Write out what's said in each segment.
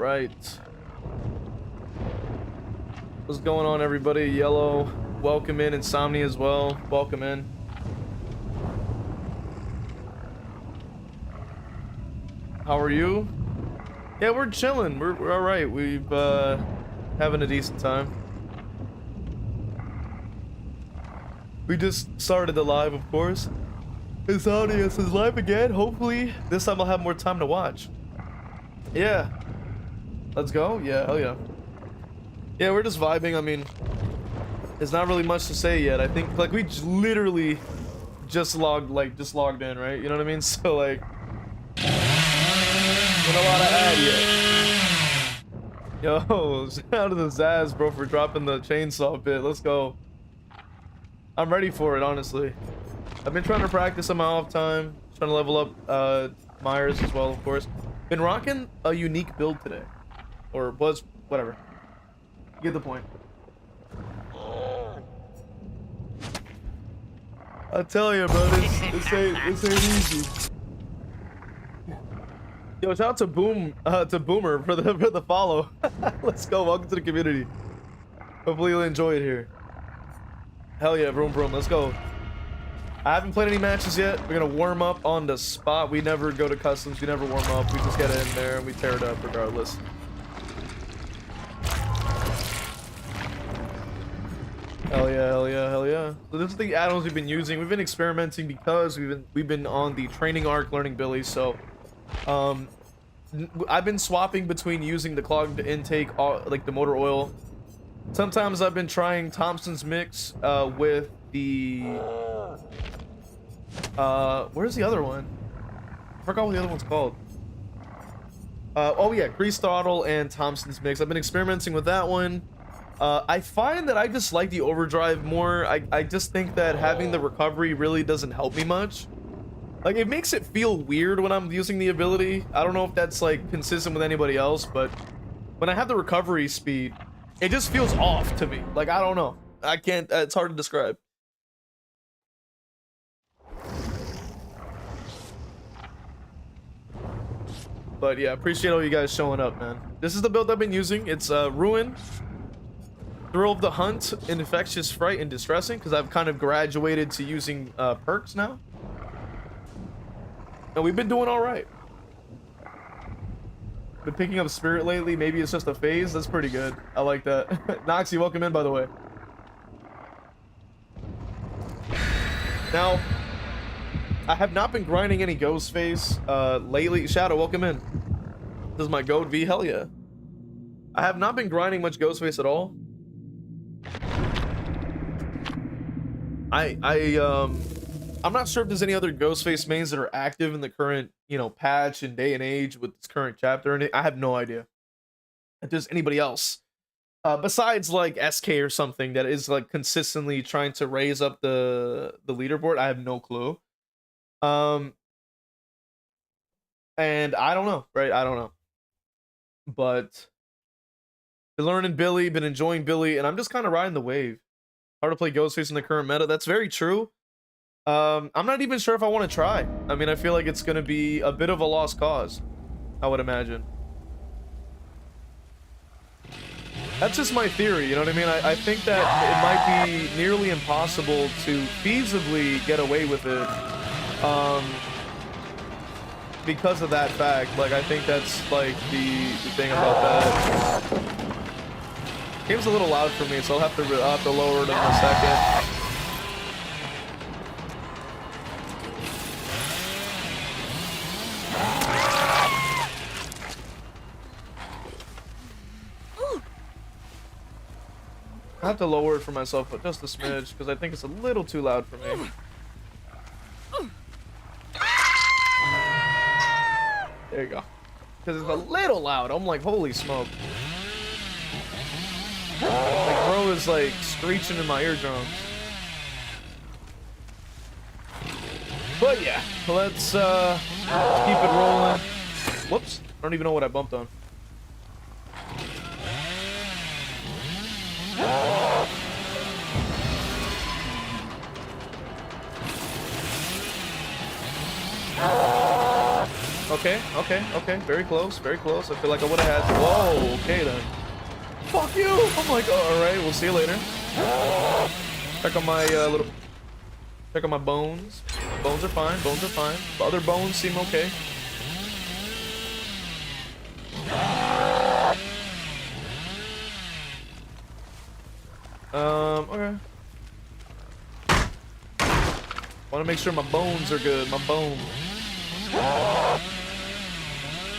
right. What's going on, everybody? Yellow, welcome in. Insomnia as well, welcome in. How are you? Yeah, we're chilling. We're all right. We've having a decent time. We just started the live, of course. His audience is live again. Hopefully, this time I'll have more time to watch. Yeah. Let's go. Yeah, hell yeah. Yeah, we're just vibing. I mean, there's not really much to say yet. I think like we literally just logged in, right? You know what I mean? So like, not a lot to add yet. Yo, shout out to the Zaz, bro, for dropping the chainsaw bit. Let's go. I'm ready for it, honestly. I've been trying to practice on my off time, trying to level up Myers as well, of course. Been rocking a unique build today, or was, whatever. You get the point. I tell you, bro, this ain't easy. Yo, shout out to Boomer for the follow. Let's go. Welcome to the community. Hopefully you'll enjoy it here. Hell yeah, vroom vroom. Let's go. I haven't played any matches yet. We're gonna warm up on the spot. We never go to customs. We never warm up. We just get in there and we tear it up regardless. Hell yeah, hell yeah, hell yeah. So this is the add-ons we've been using. We've been experimenting because we've been on the training arc learning Billy. So I've been swapping between using the clogged intake, like the motor oil. Sometimes I've been trying Thompson's mix with the where's the other one? I forgot what the other one's called. Oh yeah, grease throttle and Thompson's mix. I've been experimenting with that one. I find that I just like the overdrive more. I just think that having the recovery really doesn't help me much. Like, it makes it feel weird when I'm using the ability. I don't know if that's like consistent with anybody else, but when I have the recovery speed, it just feels off to me. Like, I don't know. I can't, it's hard to describe. But yeah, appreciate all you guys showing up, man. This is the build I've been using. It's Ruin, Thrill of the Hunt, Infectious Fright, and Distressing, because I've kind of graduated to using perks now. And we've been doing all right. Been picking up Spirit lately. Maybe it's just a phase. That's pretty good. I like that. Noxy, welcome in, by the way. Now, I have not been grinding any Ghostface lately. Shadow, welcome in. This is my goat V. Hell yeah. I have not been grinding much Ghostface at all. I'm not sure if there's any other Ghostface mains that are active in the current, you know, patch and day and age with this current chapter, and I have no idea if there's anybody else besides like SK or something that is like consistently trying to raise up the leaderboard. I have no clue. And I don't know, right? I don't know. But been learning Billy, been enjoying Billy, and I'm just kind of riding the wave. Hard to play Ghostface in the current meta. That's very true. I'm not even sure if I want to try. I mean, I feel like it's going to be a bit of a lost cause, I would imagine. That's just my theory, you know what I mean? I think that it might be nearly impossible to feasibly get away with it. Because of that fact. Like, I think that's like the thing about that. Game's a little loud for me, so I'll have to lower it in a second. I have to lower it for myself, but just a smidge, because I think it's a little too loud for me. There you go. Because it's a little loud. I'm like, holy smoke. Like, bro is like screeching in my eardrums. But yeah, let's keep it rolling. Whoops. I don't even know what I bumped on. Okay, okay, okay. Very close, very close. I feel like I would have had. Whoa, okay then. Fuck you! Oh my god. Alright, we'll see you later. Check on my little. Check on my bones. Bones are fine, bones are fine. The other bones seem okay. Okay. Want to make sure my bones are good. My bones.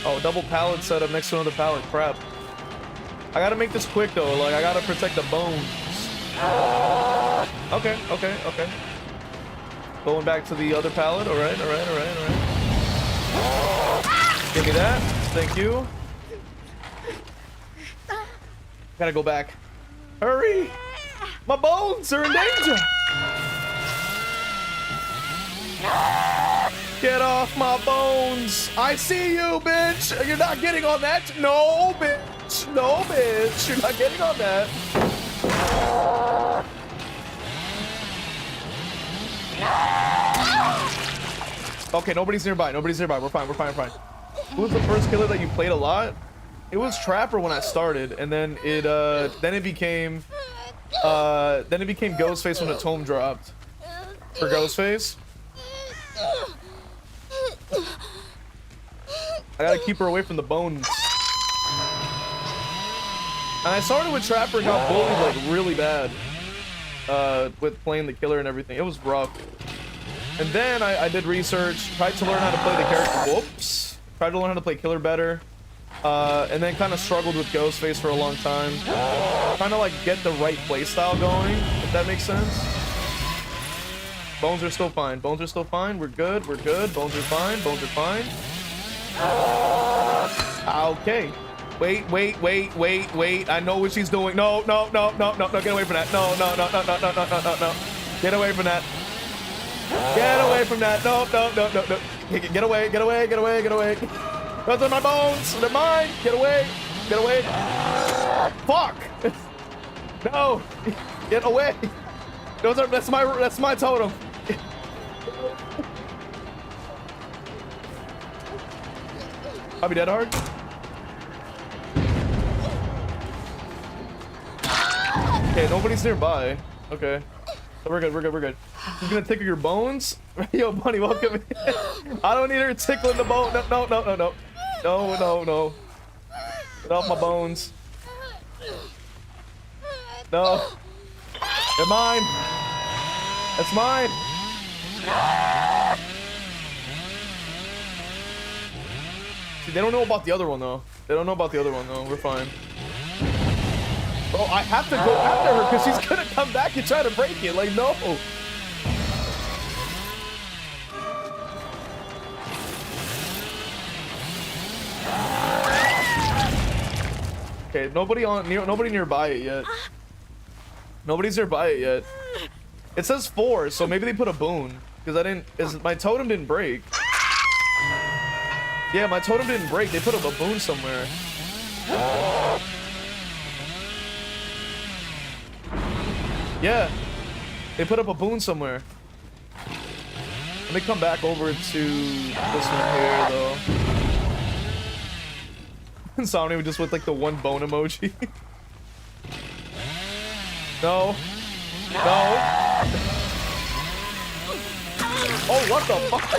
Oh, double pallet setup next to another pallet. Crap. I gotta make this quick though. Like I gotta protect the bones. Okay, okay, okay. Going back to the other pallet. All right, all right, all right, all right. Give me that. Thank you. Gotta go back. Hurry! My bones are in danger! Get off my bones! I see you, bitch! You're not getting on that! No, bitch! No, bitch! You're not getting on that! Okay, nobody's nearby. Nobody's nearby. We're fine. We're fine. We're fine. Who was the first killer that you played a lot? It was Trapper when I started, and then it became Ghostface when the tome dropped. For Ghostface. I gotta keep her away from the bones. And I started with Trapper and got bullied like really bad. With playing the killer and everything. It was rough. And then I did research, tried to learn how to play the character. Whoops. Tried to learn how to play killer better. And then kind of struggled with Ghostface for a long time. Trying to like get the right playstyle going, if that makes sense. Bones are still fine. Bones are still fine. We're good. We're good. Bones are fine. Bones are fine. Okay. Wait, wait, wait, wait, wait. I know what she's doing. No, no, no, no, no, no. Get away from that. No, no, no, no, no, no, no, no, no, no. Get away from that. Get away from that. No, no, no, no, no. Get away, get away, get away, get away. Those are my bones. They're mine. Get away. Get away. Fuck. No. Get away. That's my totem. I'll be dead hard. Okay, nobody's nearby. Okay. So we're good, we're good, we're good. She's gonna tickle your bones? Yo, Bunny, welcome in. I don't need her tickling the bone. No, no, no, no, no. No, no, no. Get off my bones. No. They're mine. That's mine. See, they don't know about the other one, though. They don't know about the other one, though. We're fine. Bro, I have to go after her because she's gonna come back and try to break it. Like, no. Okay, nobody nearby it yet. Nobody's nearby it yet. It says 4, so maybe they put a boon because my totem didn't break. Yeah, my totem didn't break. They put up a boon somewhere. Yeah, they put up a boon somewhere. Let me come back over to this one here, though. Insomnia just with like the one bone emoji. No. No. Oh, what the fuck?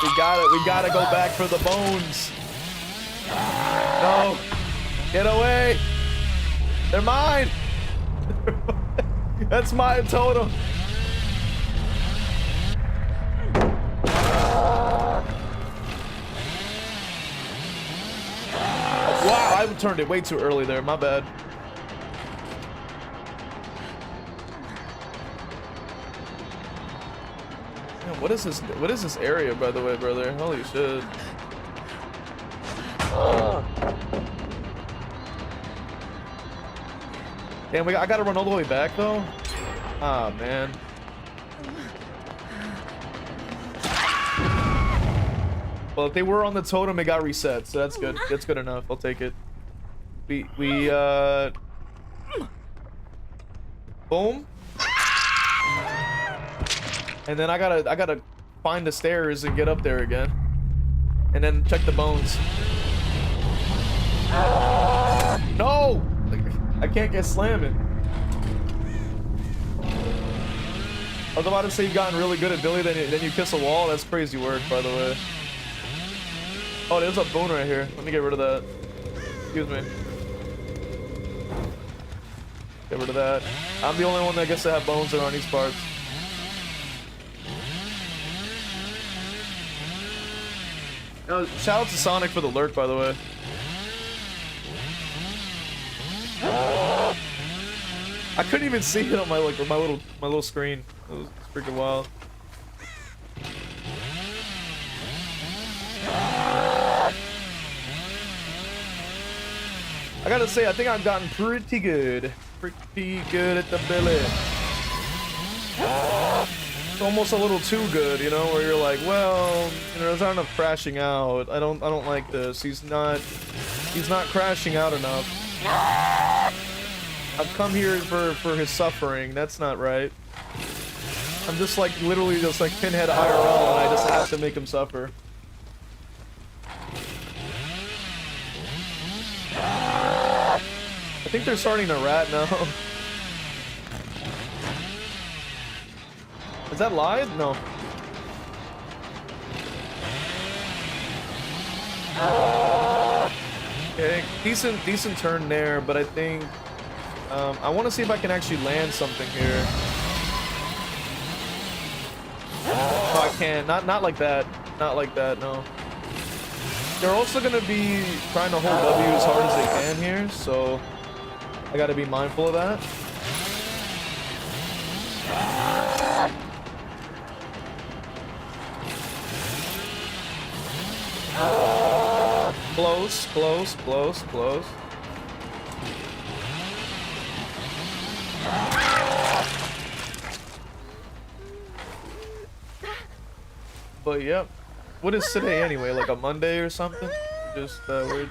We gotta go back for the bones. No. Get away. They're mine. That's my totem. Wow, I turned it way too early there. My bad. Man, what is this? What is this area, by the way, brother? Holy shit. Damn, I gotta run all the way back though. Ah, man. Well, if they were on the totem, it got reset, so that's good. That's good enough. I'll take it. Boom. And then I gotta find the stairs and get up there again. And then check the bones. No! I can't get slamming. I was about to say you've gotten really good at Billy, then you kiss a wall. That's crazy work, by the way. Oh, there's a bone right here. Let me get rid of that. Excuse me. Get rid of that. I'm the only one that gets to have bones around these parts. Oh, shout out to Sonic for the lurk, by the way. I couldn't even see it on my my little screen. It was freaking wild. I gotta say, I think I've gotten pretty good at the Billy. It's almost a little too good, you know, where you're like, well, you know, there's not enough crashing out. I don't like this. He's not crashing out enough. I've come here for his suffering. That's not right. I'm just like literally just like Pinhead IRL, and I just have to make him suffer. I think they're starting to rat now. Is that live? No. Okay, decent turn there, but I think I want to see if I can actually land something here. Oh, I can't. Not like that. Not like that. No. They're also gonna be trying to hold W as hard as they can here, so I gotta be mindful of that. Close. But yep. What is today anyway? Like a Monday or something? We're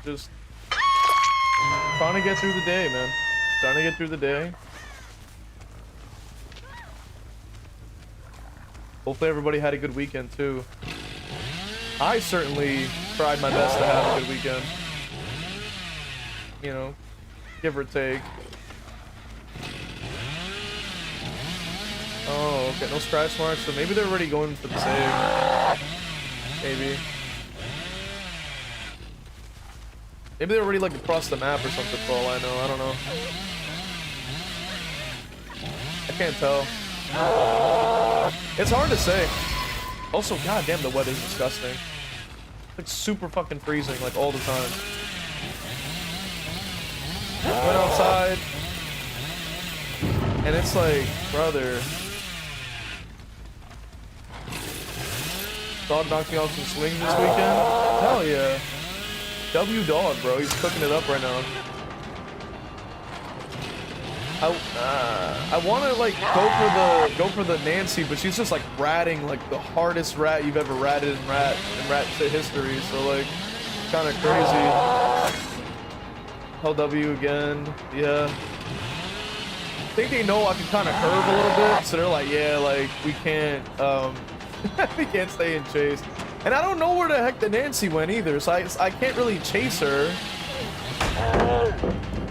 just trying to get through the day, man. Trying to get through the day. Hopefully everybody had a good weekend too. I certainly tried my best to have a good weekend. You know, give or take. Oh, okay, no scratch marks, so maybe they're already going for the save. Maybe. Maybe they're already like across the map or something for all I know. I don't know. I can't tell. It's hard to say. Also, goddamn, the weather's disgusting. It's like super fucking freezing, like all the time. Went outside, and it's like, brother. Dog knocked me off some swings this weekend. Hell yeah. W dog, bro. He's cooking it up right now. I want to like go for the Nancy, but she's just like ratting like the hardest rat you've ever ratted in rat history. So like, kind of crazy. LW again, yeah. I think they know I can kind of curve a little bit, so they're like, yeah, like we can't we can't stay in chase. And I don't know where the heck the Nancy went either, so I can't really chase her.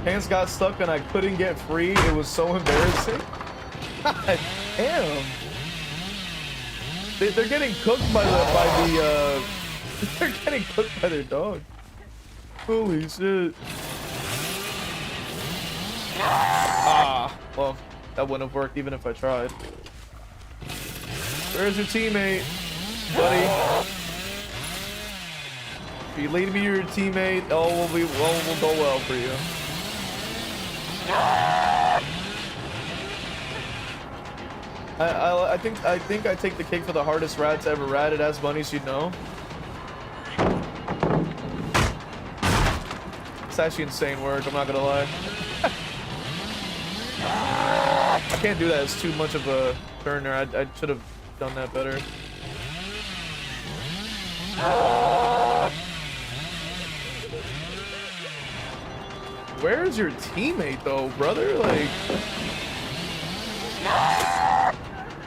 Hands got stuck and I couldn't get free. It was so embarrassing. God damn. They're getting cooked by the they're getting cooked by their dog. Holy shit. Ah, well, that wouldn't have worked even if I tried. Where's your teammate, buddy? If you lead me to your teammate, all will go well for you. I think I take the cake for the hardest rats ever ratted. As bunnies, you'd know. It's actually insane work. I'm not gonna lie. I can't do that. It's too much of a turn there. I should have done that better. Where's your teammate though, brother? Like,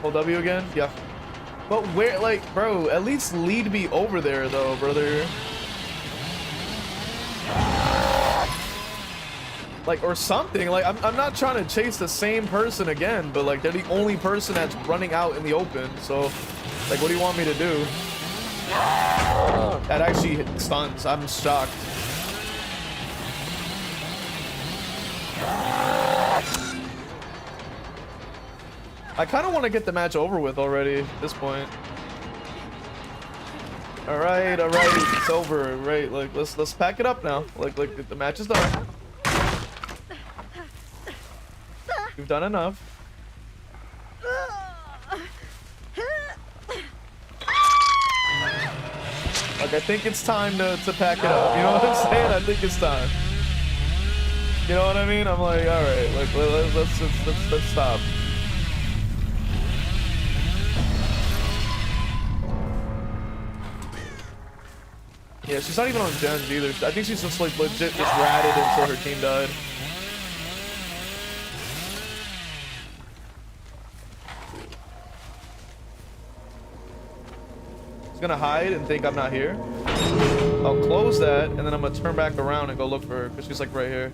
hold W again? Yeah. But where, like, bro, at least lead me over there though, brother. Like, or something. Like, I'm not trying to chase the same person again, but like, they're the only person that's running out in the open. So, like, what do you want me to do? That actually stuns. I'm shocked. I kind of want to get the match over with already at this point. All right, it's over. Right, like let's pack it up now. Like the match is done. You've done enough. Like, I think it's time to pack it up. You know what I'm saying? I think it's time. You know what I mean? I'm like, all right, like let's stop. Yeah, she's not even on gens either. I think she's just like legit just ratted until her team died. She's gonna hide and think I'm not here. I'll close that and then I'm gonna turn back around and go look for her because she's like right here.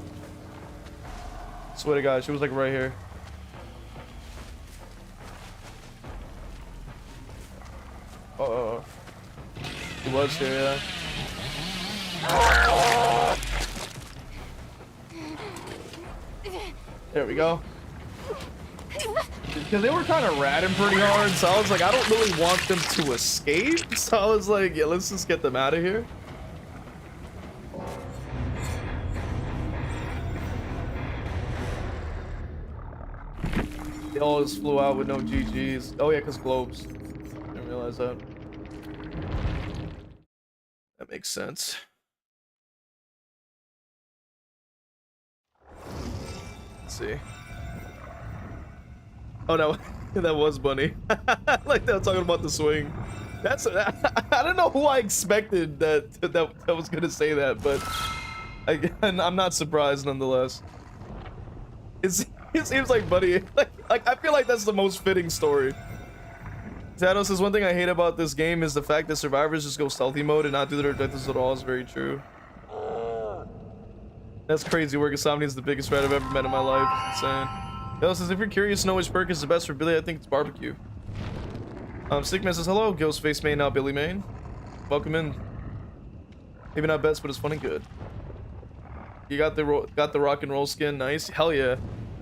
Swear to God, she was like right here. Uh-oh. She was here, yeah. There we go. Because they were kind of ratting pretty hard, so I was like, I don't really want them to escape. So I was like, yeah, let's just get them out of here. They all just flew out with no GGs. Oh yeah, because globes. Didn't realize that. That makes sense. Let's see. Oh no, that was Bunny. Like they were talking about the swing. That's I don't know who I expected that was gonna say that, but I'm not surprised nonetheless. It seems like Bunny. Like I feel like that's the most fitting story. Zados says one thing I hate about this game is the fact that survivors just go stealthy mode and not do their objectives at all is very true. That's crazy work. Insomnia is the biggest rat I've ever met in my life. It's insane. Zados says if you're curious to know which perk is the best for Billy, I think it's barbecue. Stickman says hello, Ghostface main, now Billy main. Welcome in. Maybe not best, but it's fun and good. You got the rock and roll skin, nice. Hell yeah.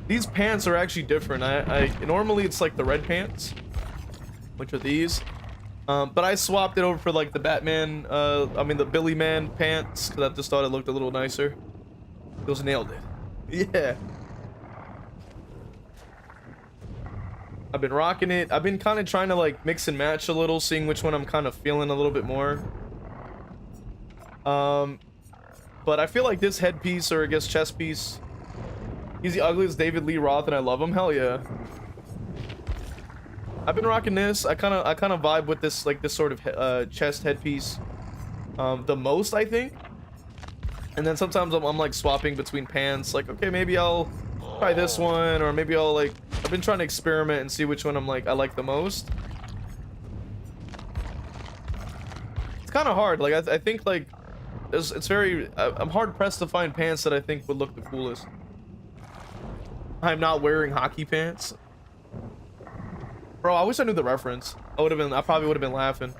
These pants are actually different. I normally it's like the red pants, which are these, but I swapped it over for like the Batman, I mean the Billy Man pants, because I just thought it looked a little nicer. Those nailed it. Yeah. I've been rocking it. I've been kind of trying to like mix and match a little, seeing which one I'm kind of feeling a little bit more. But I feel like this headpiece, or I guess chest piece, he's the ugliest David Lee Roth and I love him. Hell yeah. I've been rocking this. I kind of vibe with this, like this sort of chest headpiece the most, I think. And then sometimes I'm like swapping between pants, like okay, maybe I'll try this one, or maybe I'll like, I've been trying to experiment and see which one I like the most. It's kind of hard. Like I think like it's very I'm hard pressed to find pants that I think would look the coolest. I'm not wearing hockey pants. Bro, I wish I knew the reference. I probably would have been laughing.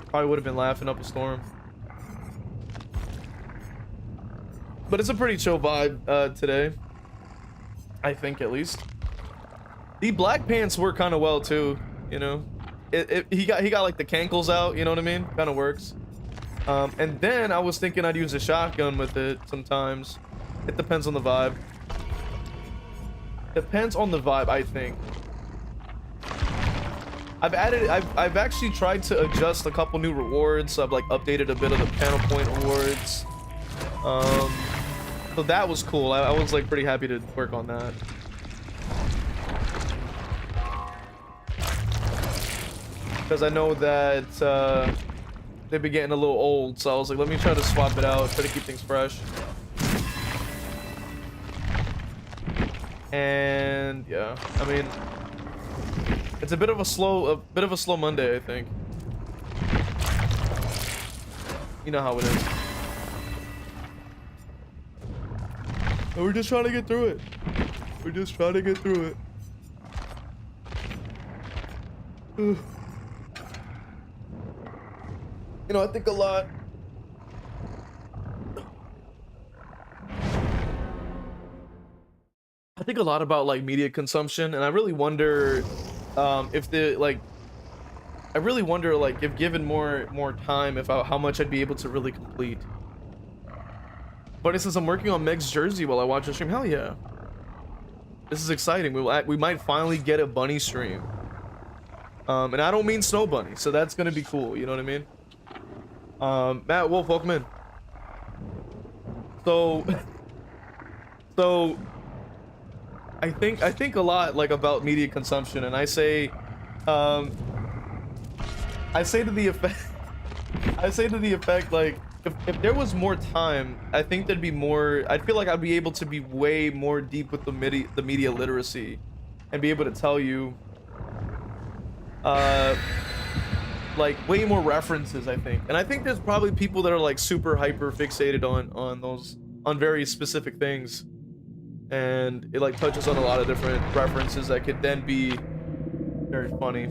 Probably would have been laughing up a storm. But it's a pretty chill vibe today. I think, at least. The black pants work kind of well too, you know. He got like the cankles out, you know what I mean? Kind of works. And then I was thinking I'd use a shotgun with it sometimes. It depends on the vibe. Depends on the vibe, I think. I've actually tried to adjust a couple new rewards. So I've like updated a bit of the panel point rewards. So that was cool. I was like pretty happy to work on that. Because I know that they've been getting a little old, so I was like, let me try to swap it out, try to keep things fresh. And yeah, I mean, it's a bit of a slow Monday, I think. You know how it is. And we're just trying to get through it. We're just trying to get through it. You know, I think a lot. I think a lot about like media consumption, and I really wonder if the like I really wonder like if given more time, if how much I'd be able to really complete. But it says I'm working on Meg's jersey while I watch the stream. Hell yeah. This is exciting. We might finally get a bunny stream. And I don't mean Snow Bunny, so that's gonna be cool, you know what I mean? Matt Wolf, welcome in. So I think a lot like about media consumption, and I say to the effect like if there was more time, I think there'd be more. I'd feel like I'd be able to be way more deep with the media literacy, and be able to tell you like way more references, I think. And I think there's probably people that are like super hyper fixated on very specific things, and it like touches on a lot of different references that could then be very funny,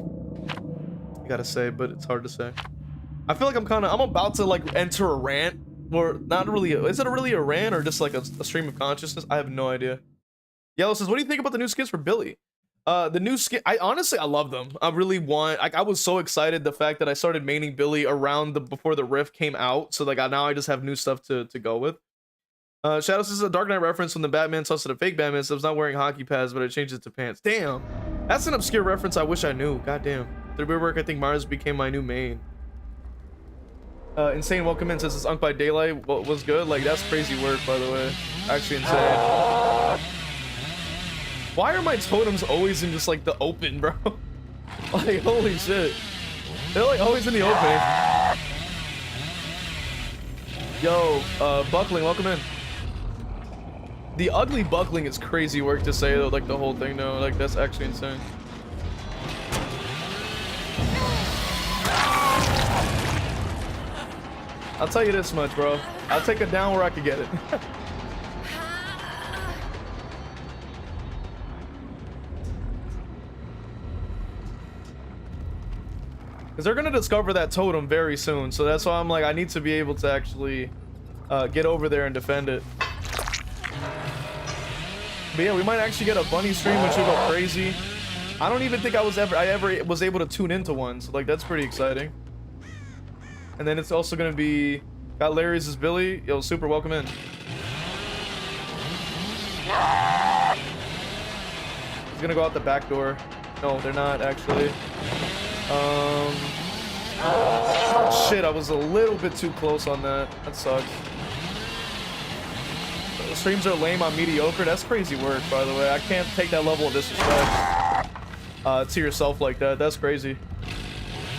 I gotta say, but it's hard to say. I feel like I'm about to like enter a rant, or not really. Is it really a rant or just like a stream of consciousness? I have no idea. Yellow says, what do you think about the new skins for Billy? The new skin, I honestly love them. I really want, like, I was so excited the fact that I started maining Billy around before the Rift came out, so like now I just have new stuff to go with. Shadows is a Dark Knight reference when the Batman tossed at a fake Batman, so I was not wearing hockey pads, but I changed it to pants. Damn, that's an obscure reference I wish I knew. God damn. Through weird work, I think Mars became my new main. Insane welcome in says it's Unk by Daylight was good. Like, that's crazy work, by the way. Actually insane. Why are my totems always in just like the open, bro? Like, holy shit. They're like always in the open. Yo, buckling, welcome in. The ugly buckling is crazy work to say though, like the whole thing though. Like, that's actually insane. I'll tell you this much, bro. I'll take it down where I can get it. Because they're gonna discover that totem very soon, so that's why I'm like, I need to be able to actually get over there and defend it. But yeah, we might actually get a bunny stream, which will go crazy. I don't even think I ever was able to tune into one, so like that's pretty exciting. And then it's also gonna be got Larry's as Billy. Yo, super welcome in. He's gonna go out the back door. No, they're not actually. Shit, I was a little bit too close on that. That sucks. The streams are lame on mediocre. That's crazy work, by the way. I can't take that level of disrespect to yourself like that. That's crazy.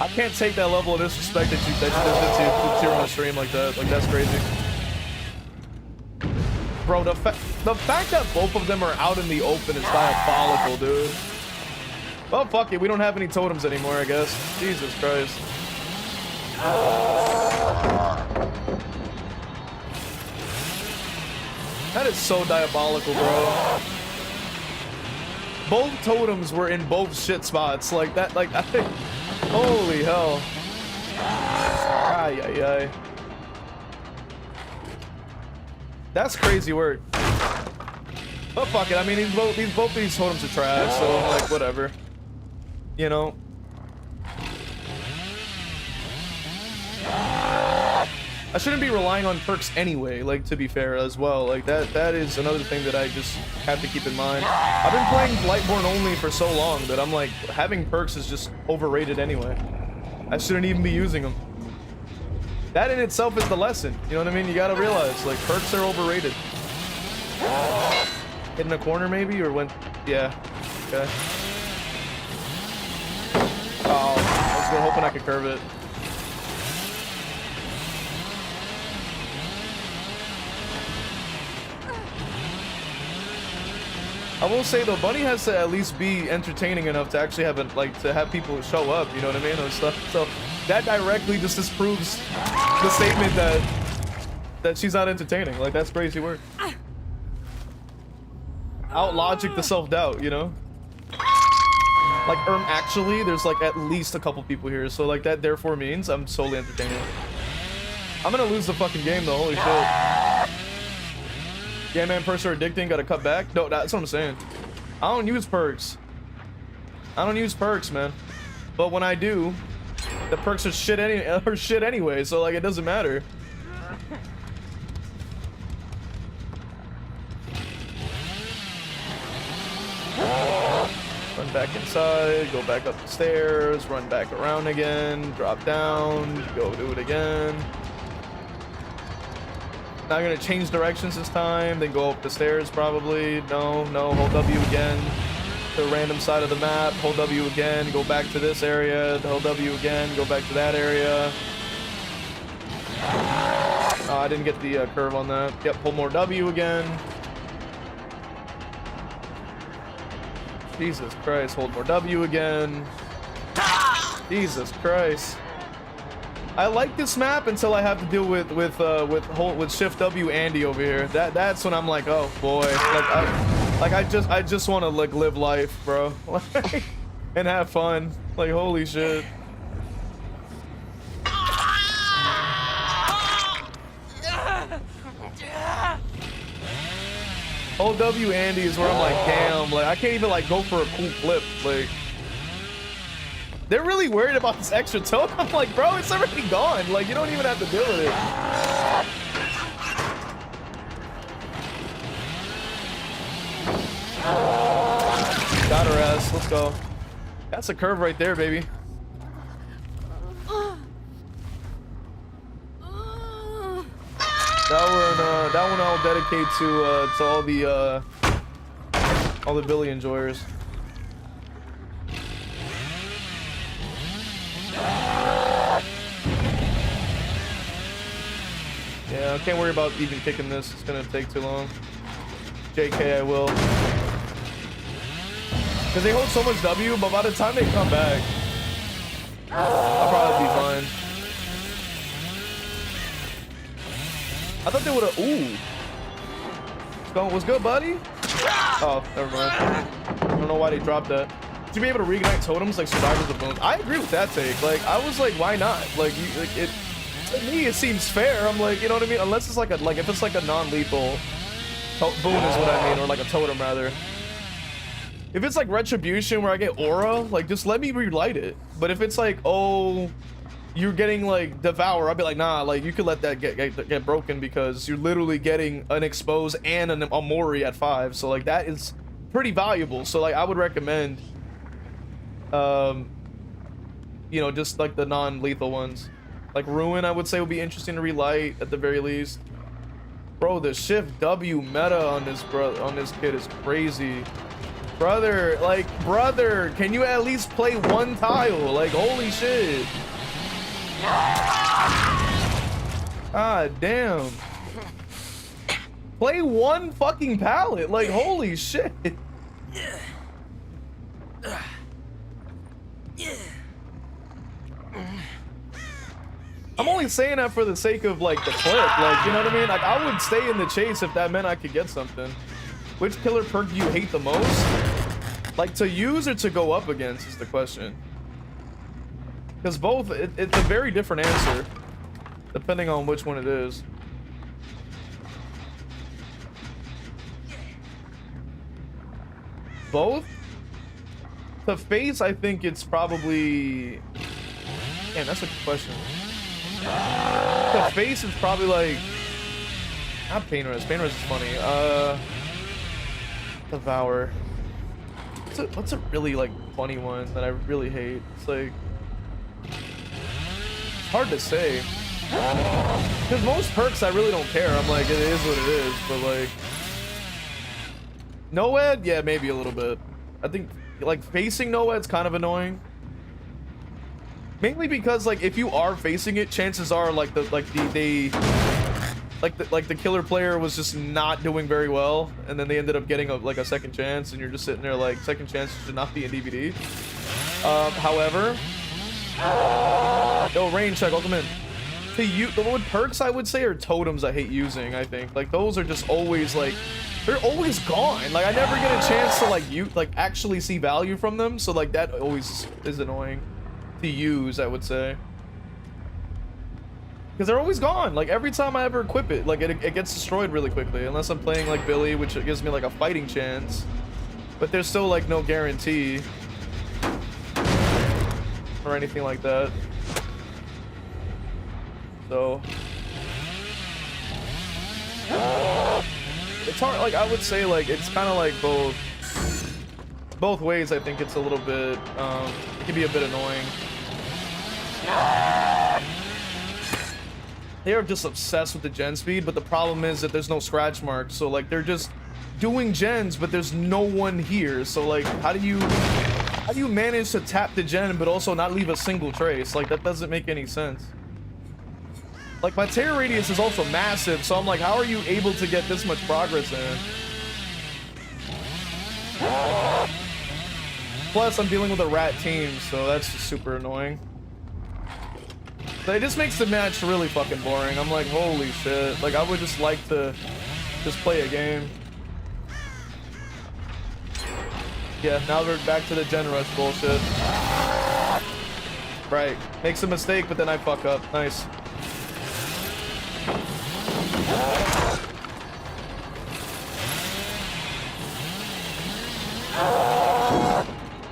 I can't take that level of disrespect that you did to on a stream like that. Like, that's crazy. Bro, the fact that both of them are out in the open is diabolical, dude. Well, fuck it. We don't have any totems anymore, I guess. Jesus Christ. That is so diabolical, bro. Both totems were in both shit spots. Like, that, like, I think... Holy hell. Ay, ay, ay. That's crazy work. But fuck it. I mean, both of these totems are trash, so like, whatever. You know? I shouldn't be relying on perks anyway, like, to be fair as well. Like, that is another thing that I just have to keep in mind. I've been playing Lightborn Only for so long that I'm like, having perks is just overrated anyway. I shouldn't even be using them. That in itself is the lesson. You know what I mean? You gotta realize, like, perks are overrated. Hit in a corner maybe, or when... Yeah. Okay. Oh, I was hoping I could curve it. I will say though, Bunny has to at least be entertaining enough to actually have to have people show up, you know what I mean, or stuff. So that directly just disproves the statement that she's not entertaining. Like, that's crazy work. Out logic the self-doubt, you know? Like, actually, there's like at least a couple people here, so like that therefore means I'm solely entertaining. I'm gonna lose the fucking game though, holy shit. Yeah, man, perks are addicting, gotta cut back. No, that's what I'm saying. I don't use perks. I don't use perks, man. But when I do, the perks are shit anyway, so like it doesn't matter. Run back inside, go back up the stairs, run back around again, drop down, go do it again. Not gonna change directions this time, then go up the stairs probably. No, hold W again. To a random side of the map, hold W again, go back to this area, hold W again, go back to that area. Oh, I didn't get the curve on that. Yep, hold more W again. Jesus Christ, hold more W again. Jesus Christ. I like this map until I have to deal with Shift W Andy over here. That's when I'm like, oh boy, I just want to like live life, bro, and have fun. Like, holy shit. Hold W Andy is where I'm like, damn, like I can't even like go for a cool flip, like. They're really worried about this extra totem. I'm like, bro, it's already gone. Like, you don't even have to deal with it. Got her ass. Let's go. That's a curve right there, baby. That one I'll dedicate to all the Billy enjoyers. Yeah, I can't worry about even kicking this. It's gonna take too long. JK, I will. Because they hold so much W, but by the time they come back, I'll probably be fine. I thought they would have. Ooh. What's good, buddy? Oh, never mind. I don't know why they dropped that. To be able to reignite totems like survivors of bones. I agree with that take. Like, I was like, why not? Like, to me, it seems fair. I'm like, you know what I mean? Unless it's like if it's like a non-lethal boon is what I mean, or like a totem rather. If it's like retribution where I get aura, like just let me relight it. But if it's like, oh, you're getting like devour, I'll be like, nah, like you could let that get broken because you're literally getting an expose and an Amori at 5. So like that is pretty valuable. So like I would recommend, you know, just like the non-lethal ones. Like Ruin, I would say would be interesting to relight at the very least. Bro, the Shift W meta on this kid is crazy. Brother, like, brother, can you at least play one tile? Like, holy shit. Ah, damn. Play one fucking pallet. Like, holy shit. I'm only saying that for the sake of like the clip, like, you know what I mean? Like, I would stay in the chase if that meant I could get something. Which killer perk do you hate the most? Like, to use or to go up against is the question. Because both, it's a very different answer, depending on which one it is. Both? To face, I think it's probably... Man, that's a good question. The face is probably like not pain res. Pain res is funny. Devour. What's a really like funny one that I really hate? It's like it's hard to say. Because most perks I really don't care. I'm like, it is what it is. But like Noed, yeah, maybe a little bit. I think like facing Noed's kind of annoying. Mainly because like if you are facing it, chances are like the like the killer player was just not doing very well, and then they ended up getting like a second chance, and you're just sitting there like, second chance should not be in DVD. However, yo, rain check, welcome in. To you, the wood perks I would say are totems I hate using. I think like those are just always like, they're always gone. Like I never get a chance to like actually see value from them, so like that always is annoying to use, I would say. Because they're always gone. Like every time I ever equip it, like it gets destroyed really quickly. Unless I'm playing like Billy, which gives me like a fighting chance. But there's still like no guarantee. Or anything like that. So. It's hard, like I would say like, it's kind of like both ways. I think it's a little bit, it can be a bit annoying. They are just obsessed with the gen speed, but the problem is that there's no scratch marks. So like they're just doing gens, but there's no one here. So like, how do you manage to tap the gen, but also not leave a single trace? Like that doesn't make any sense. Like my tear radius is also massive, so I'm like, how are you able to get this much progress in? Plus, I'm dealing with a rat team, so that's just super annoying. But it just makes the match really fucking boring. I'm like, holy shit. Like, I would just like to just play a game. Yeah, now we're back to the gen rush bullshit. Right. Makes a mistake, but then I fuck up. Nice.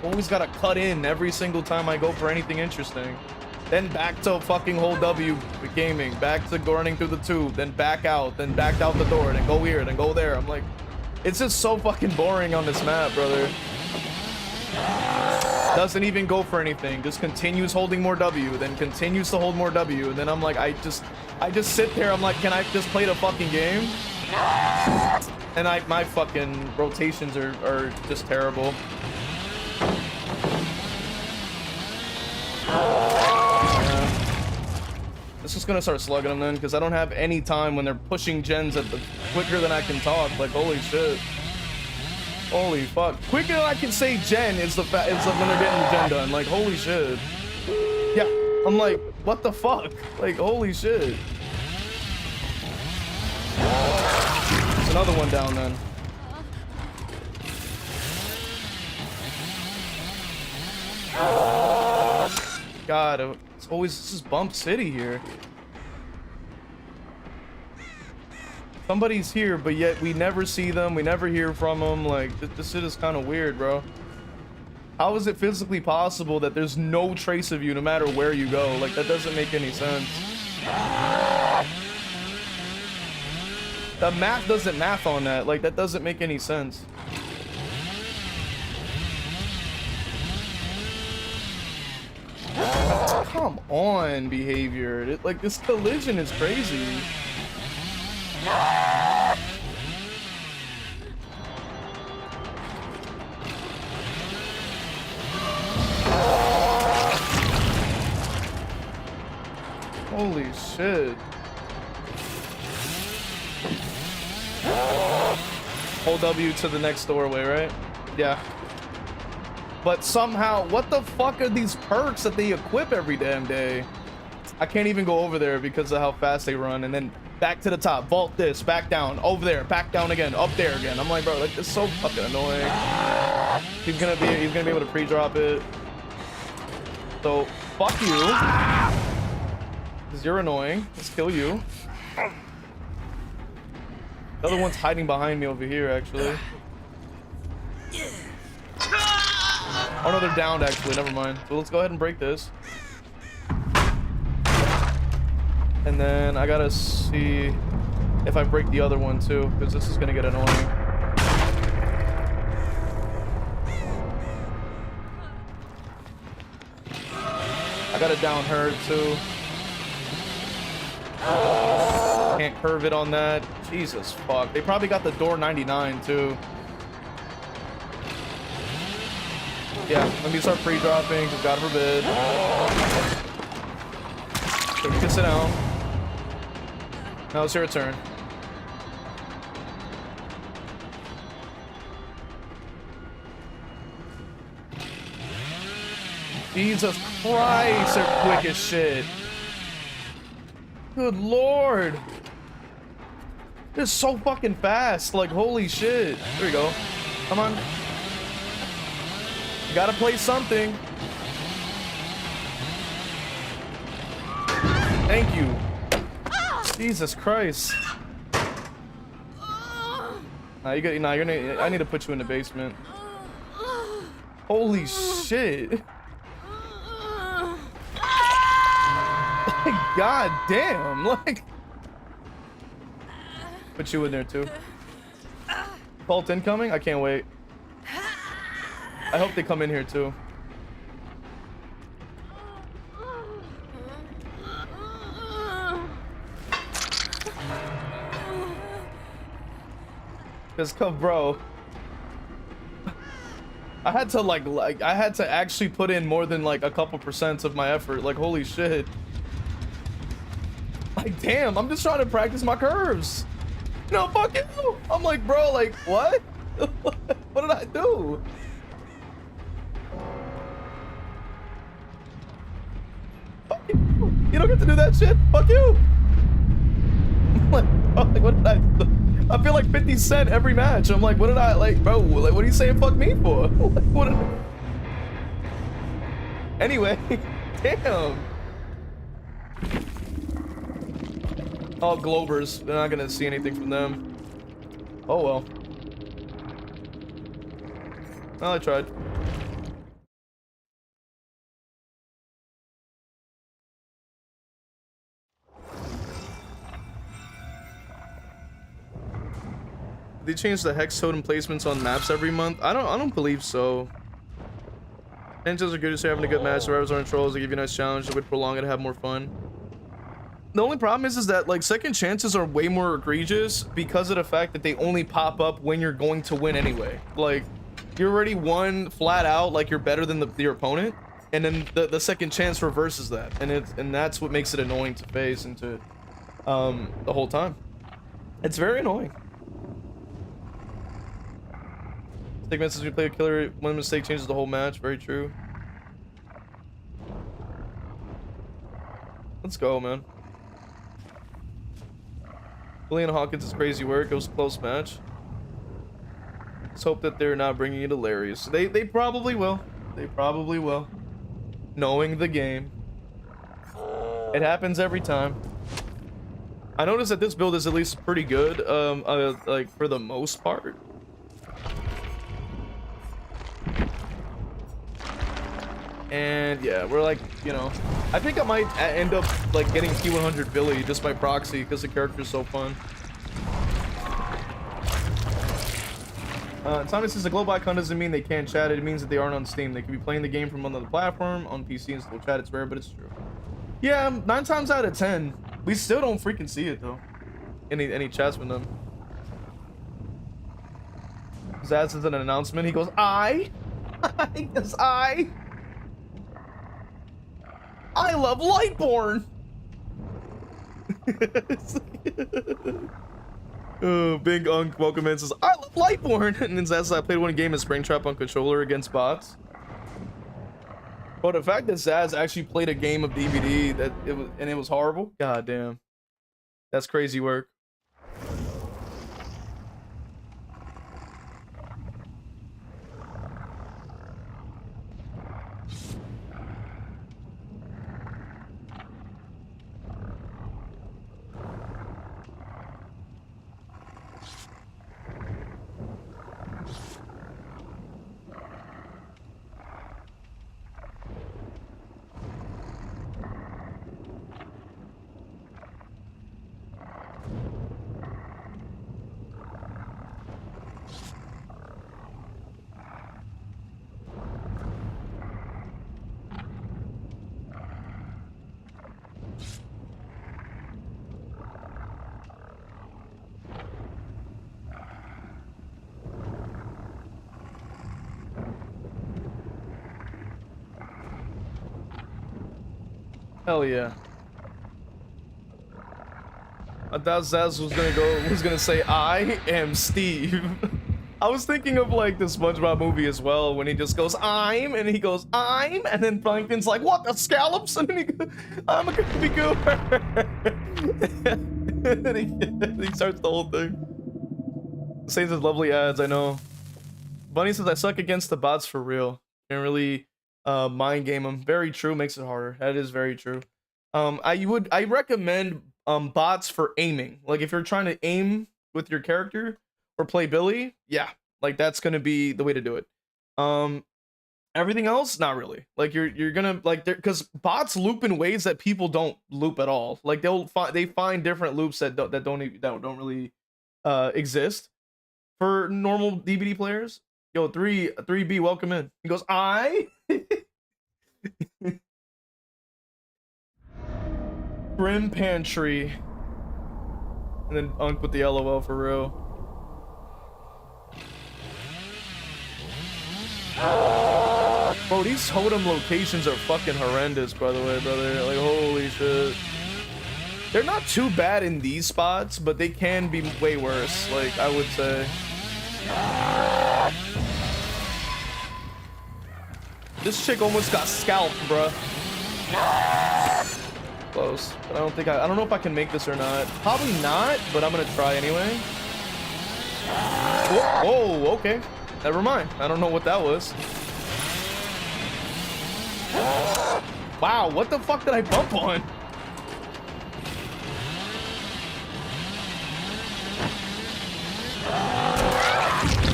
Always gotta cut in every single time I go for anything interesting. Then back to fucking whole W gaming, back to running through the tube, then back out the door, then go here, then go there. I'm like, it's just so fucking boring on this map, brother. Doesn't even go for anything, just continues holding more W, then continues to hold more W, and then I'm like, I just sit there, I'm like, can I just play the fucking game? And my fucking rotations are just terrible. It's just gonna start slugging them then, because I don't have any time when they're pushing gens at the quicker than I can talk. Like, holy shit. Holy fuck. Quicker than I can say gen is like when they're getting the gen done. Like, holy shit. Yeah, I'm like, what the fuck? Like, holy shit. There's another one down then. God, it's always just bump city here. Somebody's here, but yet we never see them, we never hear from them. Like, this shit is kind of weird, bro. How is it physically possible that there's no trace of you no matter where you go? Like, that doesn't make any sense. The math doesn't math on that. Like, that doesn't make any sense. Come on, behavior. Like, this collision is crazy. Holy shit. Hold W to the next doorway, right? Yeah. But somehow, what the fuck are these perks that they equip every damn day? I can't even go over there because of how fast they run. And then back to the top, vault this, back down, over there, back down again, up there again. I'm like, bro, like, it's so fucking annoying. He's gonna be able to pre-drop it. So fuck you, because you're annoying. Let's kill you. The other one's hiding behind me over here, actually. Oh no, they're downed actually, never mind. So let's go ahead and break this. And then I gotta see if I break the other one too, because this is gonna get annoying. I gotta down her too. Can't curve it on that. Jesus fuck. They probably got the door 99 too. Yeah, let me start pre-dropping, because God forbid. So you can sit down. Now it's your turn. Jesus Christ, they're quick as shit. Good lord. They're so fucking fast. Like, holy shit. There you go. Come on. You gotta play something. Thank you. Jesus Christ. Nah, you got. Nah, you're. I need to put you in the basement. Holy shit. Like, god damn. Like. Put you in there too. Vault incoming? I can't wait. I hope they come in here too. Cause come, bro. I had to I had to actually put in more than like a couple % of my effort. Like, holy shit. Like, damn, I'm just trying to practice my curves. No, fuck you. I'm like, bro, like, what? What did I do? Fuck you. You don't get to do that shit. Fuck you. I'm like, oh, like, what did I do? I feel like 50 Cent every match. I'm like, what did I, like, bro, like, what are you saying fuck me for? Like, what did I... Anyway, damn. Oh, Globers. They're not gonna see anything from them. Oh, well. Well, I tried. They change the hex totem placements on maps every month. I don't believe so. Ninjas are good at having a good match. Survivors aren't trolls. They give you a nice challenge. They would prolong it and have more fun. The only problem is that like second chances are way more egregious because of the fact that they only pop up when you're going to win anyway. Like, you already won flat out, like you're better than your opponent, and then the second chance reverses that, and that's what makes it annoying to face and to the whole time. It's very annoying. Segment says we play a killer, one mistake changes the whole match. Very true. Let's go, man. Billy and Hawkins is crazy work. It was a close match. Let's hope that they're not bringing it hilarious. They probably will. They probably will. Knowing the game. It happens every time. I noticed that this build is at least pretty good, like for the most part. And yeah, we're like, you know, I think I might end up like getting P100 Billy just by proxy because the character's so fun. Tommy says the globe icon doesn't mean they can't chat. It means that they aren't on Steam. They could be playing the game from another platform on PC and still chat. It's rare, but it's true. Yeah, 9 times out of 10, we still don't freaking see it though. Any chats with them. Zaz is an announcement. He goes, I love Lightborn. Oh, Big Unk welcome in says, I love Lightborn. And then Zaz, I played one game of Springtrap on controller against bots. But the fact that Zaz actually played a game of DVD that it was horrible. God damn. That's crazy work. Hell yeah. I thought Zaz was gonna say, I am Steve. I was thinking of like the SpongeBob movie as well, when he just goes, I'm, and he goes, I'm, and then Plankton's like, what, the scallops? And then he goes, I'm a goofy goober. And he starts the whole thing. Says his lovely ads, I know. Bunny says, I suck against the bots for real. Can't really mind game them. Very true, makes it harder. That is very true. I recommend bots for aiming. Like if you're trying to aim with your character or play Billy, yeah, like that's gonna be the way to do it. Everything else, not really. Like you're gonna like there, because bots loop in ways that people don't loop at all. Like they find different loops that don't really exist for normal DBD players. Yo, 3B, welcome in. He goes, I. Grim Pantry. And then Unk with the LOL for real. Bro, these totem locations are fucking horrendous, by the way, brother. Like, holy shit. They're not too bad in these spots, but they can be way worse, like, I would say. This chick almost got scalped, bruh. Close. But I don't know if I can make this or not. Probably not, but I'm gonna try anyway. Oh, okay. Never mind. I don't know what that was. Wow, what the fuck did I bump on?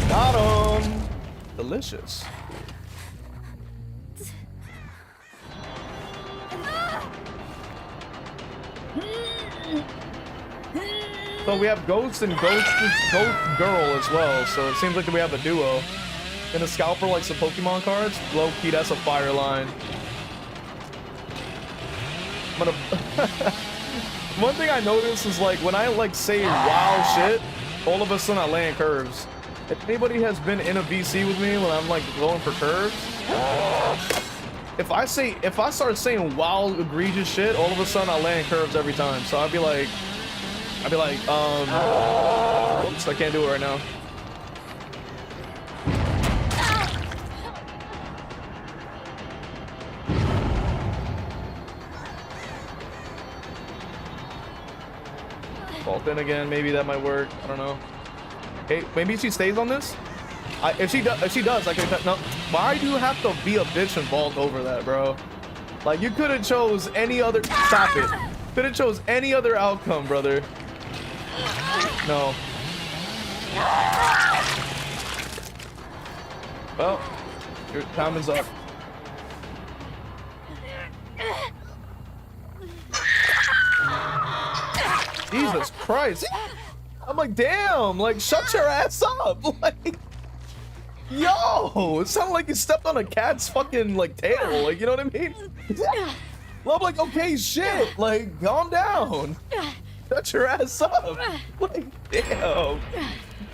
Got him. Delicious. So we have Ghost and Ghost Girl as well, so it seems like we have a duo. And a scalper like some Pokemon cards, low-key, that's a fire line. I'm gonna... One thing I noticed is like, when I like say wow shit, all of a sudden I land curves. If anybody has been in a VC with me when I'm like going for curves, if I start saying wow egregious shit, all of a sudden I land curves every time. So I'd be like, oops, I can't do it right now. Vault in again, maybe that might work. I don't know. Okay, maybe she stays on this. If she does, I can. No, why do you have to be a bitch and vault over that, bro? Like you could have chose any other. Stop it. Could have chose any other outcome, brother. No. Well, your time is up. Jesus Christ. I'm like, damn, like, shut your ass up. Like, yo, it sounded like you stepped on a cat's fucking, like, tail. Like, you know what I mean? Well, I'm like, okay, shit. Like, calm down. Shut your ass up. Like, damn.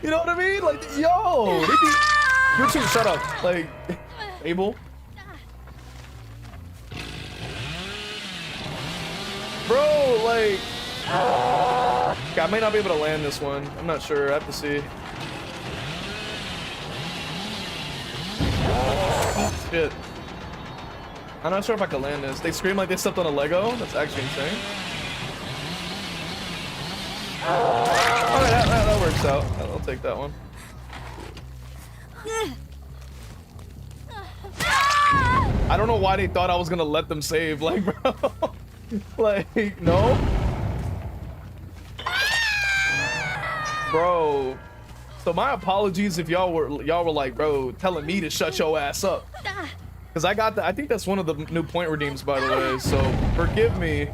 You know what I mean? Like, yo, you two, shut up. Like, Abel. Bro, like, okay, I may not be able to land this one. I'm not sure. I have to see. Oh, shit. I'm not sure if I can land this. They scream like they stepped on a Lego. That's actually insane. Okay, that works out. I'll take that one. I don't know why they thought I was gonna let them save. Like, bro. Like, no. Bro. So my apologies if y'all were like, bro, telling me to shut your ass up. Cause I got that. I think that's one of the new point redeems, by the way. So forgive me.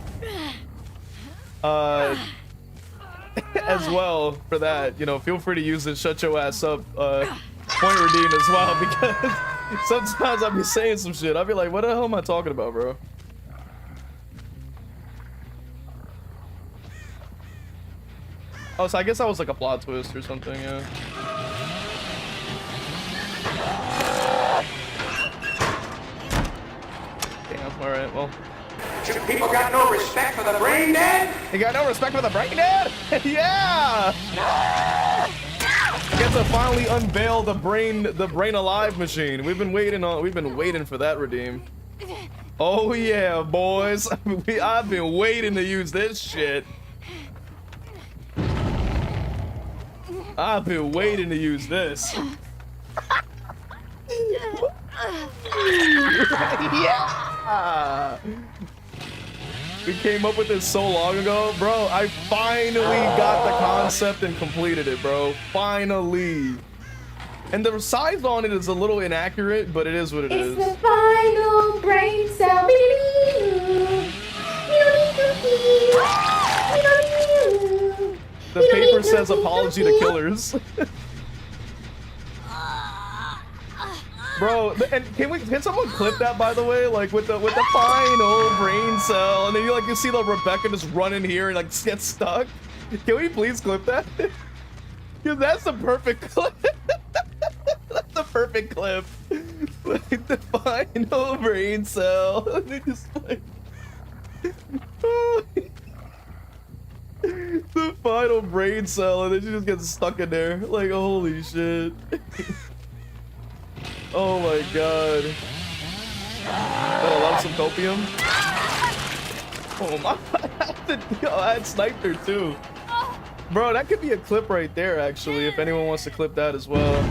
As well for that. You know, feel free to use the shut your ass up point redeem as well, because sometimes I'll be saying some shit. I'll be like, what the hell am I talking about, bro? Oh, so I guess that was like a plot twist or something, yeah. Damn, alright, well. You people got no respect for the brain dead? You got no respect for the brain dead? Yeah! Get to finally unveil the brain alive machine. We've been waiting for that redeem. Oh yeah, boys. I've been waiting to use this shit. I've been waiting to use this. Yeah! We came up with this so long ago, bro. I finally got the concept and completed it, bro. Finally. And the size on it is a little inaccurate, but it is what it is. It's the final brain cell. The paper says apology to killers. Bro, and can someone clip that, by the way, like with the final brain cell, and then you see the Rebecca just run in here and like get stuck. Can we please clip that? Cause that's the perfect clip. That's the perfect clip. Like the final brain cell. They just like the final brain cell, and then she just gets stuck in there. Like holy shit. Oh my god. Gotta love some copium. Oh my, I had sniped her too. Bro, that could be a clip right there actually, if anyone wants to clip that as well.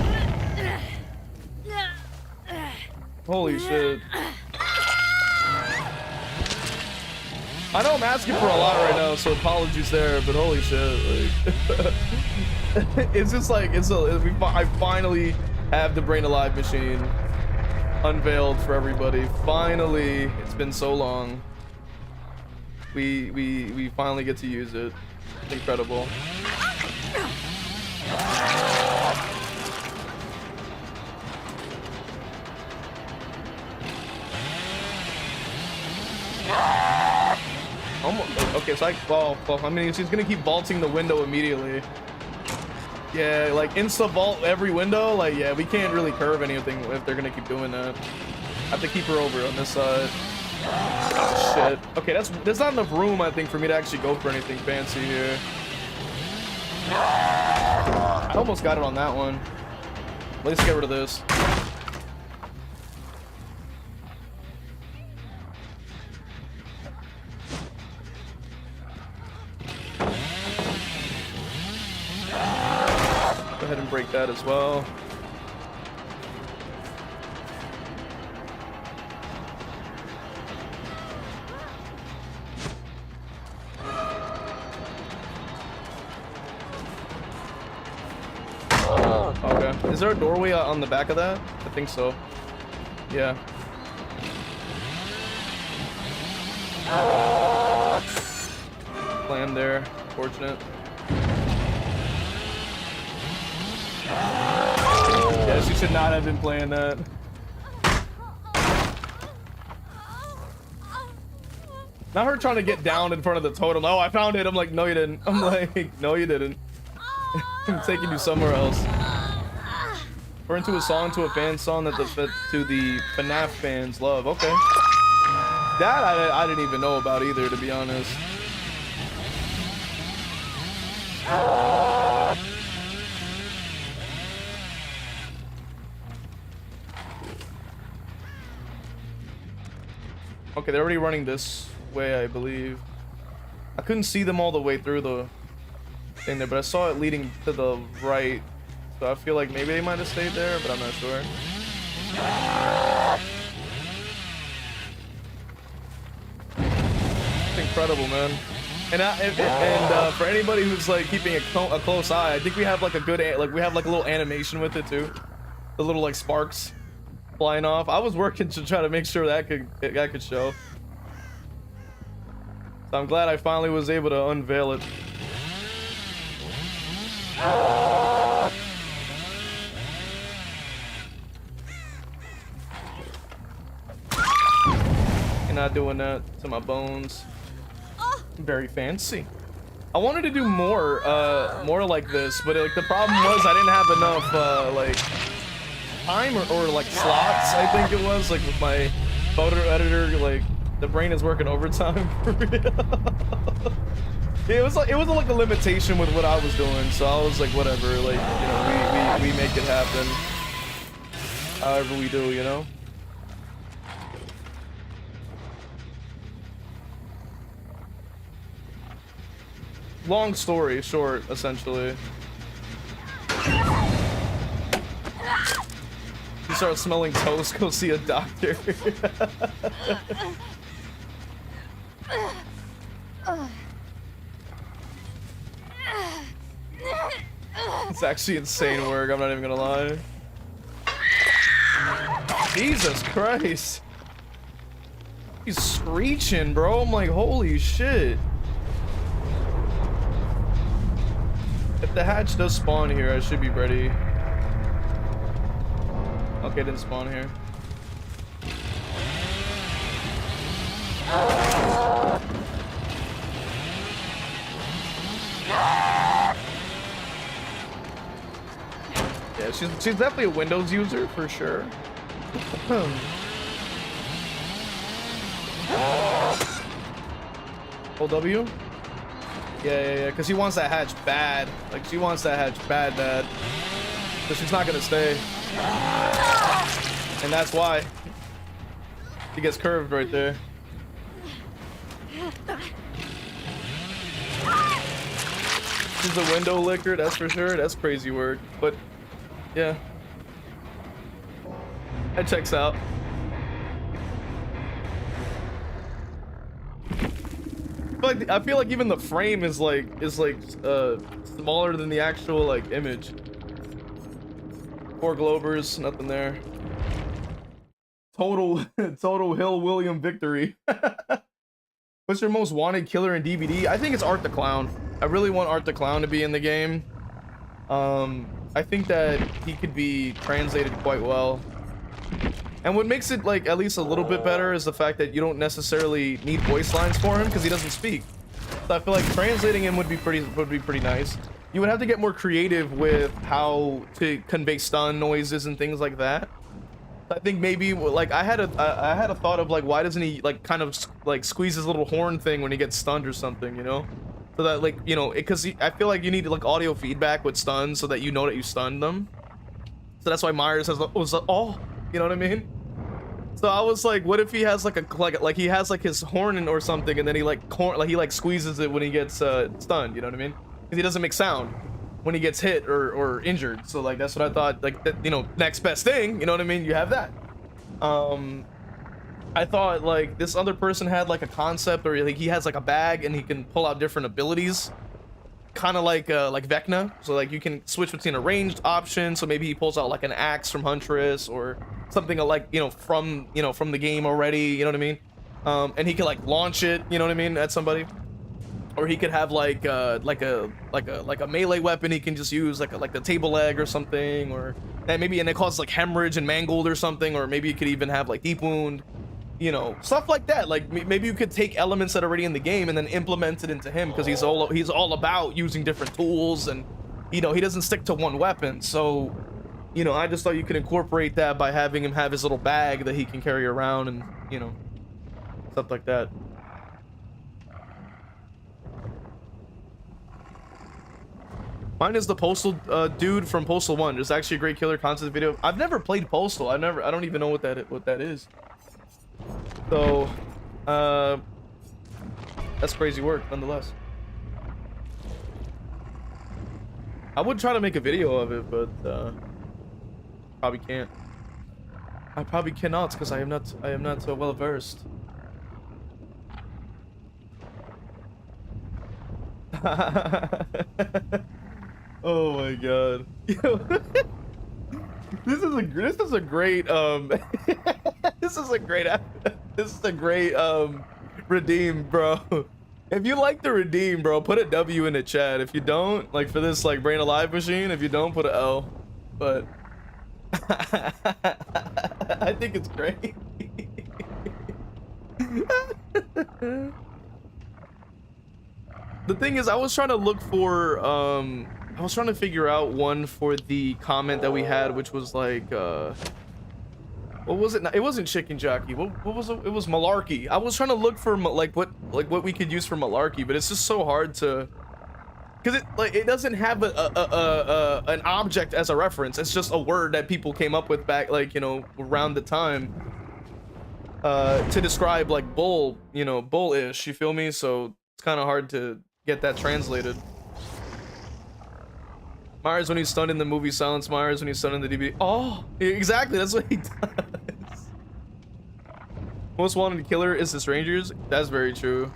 Holy shit. I know I'm asking for a lot right now, so apologies there, but holy shit. Like, it's just like, I finally have the brain alive machine unveiled for everybody. Finally, it's been so long. We finally get to use it. It's incredible. Almost, okay, so I mean, she's gonna keep vaulting the window immediately. Yeah, like insta vault every window. Like, yeah, we can't really curve anything if they're gonna keep doing that. I have to keep her over on this side. Oh, shit. Okay, there's not enough room, I think, for me to actually go for anything fancy here. I almost got it on that one. Let's get rid of this. Go ahead and break that as well. Okay. Is there a doorway on the back of that? I think so. Yeah. Plan there. Fortunate. Yeah, she should not have been playing that. Not her trying to get down in front of the totem. Oh, I found it. I'm like, no, you didn't. I'm like, no, you didn't. I'm taking you somewhere else. Or into a song to a fan song that the FNAF fans love. Okay. That I didn't even know about either, to be honest. Okay, they're already running this way, I believe. I couldn't see them all the way through the thing there, but I saw it leading to the right. So I feel like maybe they might have stayed there, but I'm not sure. It's incredible, man. And for anybody who's like keeping a close eye, I think we have like a good, we have like a little animation with it too. The little like sparks flying off. I was working to try to make sure that could show. So I'm glad I finally was able to unveil it. You're not doing that to my bones. Very fancy. I wanted to do more like this, but like the problem was I didn't have enough like time or like slots. I think it was like with my photo editor like The brain is working overtime for real. It was like a limitation with what I was doing, so I was like, whatever, like, you know, we make it happen. However we do, you know. Long story short, essentially. You start smelling toast, go see a doctor. It's actually insane work, I'm not even gonna lie. Jesus Christ. He's screeching, bro. I'm like, holy shit. If the hatch does spawn here, I should be ready. Okay, it didn't spawn here. Yeah, she's definitely a Windows user for sure. Hold W? Yeah, because she wants that hatch bad. Like, she wants that hatch bad. But she's not gonna stay. And that's why. She gets curved right there. She's a window licker, that's for sure. That's crazy work. But, yeah. That checks out. I feel like even the frame is like smaller than the actual like image. 4 Globers, nothing there. Total Hill William victory. What's your most wanted killer in DVD? I think it's Art the Clown. I really want Art the Clown to be in the game. I think that he could be translated quite well. And what makes it like at least a little bit better is the fact that you don't necessarily need voice lines for him because he doesn't speak. So I feel like translating him would be pretty nice. You would have to get more creative with how to convey stun noises and things like that. I think maybe like I had a thought of like, why doesn't he like kind of like squeeze his little horn thing when he gets stunned or something, you know? So that like, you know, because I feel like you need like audio feedback with stuns so that you know that you stunned them. So that's why Myers has oh, you know what I mean? So I was like, what if he has like like he has like his horn or something, and then he like squeezes it when he gets stunned, you know what I mean? Because he doesn't make sound when he gets hit or injured. So like that's what I thought, like that, you know, next best thing, you know what I mean? You have that. I thought like this other person had like a concept, or like he has like a bag and he can pull out different abilities, kind of like Vecna. So like you can switch between a ranged option, so maybe he pulls out like an axe from Huntress or something like, you know, from the game already, you know what I mean? And he can like launch it, you know what I mean, at somebody. Or he could have like a melee weapon he can just use, like the table leg or something, or and it causes like hemorrhage and mangled or something, or maybe you could even have like deep wound, you know, stuff like that. Like maybe you could take elements that are already in the game and then implement it into him, because he's all about using different tools, and you know, he doesn't stick to one weapon. So, you know, I just thought you could incorporate that by having him have his little bag that he can carry around, and you know, stuff like that. Mine is the Postal dude from Postal 1. It's actually a great killer content video. I've never played Postal. I don't even know what that is. So, that's crazy work nonetheless. I would try to make a video of it, but probably can't. I probably cannot because I am not so well versed. Oh my god. This is a great redeem, bro. If you like the redeem, bro, put a W in the chat. If you don't, like for this like Brain Alive machine, if you don't, put a L. But I think it's great. The thing is, I was trying to look for I was trying to figure out one for the comment that we had, which was like What was it? It wasn't chicken jockey. What was it? It was malarkey. I was trying to look for like what we could use for malarkey, but it's just so hard to, because it doesn't have an object as a reference. It's just a word that people came up with back, like, you know, around the time to describe like bull, you know, bullish. You feel me? So it's kind of hard to get that translated. Myers when he's stunned in the movie, Silence Myers when he's stunned in the DVD. Oh, exactly, that's what he does. Most wanted killer is the strangers. That's very true.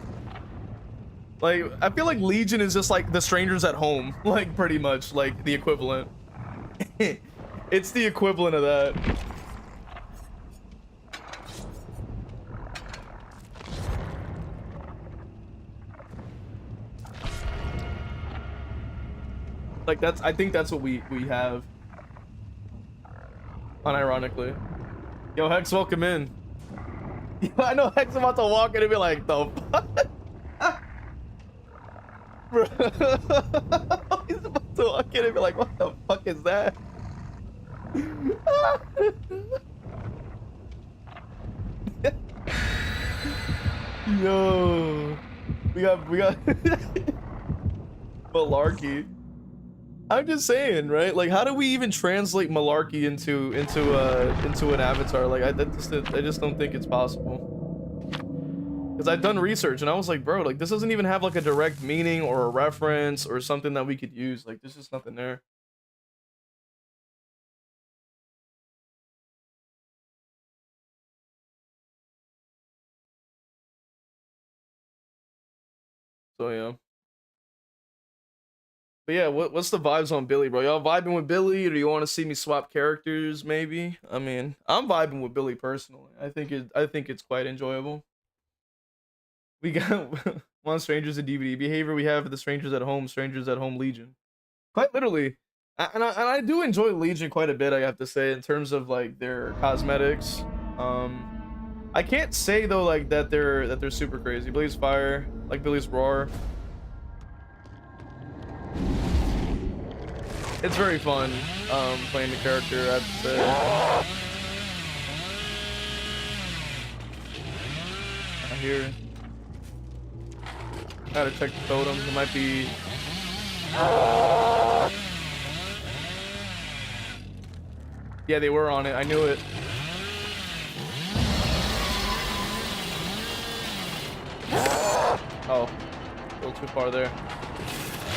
Like, I feel like Legion is just like the strangers at home, like pretty much like the equivalent. It's the equivalent of that. Like I think that's what we have. Unironically. Yo, Hex, welcome in. Yo, I know Hex about to walk in and be like, the fuck? Bro. He's about to walk in and be like, what the fuck is that? Yo. We got Malarkey. I'm just saying, right? Like, how do we even translate malarkey into an avatar? Like, I just don't think it's possible. Because I've done research and I was like, bro, like this doesn't even have like a direct meaning or a reference or something that we could use. Like, there's just nothing there. So yeah. But yeah, what's the vibes on Billy, bro? Y'all vibing with Billy, or do you want to see me swap characters? Maybe. I mean, I'm vibing with Billy personally. I think it's quite enjoyable. We got one strangers in DVD behavior. We have the strangers at home Legion. Quite literally, and I do enjoy Legion quite a bit. I have to say, in terms of like their cosmetics. I can't say though like that they're super crazy. Billy's fire, like Billy's roar. It's very fun playing the character, I have to say. I hear. Gotta check the totem. It might be. Yeah, they were on it. I knew it. Oh, a little too far there.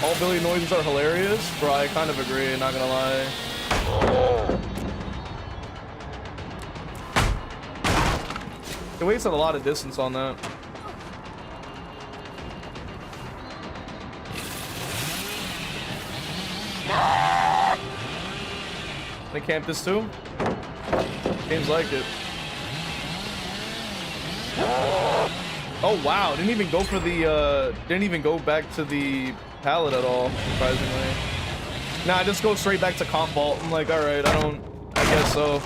All Billy noises are hilarious, bro. I kind of agree, not gonna lie. They wasted a lot of distance on that. They camp this too? Games like it. Oh wow, didn't even go for the didn't even go back to the pallet at all, surprisingly. Nah, I just go straight back to comp vault. I'm like, all right, I guess so.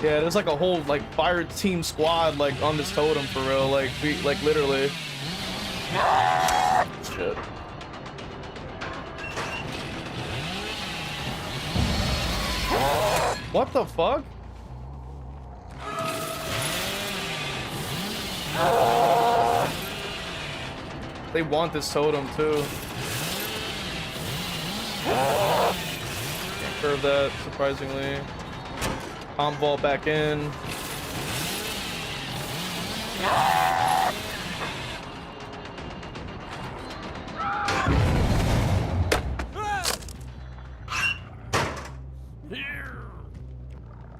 Yeah, there's like a whole like fire team squad like on this totem for real, like literally. Shit. What the fuck? They want this totem too. Can't curve that, surprisingly. Comp vault back in.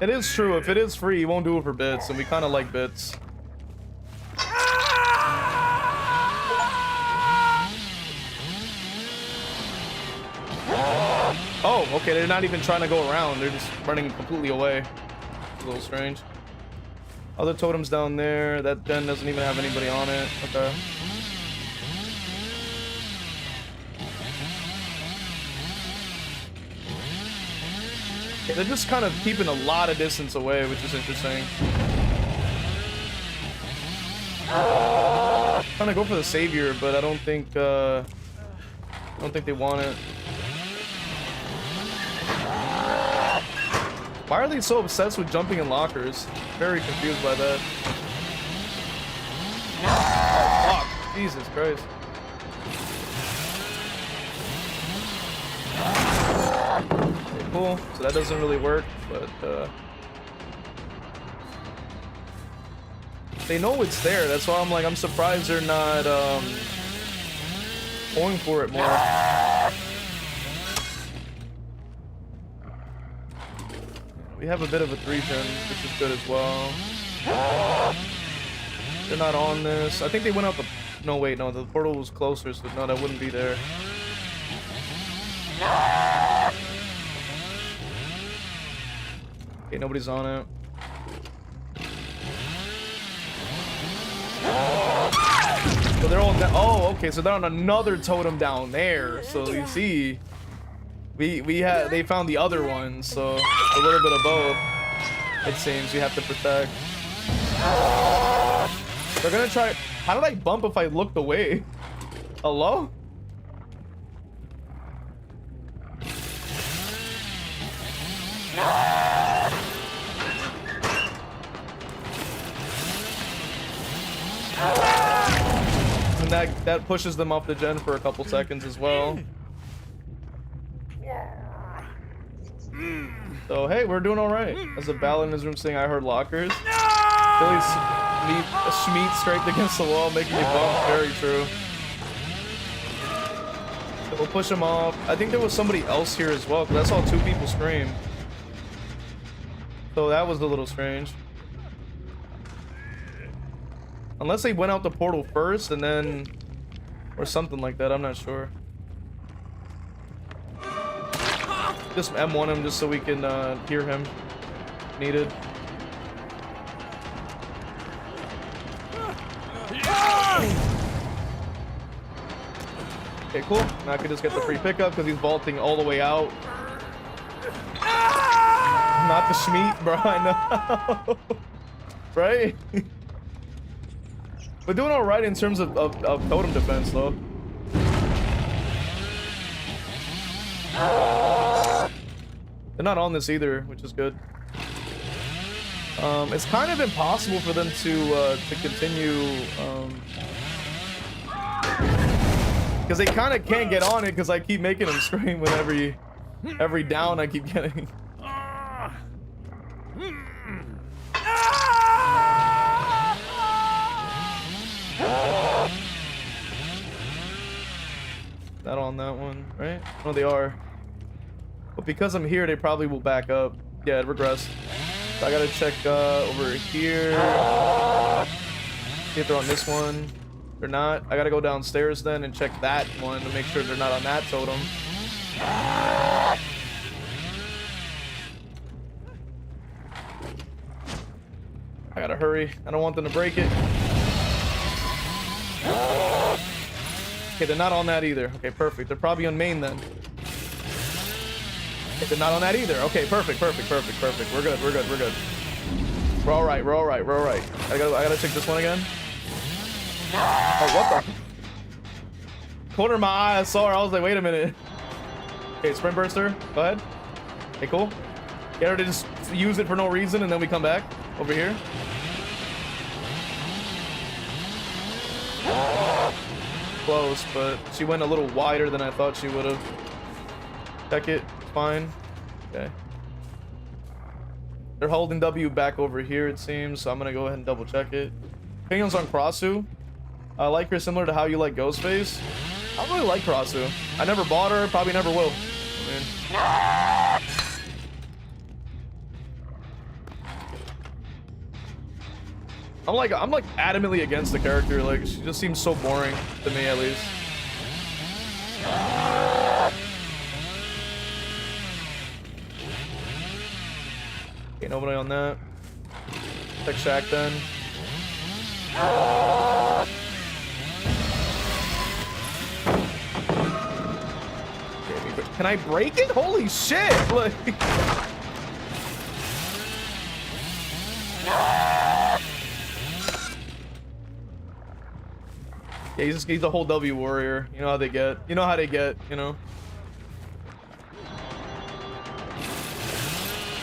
It is true, if it is free, you won't do it for bits, and we kind of like bits. Oh, okay, they're not even trying to go around. They're just running completely away. It's a little strange. Other totems down there. That den doesn't even have anybody on it. Okay. Yeah, they're just kind of keeping a lot of distance away, which is interesting. Trying to go for the savior, but I don't think don't think they want it. Why are they so obsessed with jumping in lockers? Very confused by that. Oh, fuck. Jesus Christ. Okay, cool. So that doesn't really work, but they know it's there. That's why I'm like, I'm surprised they're not going for it more. We have a bit of a 3-gen, which is good as well. They're not on this. I think they went out the... No, wait, no, the portal was closer, so no, that wouldn't be there. Okay, nobody's on it. So they're all... Oh, okay, so they're on another totem down there. So you see... they found the other one, so a little bit of both. It seems you have to protect. They're gonna try. How did I bump if I looked away? Hello? And that pushes them off the gen for a couple seconds as well. So hey, we're doing all right. As a ballad in his room saying, "I heard lockers." Billy's Schmeat scraped against the wall, making you bump. Very true. So we'll push him off. I think there was somebody else here as well, because I saw 2 people scream. So that was a little strange. Unless they went out the portal first and then, or something like that. I'm not sure. Just M1 him just so we can hear him. Needed. Okay, cool. Now I can just get the free pickup because he's vaulting all the way out. Not the Schmeat, bro. I know. Right? We're doing all right in terms of totem defense, though. They're not on this either, which is good. It's kind of impossible for them to continue, because they kind of can't get on it because I keep making them scream with every down I keep getting. Not on that one, right? No, they are. But because I'm here, they probably will back up. Yeah, it regressed. So I gotta check over here. See if they're on this one. They're not. I gotta go downstairs then and check that one to make sure they're not on that totem. I gotta hurry. I don't want them to break it. Okay, they're not on that either. Okay, perfect. They're probably on main then. Okay, they're not on that either. Okay, perfect. We're good. We're all right. I gotta check this one again. Oh, what the? Corner of my eye, I saw her. I was like, wait a minute. Okay, sprint burster. Go ahead. Okay, cool. Get her to just use it for no reason, and then we come back over here. Close, but she went a little wider than I thought she would have. Check it. Fine. Okay. They're holding W back over here, it seems, so I'm gonna go ahead and double check it. Opinions on Crossu. I like her similar to how you like Ghostface. I don't really like Crossu. I never bought her, probably never will. I mean, I'm like adamantly against the character. Like, she just seems so boring to me, at least. Okay, nobody on that. Check Shack then. Okay, can I break it? Holy shit! Like. Yeah, he's a whole W warrior. You know how they get. You know how they get, you know?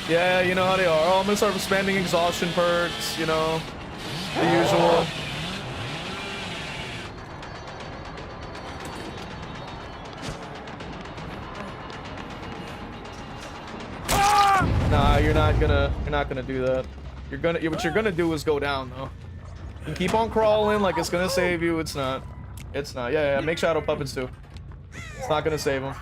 Yeah, you know how they are. Oh, I'm gonna start spamming exhaustion perks, you know? The usual. Nah, you're not gonna do that. What you're gonna do is go down though. And keep on crawling like it's gonna save you. It's not. It's not. Yeah, yeah, make shadow puppets too. It's not gonna save him.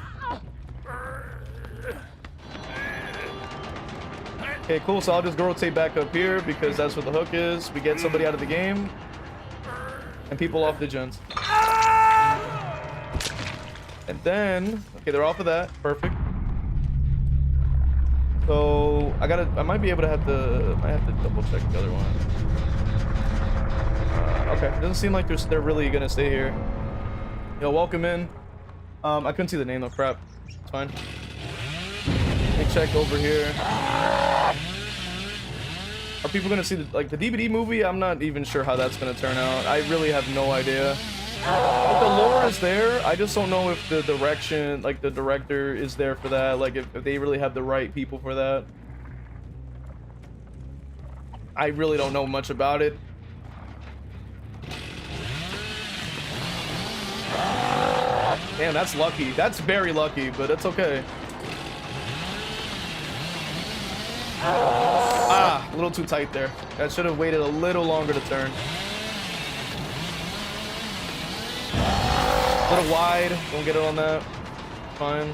Okay, cool. So I'll just rotate back up here because that's what the hook is. We get somebody out of the game and people off the gens. And then, okay, they're off of that. Perfect. So I might be able to might have to double check the other one. Okay, it doesn't seem like they're really gonna stay here. Yo, welcome in. I couldn't see the name though. Crap. It's fine. Let me check over here. Are people gonna see the DVD movie? I'm not even sure how that's gonna turn out. I really have no idea. But the lore is there. I just don't know if the direction, like the director is there for that. Like if they really have the right people for that. I really don't know much about it. Damn, that's lucky. That's very lucky, but it's okay. Ah, a little too tight there. I should have waited a little longer to turn. A little wide. Don't get it on that. Fine.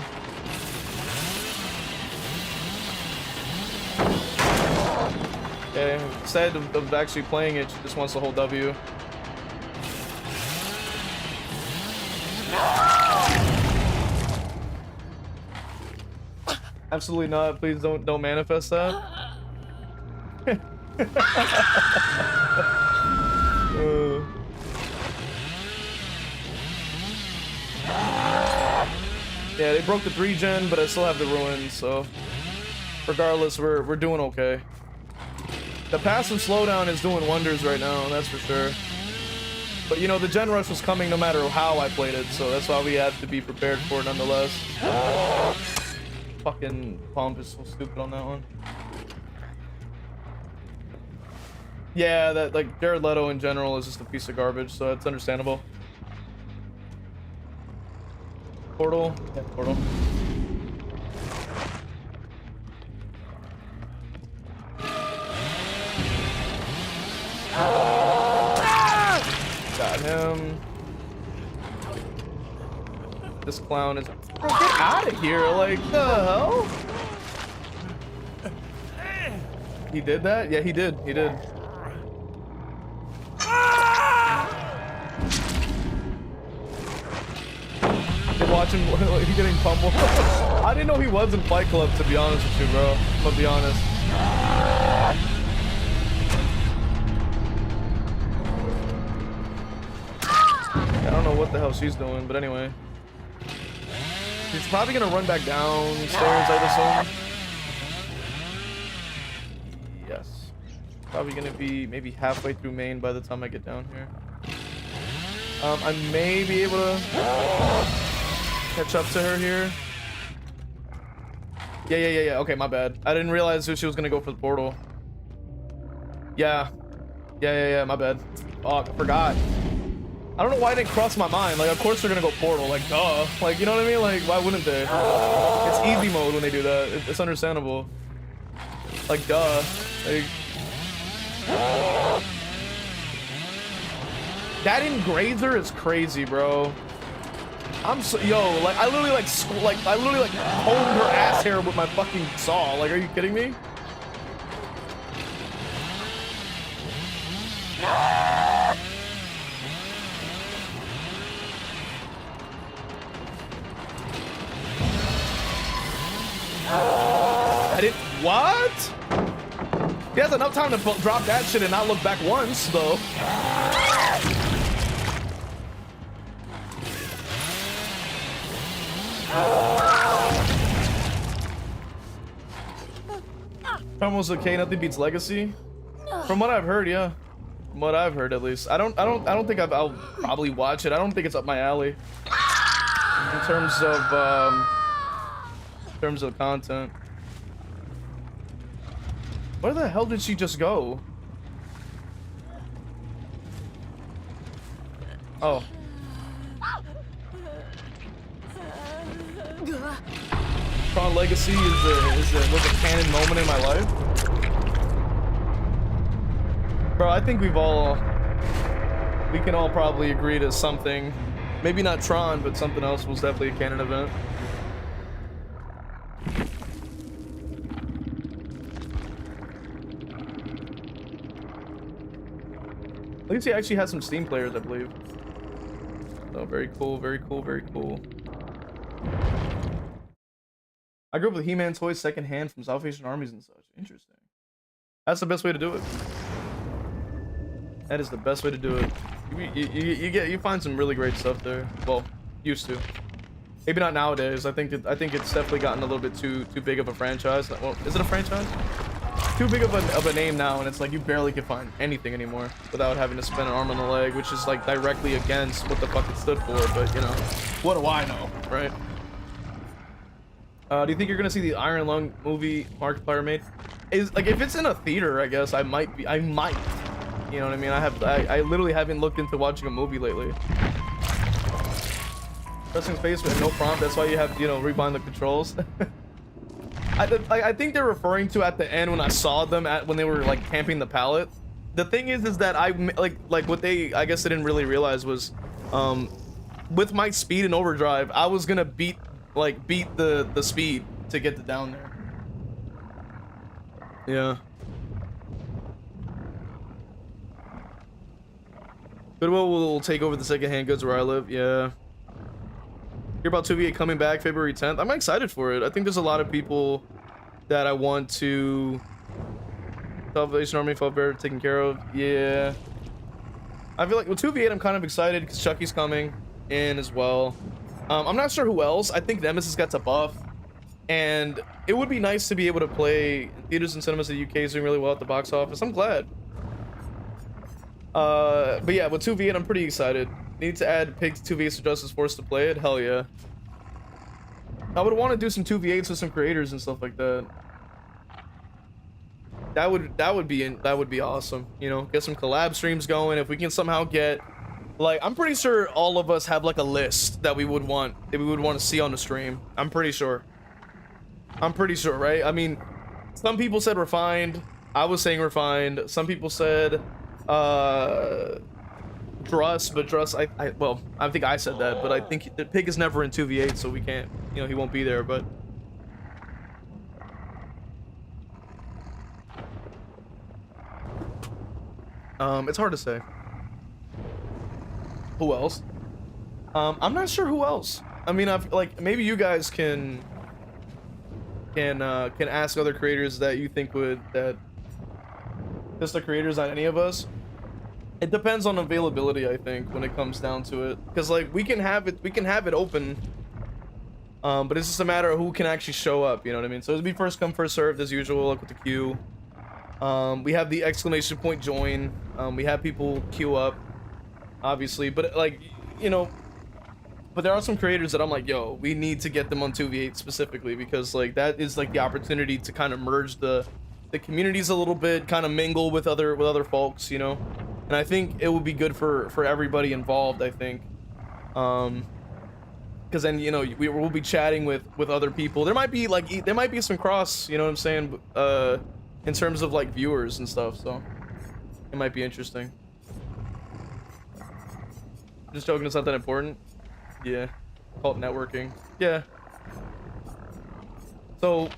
Okay, instead of actually playing it, she just wants the whole W. Absolutely not. Please don't manifest that. Yeah, they broke the 3-gen, but I still have the ruins, so regardless, we're doing okay. The passive slowdown is doing wonders right now, that's for sure. But you know, the gen rush was coming no matter how I played it, so that's why we had to be prepared for it nonetheless. Fucking pump is so stupid on that one. Yeah, that like Jared Leto in general is just a piece of garbage, so it's understandable. Portal? Yeah, portal. Got him. This clown is... Bro, get out of here! Like, the hell? He did that? Yeah, he did. He did. Watch him getting pummeled. I didn't know he was in Fight Club, to be honest with you, bro. I'm gonna be honest. I don't know what the hell she's doing, but anyway. She's probably gonna run back downstairs, I'd assume. Yes. Probably gonna be maybe halfway through main by the time I get down here. I may be able to catch up to her here. Yeah. Okay, my bad. I didn't realize she was gonna go for the portal. Yeah, my bad. Oh, I forgot. I don't know why it didn't cross my mind. Like, of course they're gonna go portal. Like, duh. Like, you know what I mean? Like, why wouldn't they? It's easy mode when they do that. It's understandable. Like, duh. Like... That engrazer is crazy, bro. I'm so, yo, like I literally like honed her ass hair with my fucking saw. Like, are you kidding me? I didn't. What? He has enough time to drop that shit and not look back once, though. Almost okay, nothing beats Legacy. From what I've heard, yeah. From what I've heard, at least. I don't think I'll probably watch it. I don't think it's up my alley in terms of content. Where the hell did she just go? Oh. Tron Legacy was a canon moment in my life. Bro, I think we can all probably agree to something. Maybe not Tron, but something else was definitely a canon event. Legacy actually has some Steam players, I believe. So very cool, very cool, very cool. I grew up with He-Man toys secondhand from South Asian armies and such. Interesting. That's the best way to do it. That is the best way to do it. You find some really great stuff there. Well, used to. Maybe not nowadays. I think it's definitely gotten a little bit too big of a franchise. Well, is it a franchise? Too big of a name now, and it's like you barely can find anything anymore without having to spend an arm and a leg, which is like directly against what the fuck it stood for. But you know, what do I know, right? Do you think you're gonna see the Iron Lung movie Markiplier made? Is like if it's in a theater, I guess I might. You know what I mean? I literally haven't looked into watching a movie lately. Pressing space with no prompt. That's why you have, you know, rebind the controls. I think they're referring to at the end when I saw them when they were like camping the pallet. The thing is that I like what they I guess they didn't really realize was, with my speed and overdrive, I was gonna beat the speed to get it down there. Yeah. Goodwill will take over the secondhand goods where I live. Yeah. Hear about 2v8 coming back February 10th. I'm excited for it. I think there's a lot of people that I want to. Salvation Army felt better taken care of. Yeah. I feel like with 2v8 I'm kind of excited because Chucky's coming in as well. I'm not sure who else. I think Nemesis got a buff, and it would be nice to be able to play in theaters and cinemas. The UK is doing really well at the box office. I'm glad. But yeah, with 2v8 I'm pretty excited. Need to add Pig 2v8 to Justice Force to play it. Hell yeah. I would want to do some 2v8s with some creators and stuff like that. That would be awesome. You know, get some collab streams going. If we can somehow get, like, I'm pretty sure all of us have like a list that we would want to see on the stream. I'm pretty sure, right? I mean, some people said refined. I was saying refined. Some people said Druss, but Druss, well, I think I said that, but I think the Pig is never in 2v8, so we can't, you know, he won't be there, but it's hard to say. Who else? I'm not sure who else. I mean, I've like maybe you guys can ask other creators that you think would, that just the creators, not any of us. It depends on availability, I think, when it comes down to it, because like we can have it open, but it's just a matter of who can actually show up, you know what I mean? So it'll be first come first served as usual, like with the queue. We have the exclamation point join. We have people queue up, obviously, but like, you know, but there are some creators that I'm like, yo, we need to get them on 2v8 specifically, because like that is like the opportunity to kind of merge the communities a little bit, kind of mingle with other folks, you know. And I think it would be good for everybody involved, I think, because then, you know, we'll be chatting with other people. There might be some cross, you know what I'm saying, in terms of like viewers and stuff, so it might be interesting. Just joking, it's not that important. Yeah, call it networking. Yeah. So,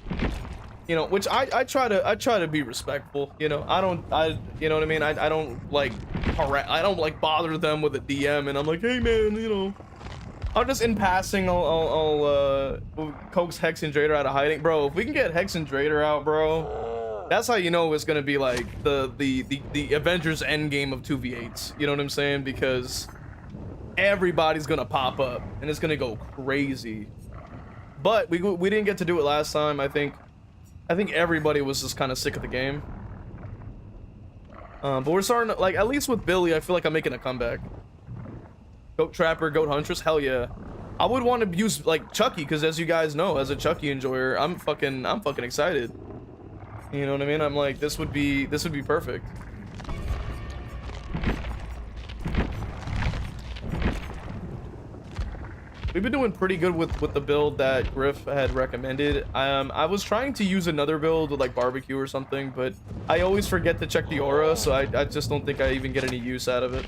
you know, which I try to be respectful, you know. You know what I mean? I don't like bother them with a DM and I'm like, hey man, you know, I'll just in passing I'll coax Hex and Drader out of hiding. Bro, if we can get Hex and Drader out, bro, that's how you know it's gonna be like the Avengers Endgame of 2v8s. You know what I'm saying? Because everybody's gonna pop up and it's gonna go crazy. But we didn't get to do it last time. I think everybody was just kind of sick of the game. But we're starting to, like, at least with Billy, I feel like I'm making a comeback. Goat Trapper, Goat Huntress, hell yeah. I would want to use like Chucky, because as you guys know, as a Chucky enjoyer, I'm fucking excited. You know what I mean? I'm like, this would be perfect. We've been doing pretty good with the build that Griff had recommended. I was trying to use another build with like barbecue or something, but I always forget to check the aura, so I just don't think I even get any use out of it.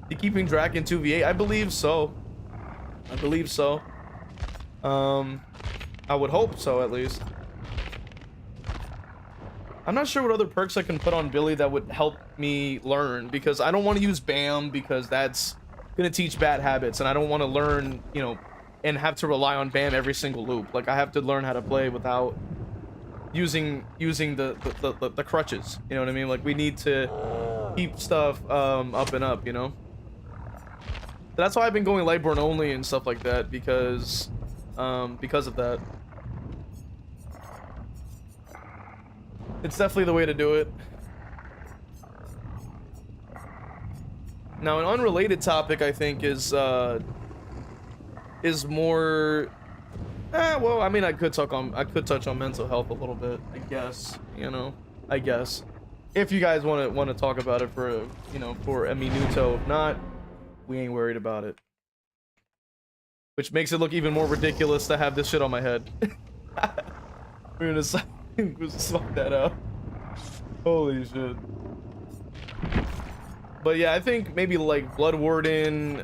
You keeping Draken 2v8? I believe so. I believe so. I would hope so, at least. I'm not sure what other perks I can put on Billy that would help me learn, because I don't want to use BAM, because that's gonna teach bad habits, and I don't want to learn, you know, and have to rely on BAM every single loop. Like, I have to learn how to play without using the crutches. You know what I mean? Like, we need to keep stuff up and up, you know? That's why I've been going Lightborn only and stuff like that, because of that. It's definitely the way to do it. Now, an unrelated topic, I think, is more. Well, I mean, I could touch on mental health a little bit, I guess. You know, I guess. If you guys want to talk about it for a minuto. If not, we ain't worried about it. Which makes it look even more ridiculous to have this shit on my head. We're gonna suck that out. Holy shit. But yeah, I think maybe like Blood Warden,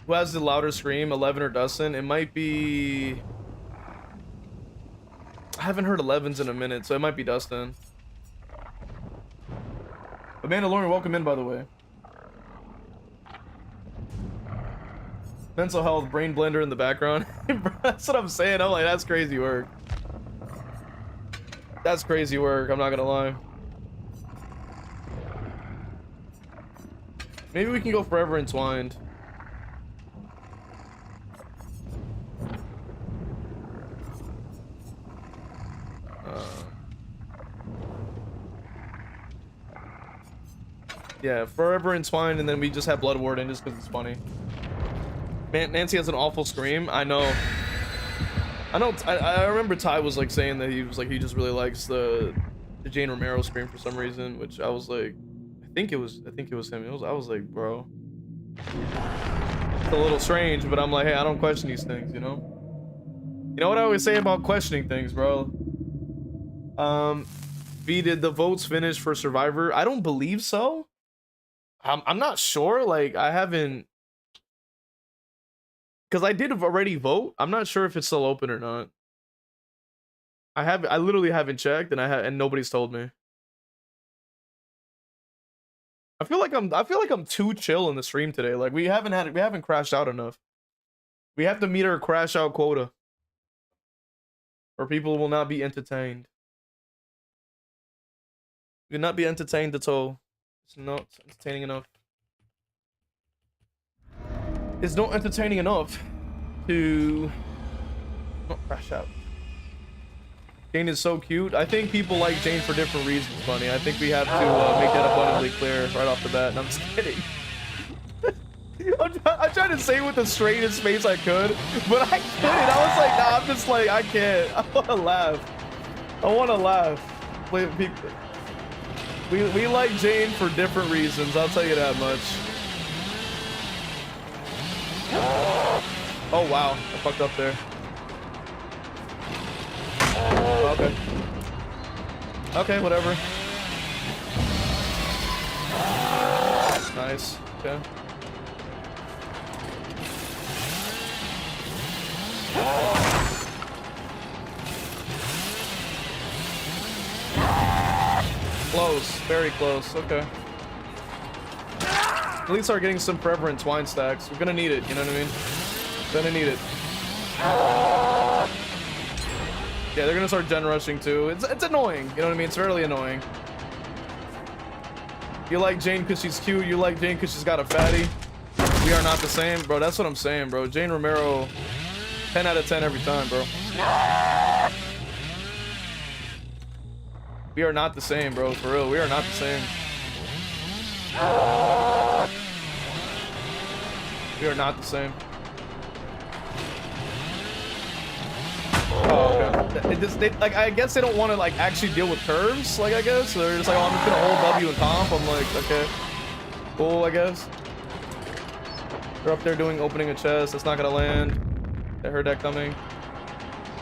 who has the louder scream, 11 or Dustin. It might be. I haven't heard 11s in a minute, so it might be Dustin. Amanda Lauren, welcome in, by the way. Mental health, brain blender in the background. That's what I'm saying. I'm like, that's crazy work. That's crazy work, I'm not gonna lie. Maybe we can go Forever Entwined. Yeah, Forever Entwined, and then we just have Blood Warden just because it's funny. Man, Nancy has an awful scream. I know. I remember Ty was like saying that he just really likes the Jane Romero scream for some reason, which I was like, I think it was him. I was like, bro, it's a little strange, but I'm like, hey, I don't question these things, you know. You know what I always say about questioning things, bro. V, did the votes finish for Survivor? I don't believe so. I'm not sure. Like, I haven't. Because I did already vote. I'm not sure if it's still open or not. I literally haven't checked, and nobody's told me. I feel like I'm too chill in the stream today. Like, we haven't crashed out enough. We have to meet our crash out quota, or people will not be entertained. We will not be entertained at all. It's not entertaining enough. It's not entertaining enough to not crash out. Jane is so cute. I think people like Jane for different reasons, Bunny. I think we have to make that abundantly clear right off the bat. And I'm just kidding. I tried to say it with the straightest face I could, but I couldn't. I was like, nah, I'm just like, I can't. I want to laugh. I want to laugh. We like Jane for different reasons. I'll tell you that much. Oh wow, I fucked up there. Okay. Okay, whatever. Nice. Okay. Close, very close. Okay. At least start getting some Forever Entwined stacks. We're gonna need it, you know what I mean? Gonna need it. Yeah, they're gonna start gen rushing too. It's annoying, you know what I mean? It's fairly annoying. You like Jane because she's cute. You like Jane because she's got a fatty. We are not the same, bro. That's what I'm saying, bro. Jane Romero, 10 out of 10 every time, bro. We are not the same, bro. For real, we are not the same. We are not the same. Oh, okay. Like, I guess they don't want to like actually deal with curves. Like, I guess so they're just like, oh, I'm just gonna hold W and comp. I'm like, okay, cool, I guess. They're up there opening a chest. That's not gonna land. I heard that coming.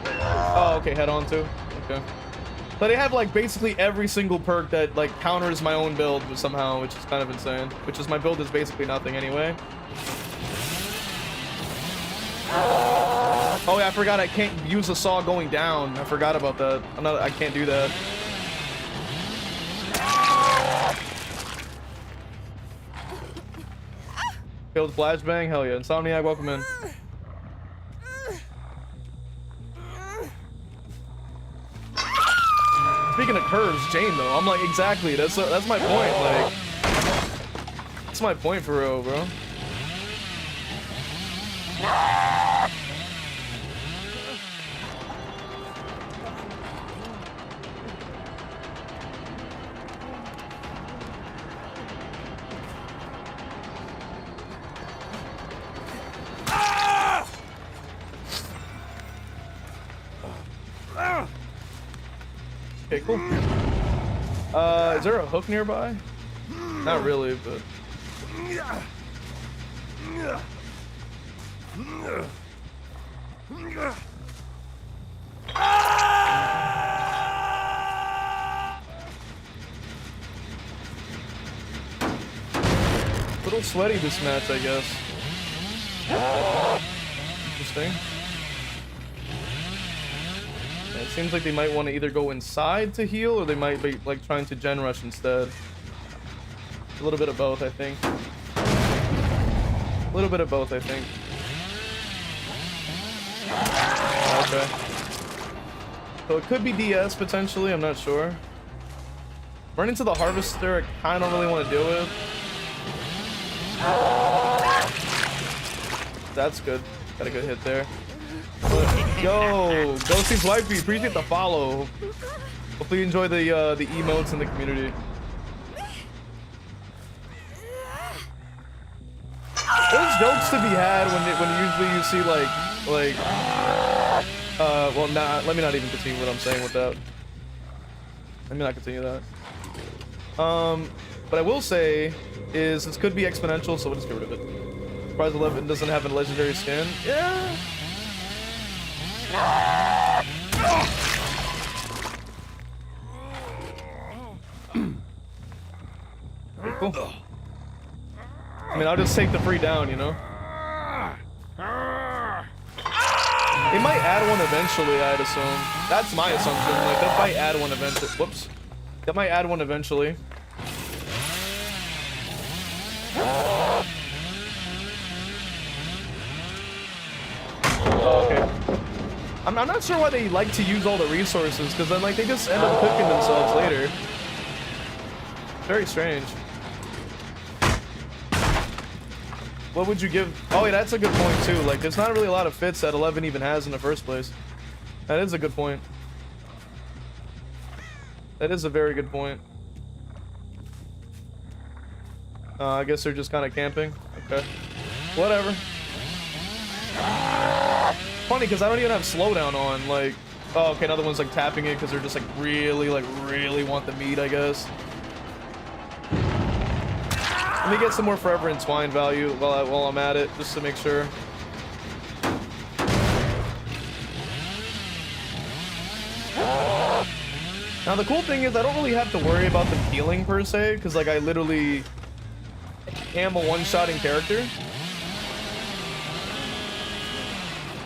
Oh, okay, head on too. Okay. But they have like basically every single perk that like counters my own build somehow, which is kind of insane. Which is my build is basically nothing anyway. Oh yeah, I forgot I can't use a saw going down. I forgot about that. I can't do that. Killed flashbang? Hell yeah. Insomniac, welcome in. Speaking of curves, Jane though, I'm like, exactly. That's my point. Like, that's my point for real, bro. Okay, cool. Is there a hook nearby? Not really, but. Little sweaty this match, I guess. Interesting. It seems like they might want to either go inside to heal, or they might be like trying to gen rush instead. A little bit of both, I think. A little bit of both, I think. Okay. So it could be DS potentially, I'm not sure. Run into the harvester, I kind of really want to deal with. That's good. Got a good hit there. But, yo, Ghostface Wifey, appreciate the follow. Hopefully you enjoy the emotes in the community. There's jokes to be had when usually you see like well, nah, let me not even continue what I'm saying with that. Let me not continue that. But I will say is this could be exponential, so we'll just get rid of it. Surprise 11 doesn't have a legendary skin. Yeah. Very cool. I mean, I'll just take the free down, you know? They might add one eventually, I'd assume. That's my assumption. Like, they might add one eventually. Whoops. They might add one eventually. Oh, okay. I'm not sure why they like to use all the resources, because then, like, they just end up cooking themselves later. Very strange. What would you give? Oh, yeah, that's a good point, too. Like, there's not really a lot of fits that 11 even has in the first place. That is a good point. That is a very good point. I guess they're just kind of camping. Okay. Whatever. Funny, because I don't even have slowdown on. Like, oh, okay, another one's, like, tapping it because they're just, like, really want the meat, I guess. Let me get some more Forever Entwined value while I'm at it, just to make sure. Now the cool thing is I don't really have to worry about them healing per se, because like I literally am a one-shotting character.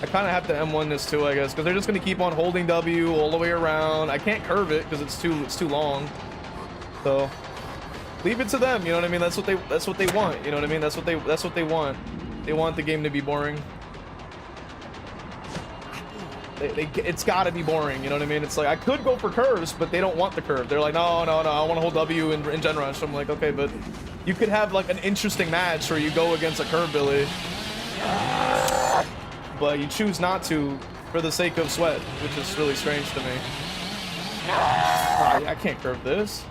I kind of have to M1 this too, I guess, because they're just gonna keep on holding W all the way around. I can't curve it because it's too long. So leave it to them, you know what I mean? That's what they want, you know what I mean? That's what they want. They want the game to be boring. It's gotta be boring, you know what I mean? It's like, I could go for curves, but they don't want the curve. They're like, no, I want to hold W in Gen Rush. I'm like, okay, but you could have like an interesting match where you go against a curve Billy, but you choose not to for the sake of sweat, which is really strange to me. I can't curve this.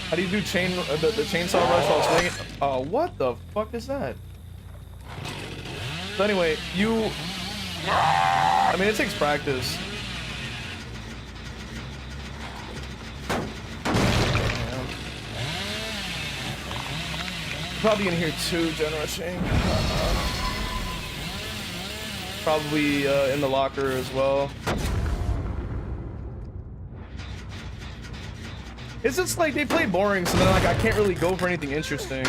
How do you do the chainsaw rush while swinging? Oh, what the fuck is that? So anyway, I mean, it takes practice. Probably gonna hear 2 gen rushing. Probably in the locker as well. It's just like they play boring, so then like I can't really go for anything interesting.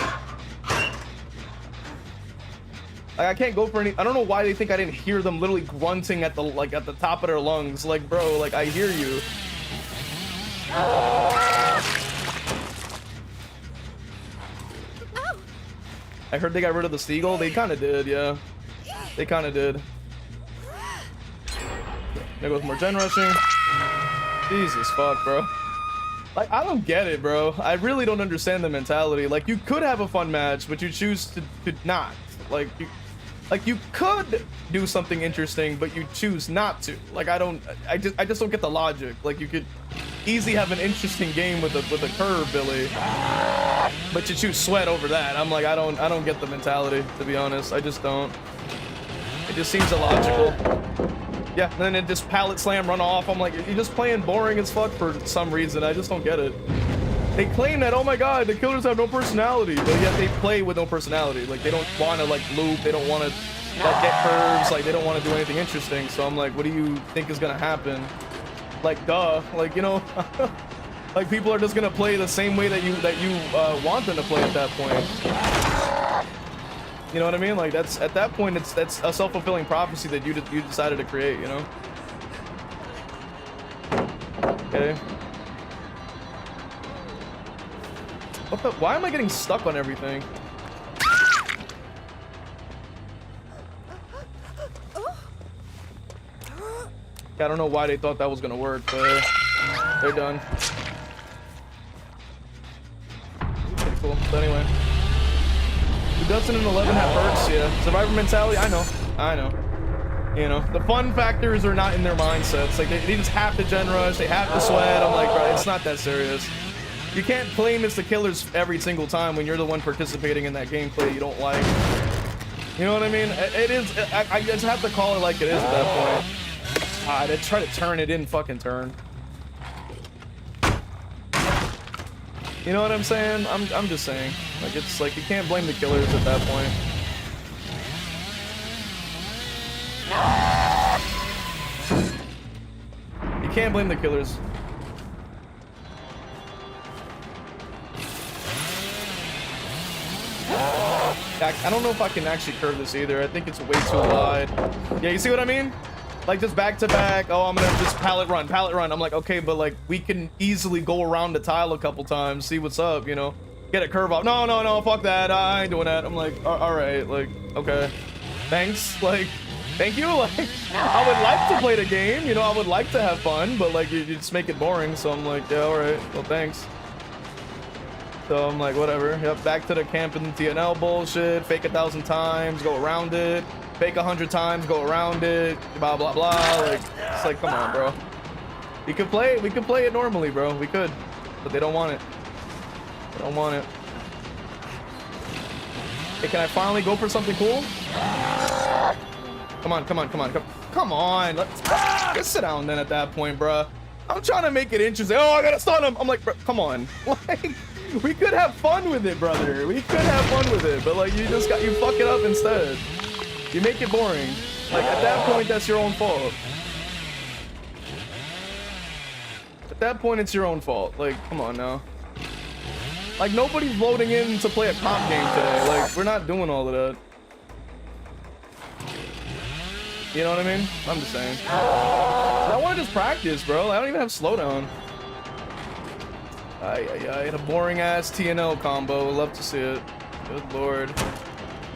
Like I can't go for any. I don't know why they think I didn't hear them literally grunting at the top of their lungs. Like, bro, like I hear you. I heard they got rid of the seagull. They kind of did, yeah. They kind of did. There goes more gen rushing. Jesus fuck, bro. Like, I don't get it, bro. I really don't understand the mentality. Like, you could have a fun match, but you choose to not. Like, you could do something interesting, but you choose not to. Like, I just don't get the logic. Like, you could easily have an interesting game with a curve, Billy, but you choose sweat over that. I'm like, I don't get the mentality, to be honest. I just don't. It just seems illogical. Yeah, and then it just pallet slam, run off. I'm like, you're just playing boring as fuck for some reason. I just don't get it. They claim that, oh my god, the killers have no personality, but yet they play with no personality. Like, they don't want to like loop, they don't want to like get curves, like they don't want to do anything interesting. So I'm like, what do you think is gonna happen? Like, duh, like, you know, like people are just gonna play the same way that you want them to play at that point. You know what I mean? Like, that's at that point, that's a self-fulfilling prophecy that you decided to create, you know? Okay. What the? Why am I getting stuck on everything? Yeah, I don't know why they thought that was gonna work, but they're done. Pretty cool. But anyway. 2011 have perks, yeah. Survivor mentality, I know. You know, the fun factors are not in their mindsets. Like, they just have to gen rush, they have to sweat. I'm like, bro, it's not that serious. You can't claim it's the killers every single time when you're the one participating in that gameplay you don't like. You know what I mean? It is, I just have to call it like it is at that point. They try to turn, it didn't fucking turn. You know what I'm saying? I'm just saying. Like, it's like you can't blame the killers at that point. You can't blame the killers. I don't know if I can actually curve this either. I think it's way too wide. Yeah, you see what I mean? Like, just back to back. Oh, I'm gonna just pallet run. I'm like, okay, but like we can easily go around the tile a couple times, see what's up, you know, get a curve off. No, fuck that. I ain't doing that. I'm like, all right, like, okay, thanks, like, thank you. Like, I would like to play the game, you know, I would like to have fun, but like you just make it boring. So I'm like, yeah, all right, well, thanks. So I'm like, whatever. Yep, back to the camp and TNL bullshit. Fake 1,000 times, go around it. Fake 100 times, go around it. Blah blah blah. Like, it's like, come on, bro. We could play it normally, bro. We could, but they don't want it. They don't want it. Hey, can I finally go for something cool? Come on. Let's sit down then at that point, bro. I'm trying to make it interesting. Oh, I gotta stun him. I'm like, bro, come on. Like, we could have fun with it, brother. We could have fun with it, but like you fuck it up instead. You make it boring. Like, at that point, that's your own fault. At that point, it's your own fault. Like, come on now. Like, nobody's loading in to play a comp game today. Like, we're not doing all of that. You know what I mean? I'm just saying. I want to just practice, bro. I don't even have slowdown. I had a boring ass TNL combo. Love to see it. Good lord.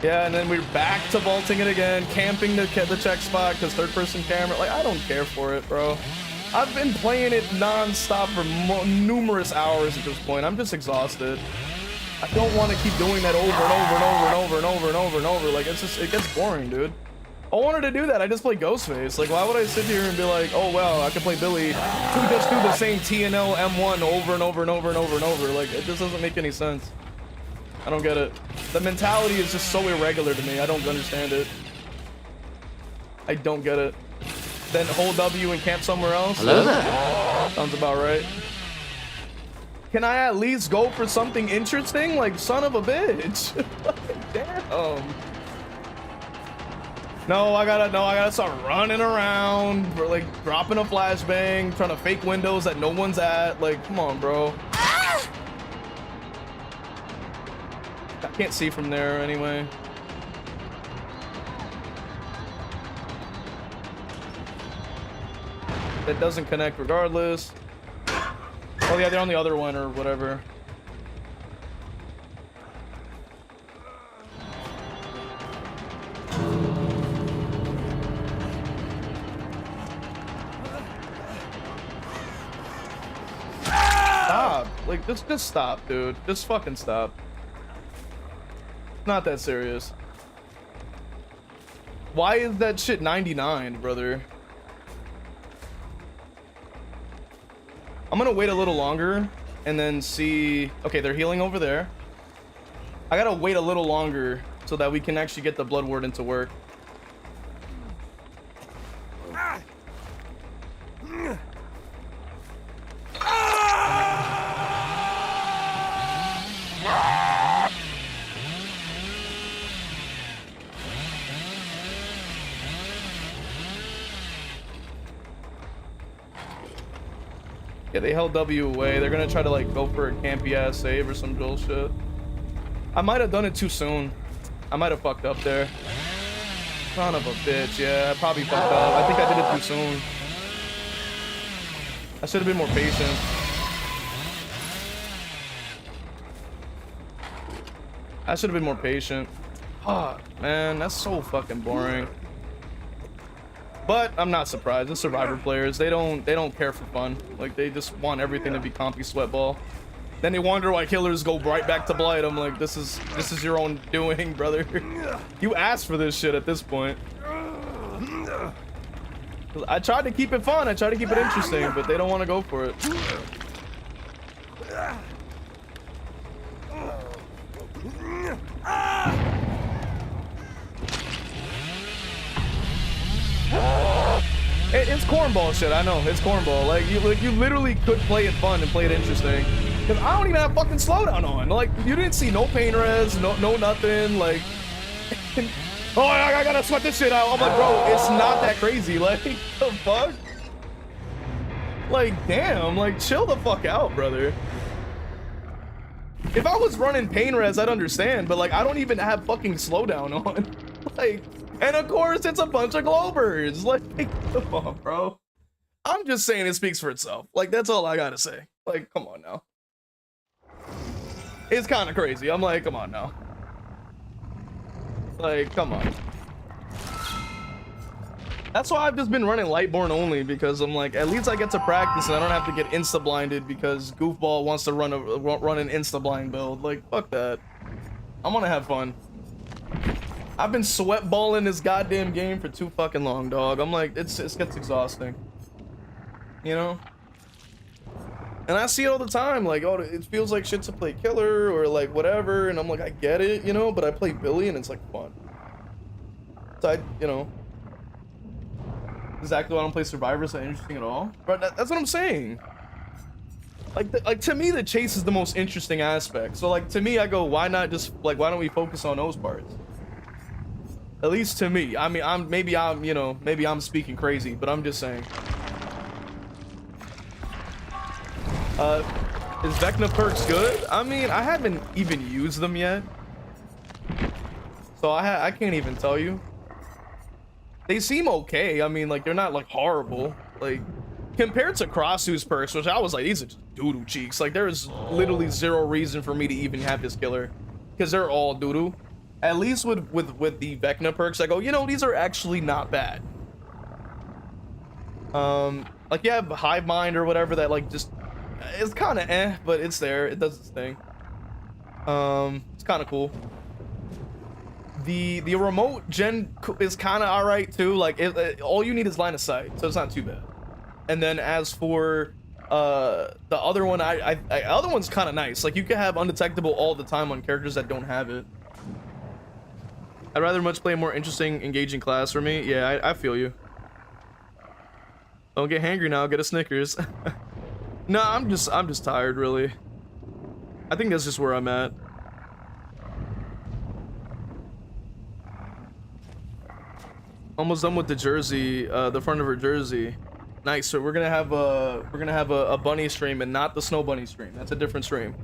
Yeah, and then we're back to vaulting it again, camping the check spot because third person camera. Like, I don't care for it, bro. I've been playing it non-stop for numerous hours at this point. I'm just exhausted. I don't want to keep doing that over and over and over and over and over and over and over. Like, it's just, it gets boring, dude. I wanted to do that. I just play Ghostface. Like, why would I sit here and be like, oh, well, I can play Billy to just do the same TNL M1 over and over and over and over and over. Like, it just doesn't make any sense. I don't get it. The mentality is just so irregular to me. I don't understand it. I don't get it. Then hold W and camp somewhere else. Hello there. Sounds about right. Can I at least go for something interesting? Like, son of a bitch. Damn. No, I gotta start running around, or like dropping a flashbang, trying to fake windows that no one's at. Like, come on, bro. I can't see from there anyway. That doesn't connect regardless. Oh yeah, they're on the other one or whatever. Stop. Like, just stop, dude. Just fucking stop. Not that serious. Why is that shit 99, brother? I'm gonna wait a little longer and then see. Okay, they're healing over there. I gotta wait a little longer so that we can actually get the blood warden to work. Yeah, they held W away. They're gonna try to like go for a campy ass save or some bullshit. I might have done it too soon. I might have fucked up there. Son of a bitch. Yeah, I probably fucked up. I think I did it too soon. I should have been more patient. I should have been more patient. Oh, man, that's so fucking boring. But I'm not surprised. The Survivor players, they don't care for fun. Like, they just want everything to be compy sweatball. Then they wonder why killers go right back to Blight. I'm like, this is your own doing, brother. You asked for this shit at this point. I tried to keep it fun. I tried to keep it interesting, but they don't want to go for it. It's cornball shit. I know it's cornball. Like you literally could play it fun and play it interesting. Cause I don't even have fucking slowdown on. Like, you didn't see no pain res, no nothing. Like, oh, I gotta sweat this shit out. I'm like, bro, it's not that crazy. Like, the fuck? Like, damn. Like, chill the fuck out, brother. If I was running pain res, I'd understand. But like, I don't even have fucking slowdown on. Like. And of course, it's a bunch of globers. Like, come on, bro. I'm just saying it speaks for itself. Like, that's all I gotta say. Like, come on now. It's kind of crazy. I'm like, come on now. Like, come on. That's why I've just been running Lightborn only, because I'm like, at least I get to practice and I don't have to get insta-blinded because Goofball wants to run an insta-blind build. Like, fuck that. I'm gonna have fun. I've been sweatballing this goddamn game for too fucking long, dog. I'm like, it gets exhausting. You know? And I see it all the time, like, oh, it feels like shit to play killer or like whatever, and I'm like, I get it, you know, but I play Billy and it's like fun. So you know, exactly why I don't play Survivor is not interesting at all. But that's what I'm saying. Like to me, the chase is the most interesting aspect. So like to me, I go, why not just like, why don't we focus on those parts? At least to me. I mean, maybe I'm speaking crazy, but I'm just saying. Is Vecna perks good? I mean, I haven't even used them yet, so I can't even tell you. They seem okay. I mean, like, they're not like horrible. Like, compared to Crossu's perks, which I was like, these are just doo-doo cheeks. Like, there is literally zero reason for me to even have this killer, because they're all doo-doo. At least with the Vecna perks, I go, you know, these are actually not bad. Like, you have Hive Mind or whatever that, like, just, it's kind of eh, but it's there. It does its thing. It's kind of cool. The remote gen is kind of all right too. Like all you need is line of sight, so it's not too bad. And then as for the other one, other one's kind of nice. Like you can have undetectable all the time on characters that don't have it. I'd rather much play a more interesting, engaging class for me. Yeah, I feel you. Don't get hangry now. Get a Snickers. No, I'm just tired, really. I think that's just where I'm at. Almost done with the jersey, the front of her jersey. Nice. So we're gonna have a bunny stream and not the snow bunny stream. That's a different stream.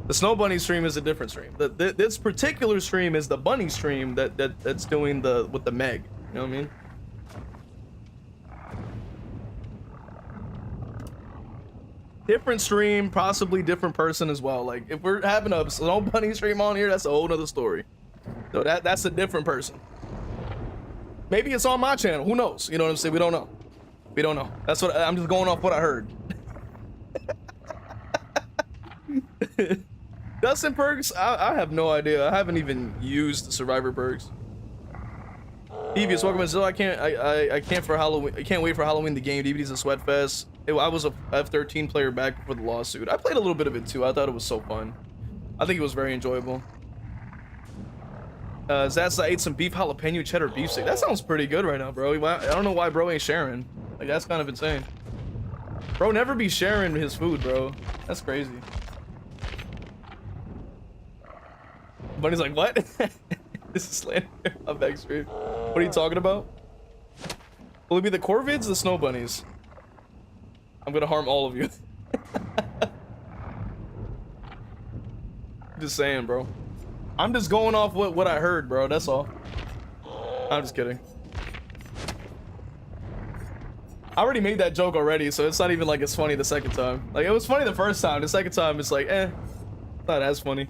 The snow bunny stream is a different stream. This particular stream is the bunny stream that's doing with the Meg. You know what I mean? Different stream, possibly different person as well. Like if we're having a snow bunny stream on here, that's a whole nother story. So that's a different person. Maybe it's on my channel. Who knows? You know what I'm saying? We don't know. We don't know. That's what I'm just going off what I heard. Dustin perks? I have no idea. I haven't even used the survivor perks. Devious, welcome to Zilla. I can't for Halloween. I can't wait for Halloween. The game DVD's a sweat fest. I was a F13 player back before the lawsuit. I played a little bit of it too. I thought it was so fun. I think it was very enjoyable. Zats, I ate some beef jalapeno cheddar beef stick. That sounds pretty good right now, bro. I don't know why bro ain't sharing. Like that's kind of insane. Bro never be sharing his food, bro. That's crazy. Bunny's like, what? This is slander on Backstreet. What are you talking about? Will it be the Corvids or the snow bunnies? I'm gonna harm all of you. Just saying, bro. I'm just going off what I heard, bro. That's all. I'm just kidding. I already made that joke already, so it's not even like it's funny the second time. Like it was funny the first time. The second time, it's like, not as funny.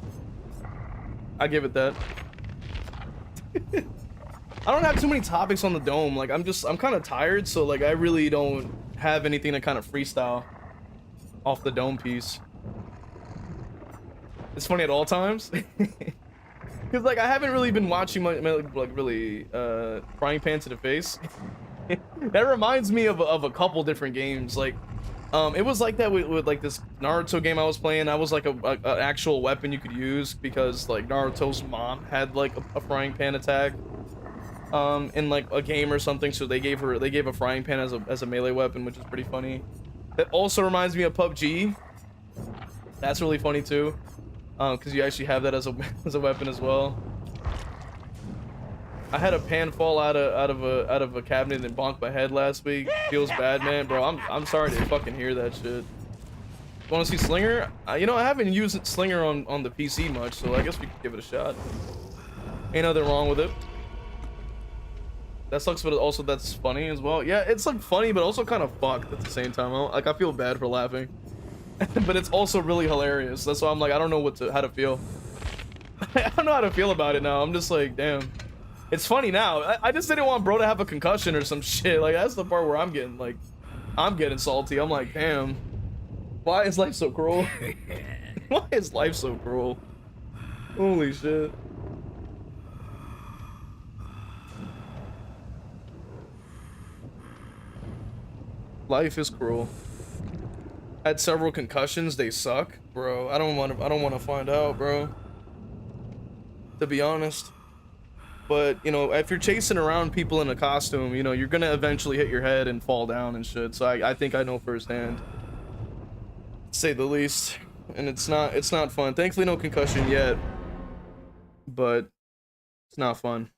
I give it that. I don't have too many topics on the dome. Like I'm kind of tired, so like I really don't have anything to kind of freestyle off the dome piece. It's funny at all times. Cause like I haven't really been watching my like really frying pan to the face. That reminds me of a couple different games. Like it was like that with like this Naruto game I was playing. I was like an actual weapon you could use because like Naruto's mom had like a frying pan attack in like a game or something, so they gave a frying pan as a melee weapon, which is pretty funny. That also reminds me of PUBG. That's really funny too, because you actually have that as a weapon as well. I had a pan fall out of a cabinet and bonk my head last week. Feels bad, man, bro. I'm sorry to fucking hear that shit. Want to see Slinger? You know, I haven't used Slinger on the PC much, so I guess we could give it a shot. Ain't nothing wrong with it. That sucks, but also that's funny as well. Yeah, it's like funny, but also kind of fucked at the same time. Like I feel bad for laughing, but it's also really hilarious. That's why I'm like, I don't know how to feel. I don't know how to feel about it now. I'm just like, damn. It's funny now. I just didn't want bro to have a concussion or some shit. Like that's the part where I'm getting salty. I'm like, damn. Why is life so cruel? Why is life so cruel? Holy shit. Life is cruel. Had several concussions. They suck, bro. I don't want to find out, bro. To be honest. But, you know, if you're chasing around people in a costume, you know, you're gonna eventually hit your head and fall down and shit. So I think I know firsthand, to say the least. And it's not fun. Thankfully, no concussion yet, but it's not fun.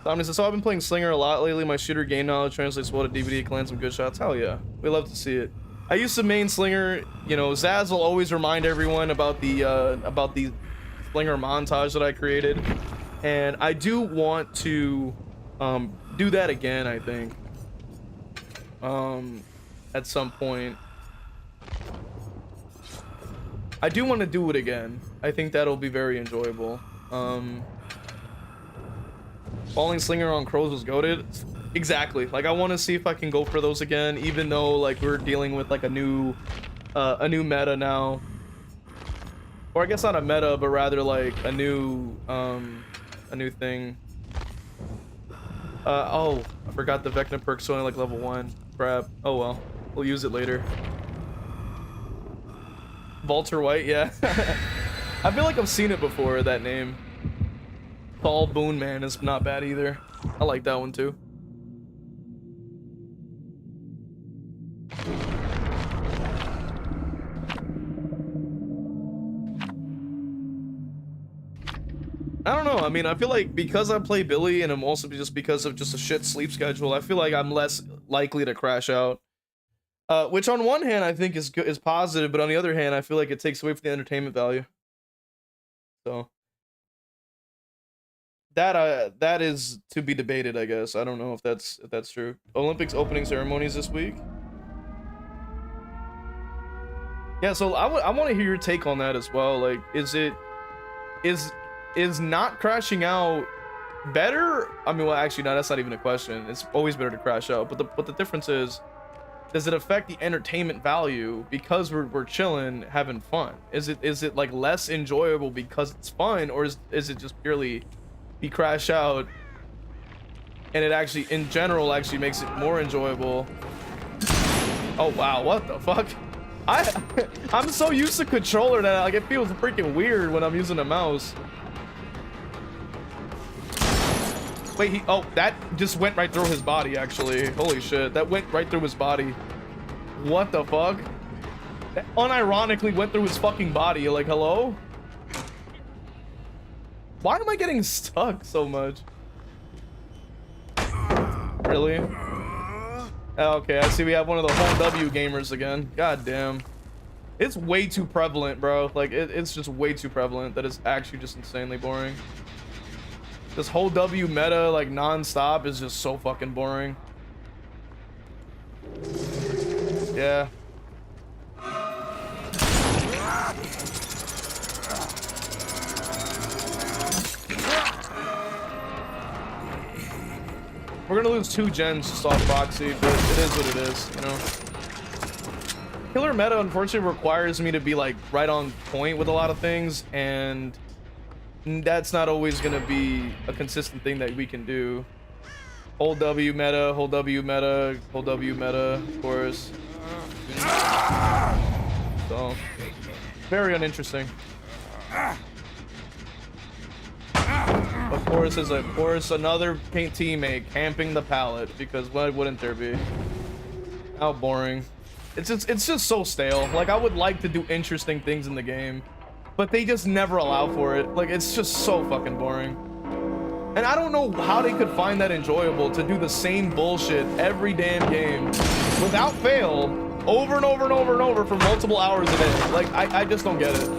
Tommy says, so I've been playing Slinger a lot lately. My shooter game knowledge translates well to DVD, can land some good shots. Hell yeah, we love to see it. I used to main Slinger. You know, Zaz will always remind everyone about the Slinger montage that I created, and I do want to do that again. I think at some point I do want to do it again. I think that'll be very enjoyable. Falling Slinger on crows was goated. Exactly. Like I want to see if I can go for those again, even though like we're dealing with like a new meta now. Or I guess not a meta, but rather like a new thing. Oh, I forgot the Vecna perk's only like level 1. Crap. Oh well, we'll use it later. Walter White, yeah. I feel like I've seen it before, that name. Paul Boone Man is not bad either. I like that one too. I don't know. I mean, I feel like because I play Billy, and I'm also just because of just a shit sleep schedule, I feel like I'm less likely to crash out. Which on one hand I think is good, is positive, but on the other hand I feel like it takes away from the entertainment value. So that is to be debated, I guess. I don't know if that's true. Olympics opening ceremonies this week. Yeah, so I want to hear your take on that as well. Like, is not crashing out better? I mean, well, actually, no, that's not even a question. It's always better to crash out. But the difference is, does it affect the entertainment value because we're chilling, having fun? Is it like less enjoyable because it's fun, or is it just purely we crash out and it actually, in general, actually makes it more enjoyable? Oh wow, what the fuck? I'm so used to controller that like it feels freaking weird when I'm using a mouse. Wait, oh, that just went right through his body, actually. Holy shit, that went right through his body. What the fuck? That unironically went through his fucking body. Like, hello? Why am I getting stuck so much? Really? Okay, I see we have one of the whole W gamers again. God damn. It's way too prevalent, bro. Like, it's just way too prevalent that it's actually just insanely boring. This whole W meta, like, non-stop is just so fucking boring. Yeah. We're gonna lose 2 gens just off Foxy, but it is what it is, you know? Killer meta, unfortunately, requires me to be, like, right on point with a lot of things, and that's not always gonna be a consistent thing that we can do. Whole W meta, whole W meta, whole W meta, of course. So, very uninteresting. Of course, another teammate camping the pallet, because why wouldn't there be? How boring. It's just so stale. Like, I would like to do interesting things in the game, but they just never allow for it. Like, it's just so fucking boring. And I don't know how they could find that enjoyable to do the same bullshit every damn game without fail, over and over and over and over for multiple hours a day. Like, I just don't get it.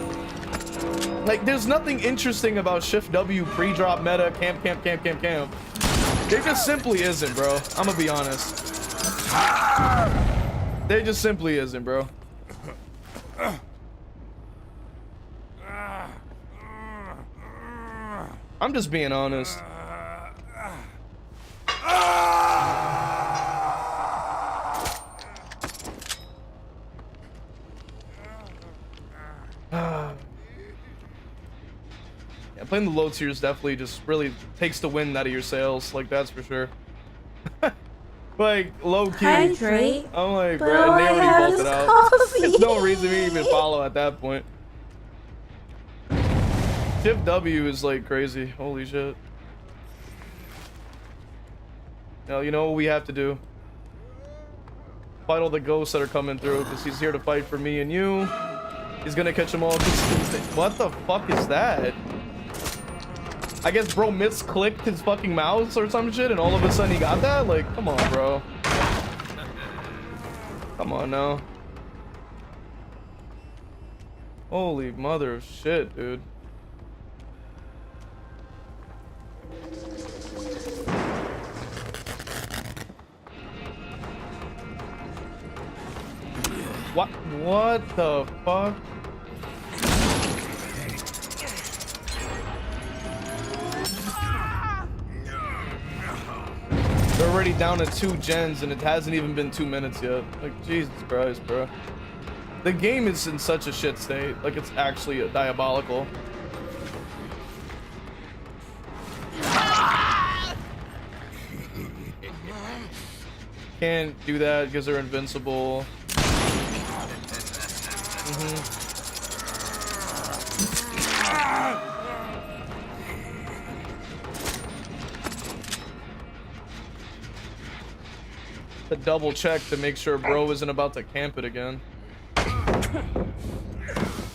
Like, there's nothing interesting about Shift W pre-drop meta camp. There just simply isn't, bro. I'm gonna be honest. There just simply isn't, bro. I'm just being honest. Yeah, playing the low tiers definitely just really takes the wind out of your sails, like, that's for sure. Like, low key. Hydrate. I'm like, But bro, all and they I already have bolted is out. coffee. There's no reason to even follow at that point. Shift W is like crazy. Holy shit. Now, you know what we have to do? Fight all the ghosts that are coming through, because he's here to fight for me and you. He's gonna catch them all. What the fuck is that? I guess bro misclicked his fucking mouse or some shit, and all of a sudden he got that? Like, come on, bro. Come on now. Holy mother of shit, dude. What the fuck? They're already down to 2 gens and it hasn't even been 2 minutes yet. Like, Jesus Christ, bro. The game is in such a shit state. Like, it's actually diabolical. Can't do that because they're invincible. To double check to make sure bro isn't about to camp it again.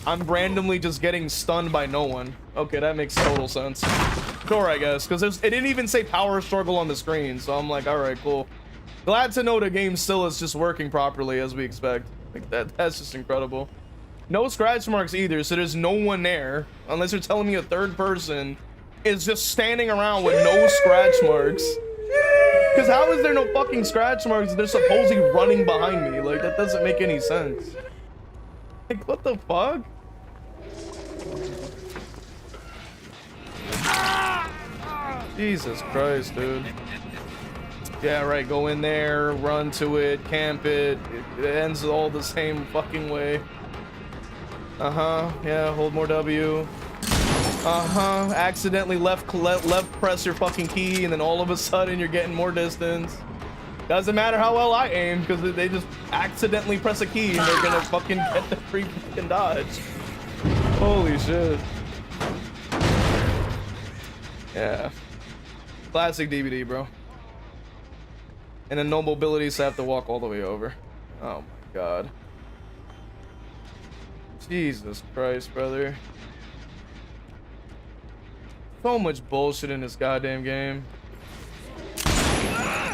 I'm randomly just getting stunned by no one. Okay, that makes total sense. Sure, I guess, because it didn't even say power struggle on the screen, so I'm like, all right, cool. Glad to know the game still is just working properly as we expect. Like that's just incredible. No scratch marks either, so there's no one there, unless you're telling me a third person is just standing around with no scratch marks. Because how is there no fucking scratch marks if they're supposedly running behind me? Like, that doesn't make any sense. Like, what the fuck? Jesus Christ, dude. Yeah, right, go in there, run to it, camp it. It ends all the same fucking way. Yeah, hold more W. Accidentally left press your fucking key, and then all of a sudden you're getting more distance. Doesn't matter how well I aim, because they just accidentally press a key and they're gonna fucking get the free fucking dodge. Holy shit. Yeah. Classic DVD, bro. And then no mobility, so I have to walk all the way over. Oh my god. Jesus Christ, brother. So much bullshit in this goddamn game.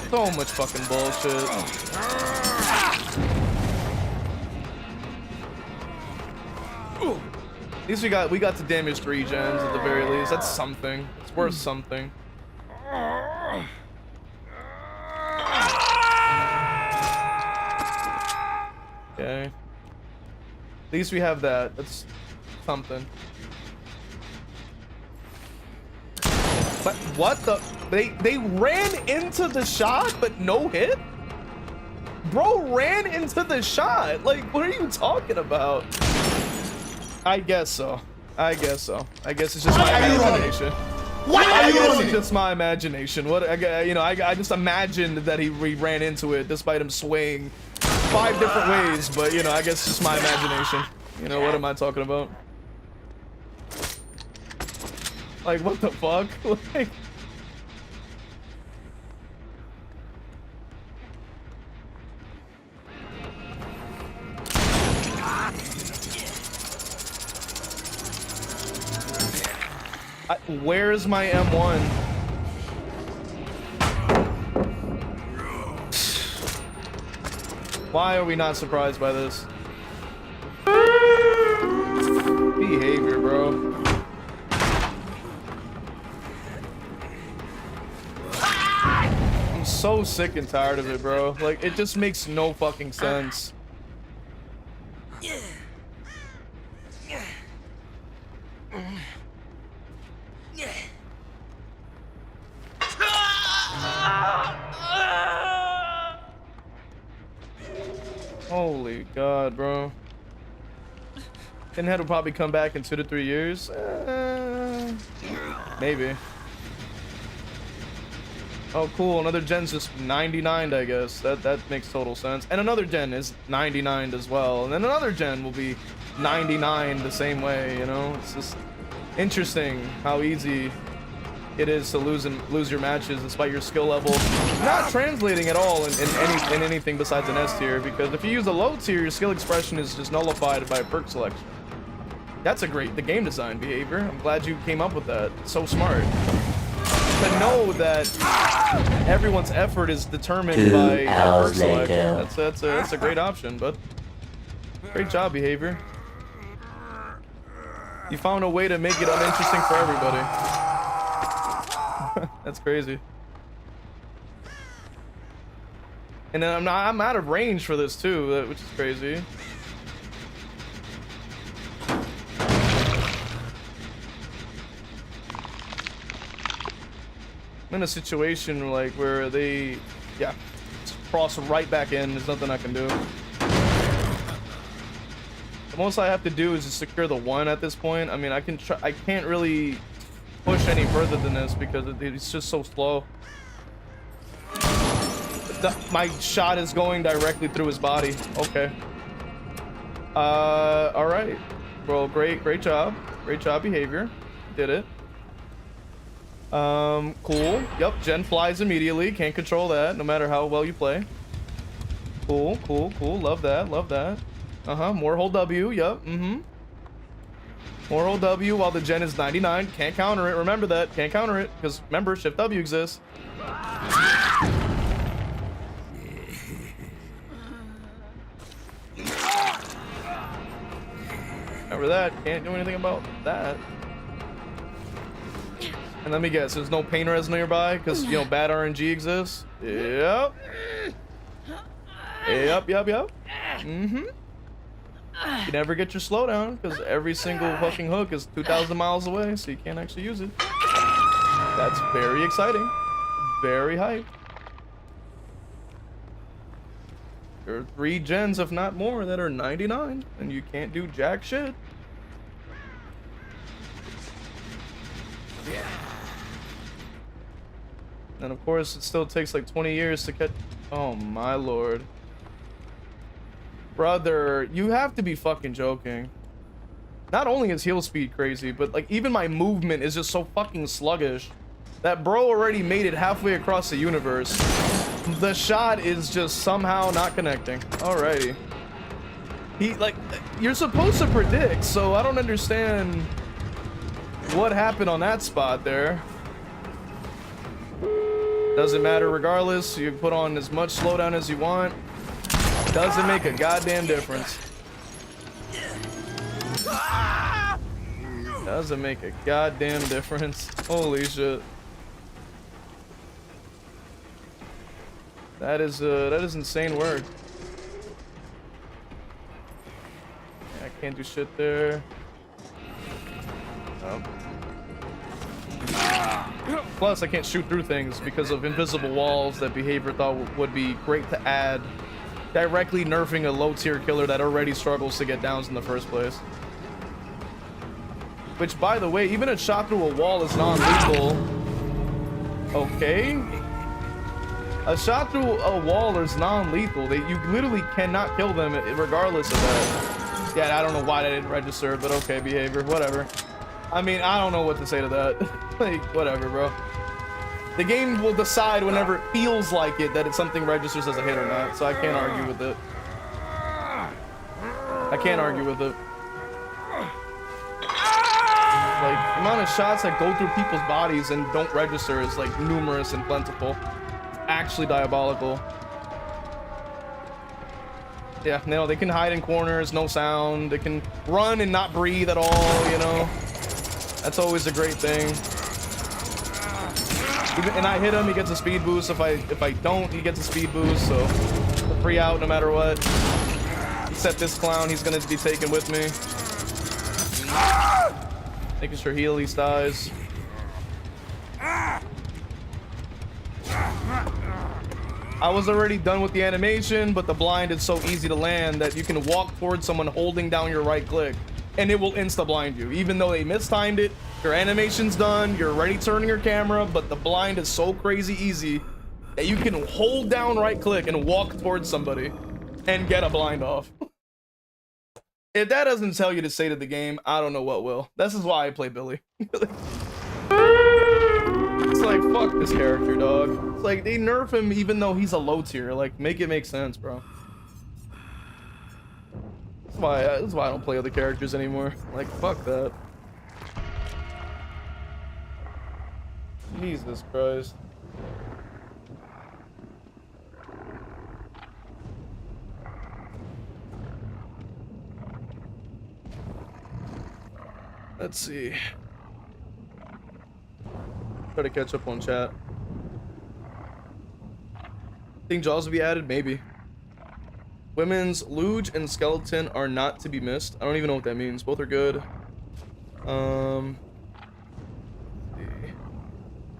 So much fucking bullshit. At least we got to damage 3 gens at the very least. That's something. It's worth something. Okay. At least we have that. That's something. But what the? They ran into the shot, but no hit? Bro ran into the shot. Like, what are you talking about? I guess so. I guess so. I guess it's just my imagination. I guess it's just my imagination. What? You know, I just imagined that he ran into it despite him swaying 5 different ways. But you know, I guess it's just my imagination. You know, what am I talking about? Like, what the fuck? Like, where's my M1? Why are we not surprised by this? Behavior, bro. I'm so sick and tired of it, bro. Like, it just makes no fucking sense. Holy God, bro. Pinhead will probably come back in 2 to 3 years. Maybe. Oh, cool. Another gen's just 99'd, I guess. That makes total sense. And another gen is 99'd as well. And then another gen will be 99 the same way, you know? It's just interesting how easy it is to lose your matches despite your skill level not translating at all in anything besides an S tier, because if you use a low tier, your skill expression is just nullified by a perk selection. That's the game design behavior. I'm glad you came up with that. It's so smart. To know that everyone's effort is determined by perk selection. That's a great option, but great job, behavior. You found a way to make it uninteresting for everybody. That's crazy. And then I'm out of range for this too, which is crazy. I'm in a situation like where they, yeah, just cross right back in. There's nothing I can do. The most I have to do is just secure the 1 at this point. I mean, I can try. I can't really push any further than this because it's just so slow. My shot is going directly through his body. Okay. All right. Bro, great job. Great job behavior. Did it. Cool. Yep, Jen flies immediately. Can't control that no matter how well you play. Cool. Love that. More hold W. Yep. More hold W while the Jen is 99. Can't counter it. Remember that. Can't counter it. Because remember, Shift W exists. Remember that. Can't do anything about that. And let me guess, there's no pain res nearby because, you know, bad RNG exists. Yep. You never get your slowdown because every single fucking hook is 2,000 miles away, so you can't actually use it. That's very exciting. Very hype. There are 3 gens, if not more, that are 99, and you can't do jack shit. And of course, it still takes like 20 years to catch. Oh my lord. Brother, you have to be fucking joking. Not only is heal speed crazy, but like even my movement is just so fucking sluggish that bro already made it halfway across the universe. The shot is just somehow not connecting. Alrighty. He, like, you're supposed to predict, so I don't understand what happened on that spot there. Doesn't matter regardless. You put on as much slowdown as you want. Doesn't make a goddamn difference. Doesn't make a goddamn difference. Holy shit. That is insane work. I can't do shit there. Oh. Plus, I can't shoot through things because of invisible walls that Behavior thought would be great to add, directly nerfing a low-tier killer that already struggles to get downs in the first place. Which, by the way, even a shot through a wall is non-lethal. Okay. A shot through a wall is non-lethal. You literally cannot kill them regardless of that. Yeah, I don't know why that didn't register, but okay, Behavior, whatever. I mean, I don't know what to say to that. Like, whatever, bro. The game will decide whenever it feels like it that it's something registers as a hit or not, so I can't argue with it. I can't argue with it. Like, the amount of shots that go through people's bodies and don't register is like numerous and plentiful. Actually diabolical. Yeah, no, they can hide in corners, no sound. They can run and not breathe at all, you know. That's always a great thing. And I hit him, he gets a speed boost. If I don't, he gets a speed boost. So the free out no matter what. Except this clown, he's gonna be taken with me. Making sure he at least dies. I was already done with the animation, but the blind is so easy to land that you can walk towards someone holding down your right click and it will insta blind you. Even though they mistimed it, your animation's done, you're already turning your camera, but the blind is so crazy easy that you can hold down right click and walk towards somebody and get a blind off. If that doesn't tell you to say to the game, I don't know what will. This is why I play Billy. It's like, fuck this character, dog. It's like, they nerf him even though he's a low tier. Like, make it make sense, bro. That's why I don't play other characters anymore. Like, fuck that. Jesus Christ. Let's see. Try to catch up on chat. Think Jaws will be added? Maybe. Women's luge and skeleton are not to be missed. I don't even know what that means. Both are good. I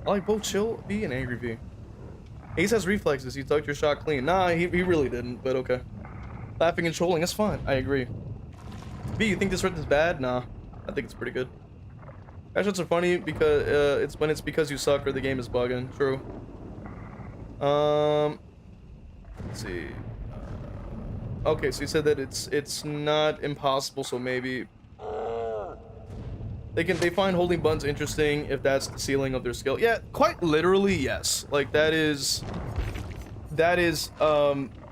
like both Chill V and Angry V. Ace has reflexes. He tucked your shot clean. Nah, he really didn't, but okay. Laughing and trolling is fun. I agree. B, you think this written is bad? Nah, I think it's pretty good. Cash outs are funny because it's because you suck or the game is bugging. True. Let's see. Okay, so you said that it's not impossible, so maybe they find holding buttons interesting if that's the ceiling of their skill. Yeah, quite literally, yes. Like that is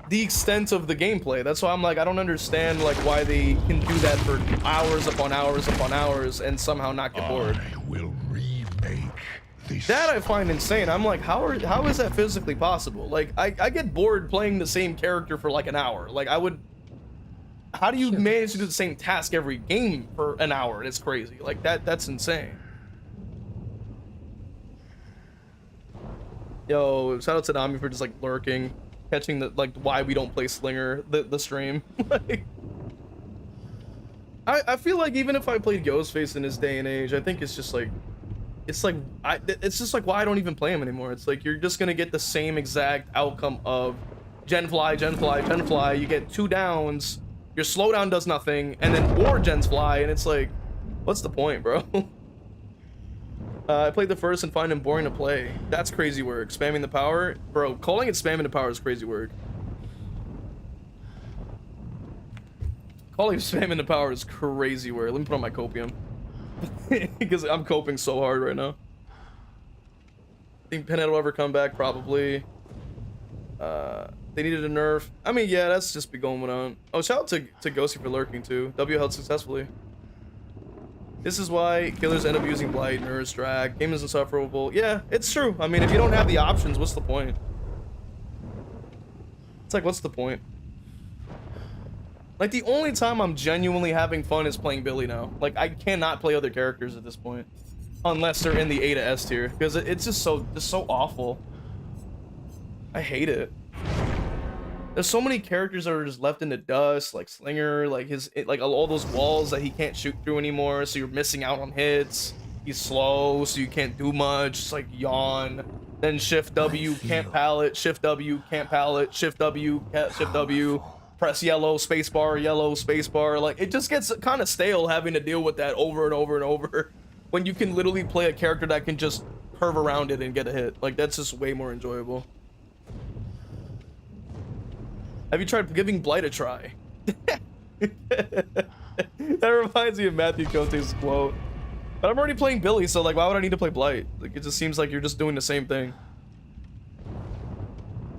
the extent of the gameplay. That's why I'm like, I don't understand like why they can do that for hours upon hours upon hours and somehow not get bored. I will remake this. That I find insane. I'm like, how is that physically possible? Like I get bored playing the same character for like an hour. Like how do you manage to do the same task every game for an hour? It's crazy. Like that's insane. Yo, shout out to Nami for just like lurking, catching the like why we don't play Slinger the stream. Like I feel like even if I played Ghostface in this day and age, I think it's just like it's just like why I don't even play him anymore. It's like you're just gonna get the same exact outcome of Gen Fly. You get 2 downs, your slowdown does nothing, and then or Gens Fly, and it's like, what's the point, bro? I played the first and find him boring to play. That's crazy work. Spamming the power, bro. Calling it spamming the power is crazy work. Calling spamming the power is crazy work. Let me put on my copium because I'm coping so hard right now. Think Pinhead will ever come back? Probably. They needed a nerf. I mean, yeah, that's just be going on. Oh, shout out to Ghosty for lurking too. W held successfully. This is why killers end up using Blight, Nurse, Drag. Game is insufferable. Yeah, it's true. I mean, if you don't have the options, what's the point? It's like, what's the point? Like, the only time I'm genuinely having fun is playing Billy now. Like, I cannot play other characters at this point. Unless they're in the A to S tier. Because it's just so awful. I hate it. There's so many characters that are just left in the dust, like Slinger, like all those walls that he can't shoot through anymore, so you're missing out on hits. He's slow, so you can't do much. It's like yawn. Then Shift W, can't pallet. Shift W, can't pallet. Shift W, Shift W. Press yellow, spacebar. Like it just gets kind of stale having to deal with that over and over and over. When you can literally play a character that can just curve around it and get a hit. Like that's just way more enjoyable. Have you tried giving Blight a try? That reminds me of Matthew Cote's quote. But I'm already playing Billy, so like, why would I need to play Blight? Like, it just seems like you're just doing the same thing.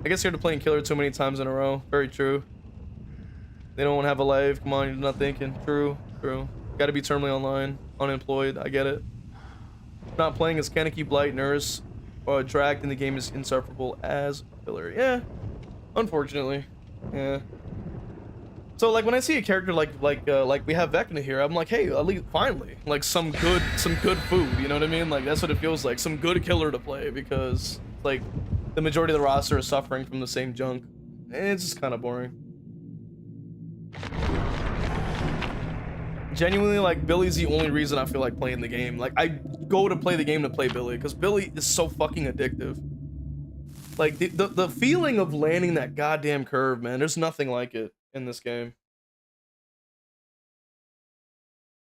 I guess you're playing Killer too many times in a row. Very true. They don't want to have a life. Come on, you're not thinking. True. Got to be terminally online, unemployed. I get it. Not playing as Kaneki, Blight, Nurse, or Dragged in the game is insufferable as Killer. Yeah, unfortunately. Yeah. So like when I see a character like we have Vecna here, I'm like, hey, at least finally, like some good food, you know what I mean? Like that's what it feels like, some good killer to play, because like the majority of the roster is suffering from the same junk. And it's just kind of boring. Genuinely, like Billy's the only reason I feel like playing the game. Like I go to play the game to play Billy, because Billy is so fucking addictive. Like the feeling of landing that goddamn curve, man, there's nothing like it in this game.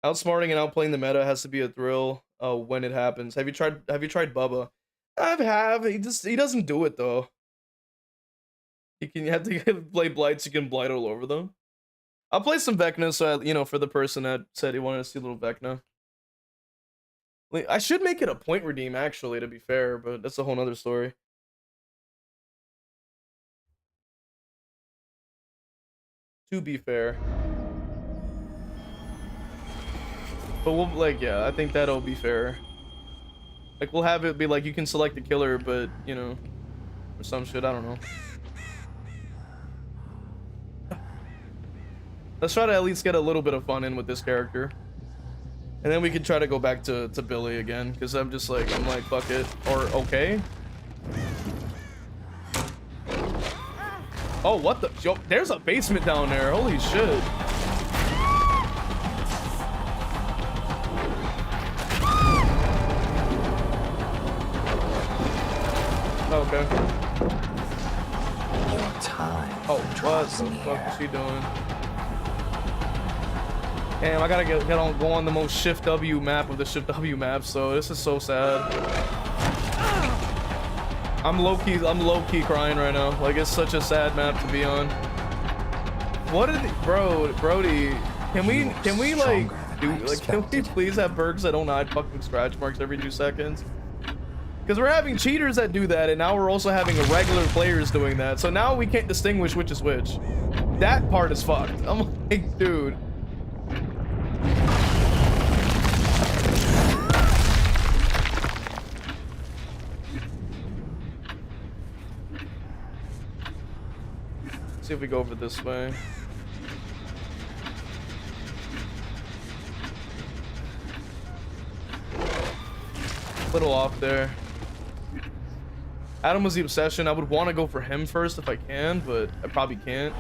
Outsmarting and outplaying the meta has to be a thrill when it happens. Have you tried Bubba? I have. He doesn't do it though. You have to play Blights, you can Blight all over them. I'll play some Vecna, so you know, for the person that said he wanted to see a little Vecna. Like, I should make it a point redeem actually, to be fair, but that's a whole nother story. To be fair. But we'll, like, yeah, I think that'll be fair. Like, we'll have it be like, you can select the killer, but, you know, or some shit, I don't know. Let's try to at least get a little bit of fun in with this character. And then we can try to go back to Billy again, because I'm like, fuck it. Or, okay. Oh, what the? Yo, there's a basement down there. Holy shit. Okay. Your time. Oh, what the fuck is she doing? Damn, I gotta go on the most Shift W map of the Shift W map, so this is so sad. I'm low-key crying right now. Like, it's such a sad map to be on. What did Brody, can we like do, like, can we please have perks that don't hide fucking scratch marks every 2 seconds? Because we're having cheaters that do that, and now we're also having regular players doing that. So now we can't distinguish which is which. That part is fucked. I'm like, dude. See if we go over this way. Little off there. Adam was the obsession. I would want to go for him first if I can, but I probably can't.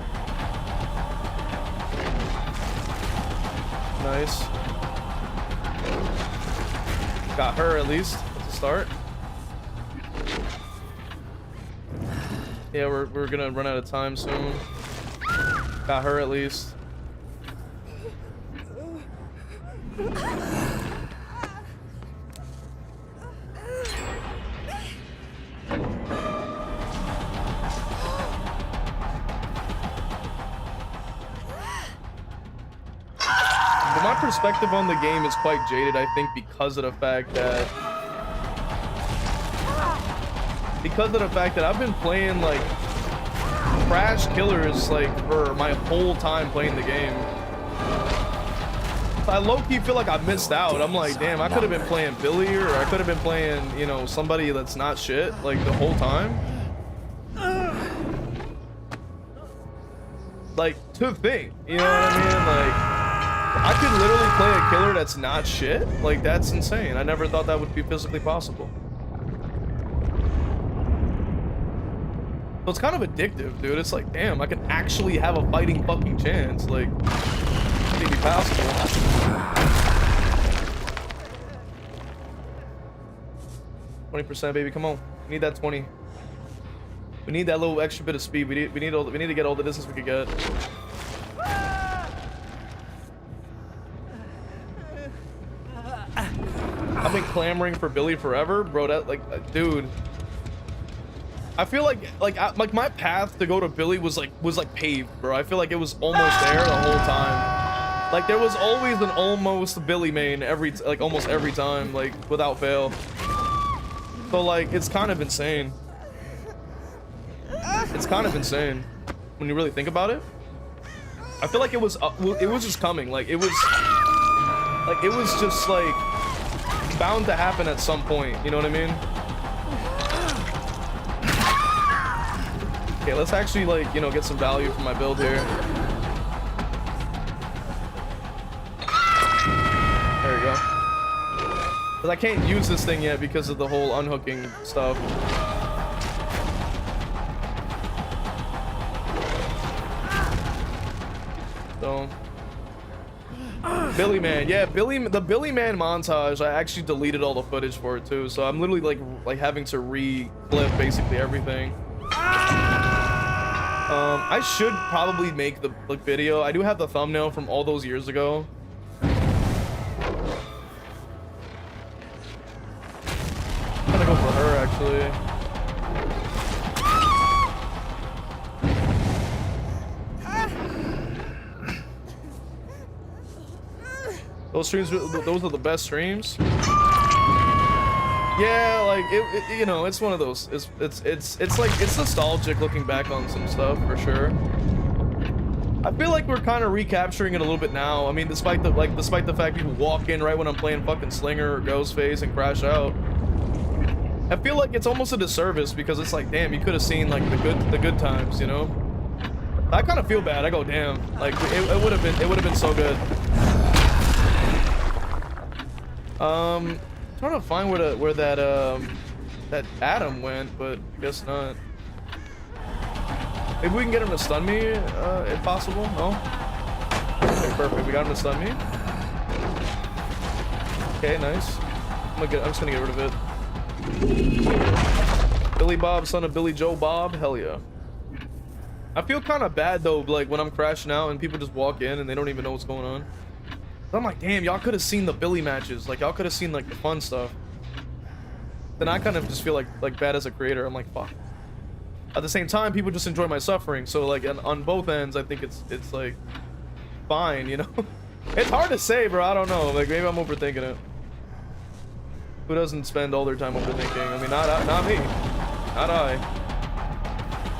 Nice. Got her at least. That's a start. Yeah, we're gonna run out of time soon. Got her at least. But my perspective on the game is quite jaded, I think, because of the fact that I've been playing like Crash Killers like for my whole time playing the game. I low-key feel like I missed out. I'm like, damn, I could have been playing Billy, or I could have been playing, you know, somebody that's not shit like the whole time. Like, to think, you know what I mean? Like, I could literally play a killer that's not shit. Like, that's insane. I never thought that would be physically possible. So it's kind of addictive, dude. It's like, damn, I can actually have a fighting fucking chance. Like, maybe possible. 20%, baby. Come on. We need that 20. We need that little extra bit of speed. We need to get all the distance we could get. I've been clamoring for Billy forever, bro. That, like, dude. I feel like my path to go to Billy was like paved, bro. I feel like it was almost there the whole time. Like, there was always an almost Billy main almost every time, like, without fail. So like, it's kind of insane. It's kind of insane when you really think about it. I feel like it was just coming. Like, it was just like bound to happen at some point. You know what I mean? Okay, let's actually, like, you know, get some value from my build here. There we go. Because I can't use this thing yet because of the whole unhooking stuff. So, Billy Man, yeah, the Billy Man montage, I actually deleted all the footage for it too, so I'm literally like having to re-clip basically everything. I should probably make the video. I do have the thumbnail from all those years ago. I'm gonna go for her actually. Those streams, those are the best streams. Yeah, like it you know, it's one of those. It's like, it's nostalgic looking back on some stuff for sure. I feel like we're kind of recapturing it a little bit now. I mean, despite the fact people walk in right when I'm playing fucking Slinger or Ghostface and crash out. I feel like it's almost a disservice because it's like, damn, you could have seen like the good times, you know. I kind of feel bad. I go, damn, like it would have been so good. Trying to find where that Adam went, but I guess not. Maybe we can get him to stun me, if possible. No. Okay, perfect. We got him to stun me. Okay, nice. I'm just gonna get rid of it. Billy Bob, son of Billy Joe Bob. Hell yeah. I feel kind of bad though, like when I'm crashing out and people just walk in and they don't even know what's going on. I'm like, damn, y'all could have seen the Billy matches. Like, y'all could have seen like the fun stuff. Then I kind of just feel like bad as a creator. I'm like, fuck. At the same time, people just enjoy my suffering. So like on both ends, I think it's like fine, you know. It's hard to say, bro. I don't know. Like maybe I'm overthinking it. Who doesn't spend all their time overthinking? I mean, not me. Not I.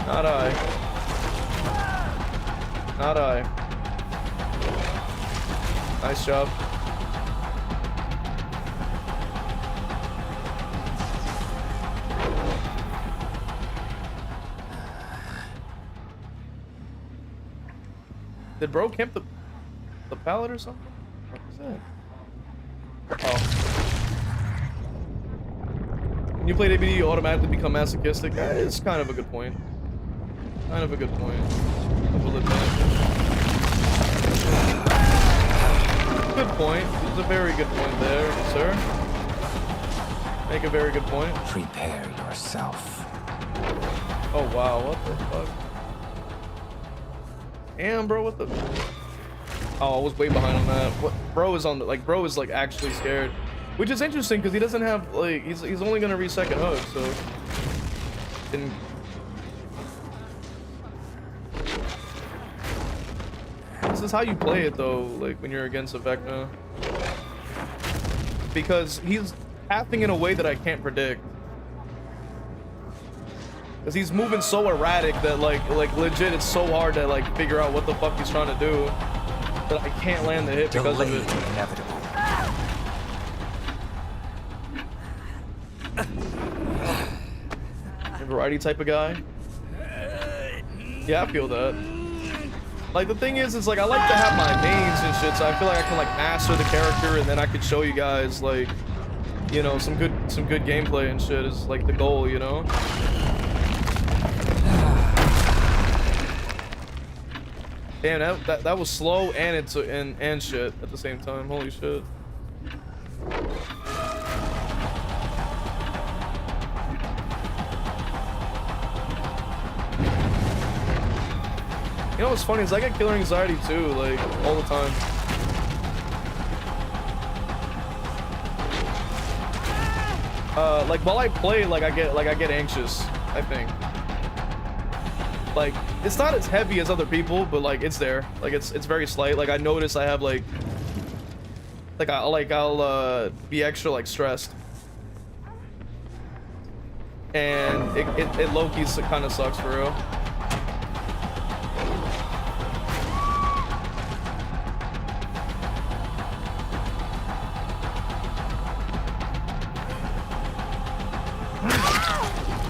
Not I. Not I. Nice job. Did bro camp the pallet or something? What was that? Oh. When you play ABD, you automatically become masochistic. That is kind of a good point. Kind of a good point. I will admit. Good point. It's a very good point there, sir. Make a very good point. Prepare yourself. Oh wow, what the fuck? Damn, bro, what the? Oh, I was way behind on that. What? Bro is on the, like, bro is like actually scared, which is interesting because he doesn't have like he's only gonna reach second hug, so. And this is how you play it though, like when you're against a Vecna, because he's acting in a way that I can't predict. Cause he's moving so erratic that like legit it's so hard to like figure out what the fuck he's trying to do that I can't land the hit because of it. Inevitable. A variety type of guy. Yeah, I feel that. Like the thing is, it's like I like to have my mains and shit, so I feel like I can like master the character and then I could show you guys like, you know, some good gameplay and shit is like the goal, you know. Damn, that was slow and it's and shit at the same time. Holy shit. You know what's funny is I get killer anxiety too, like all the time. Like while I play, like I get anxious, I think. Like it's not as heavy as other people, but like it's there. Like it's very slight. Like I notice I have like I'll be extra like stressed, and it low-key kind of sucks for real.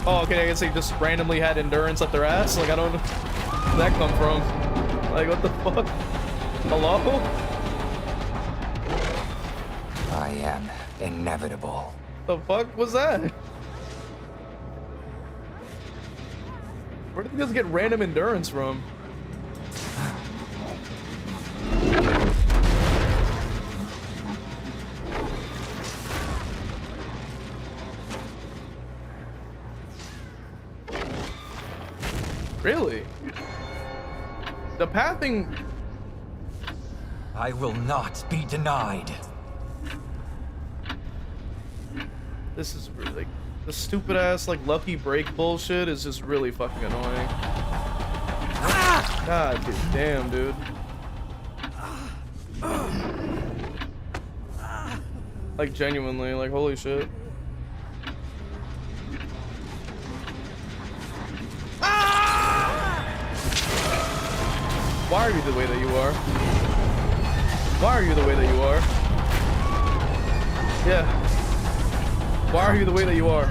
Oh, okay, I guess they just randomly had endurance up their ass. Like, I don't know where that come from. Like, what the fuck? Hello? I am inevitable. The fuck was that? Where did they just get random endurance from? Really? The pathing... I will not be denied. This is really... Like, the stupid ass, like, lucky break bullshit is just really fucking annoying. God damn, dude. Like, genuinely, like, holy shit. Why are you the way that you are? Why are you the way that you are? Yeah. Why are you the way that you are?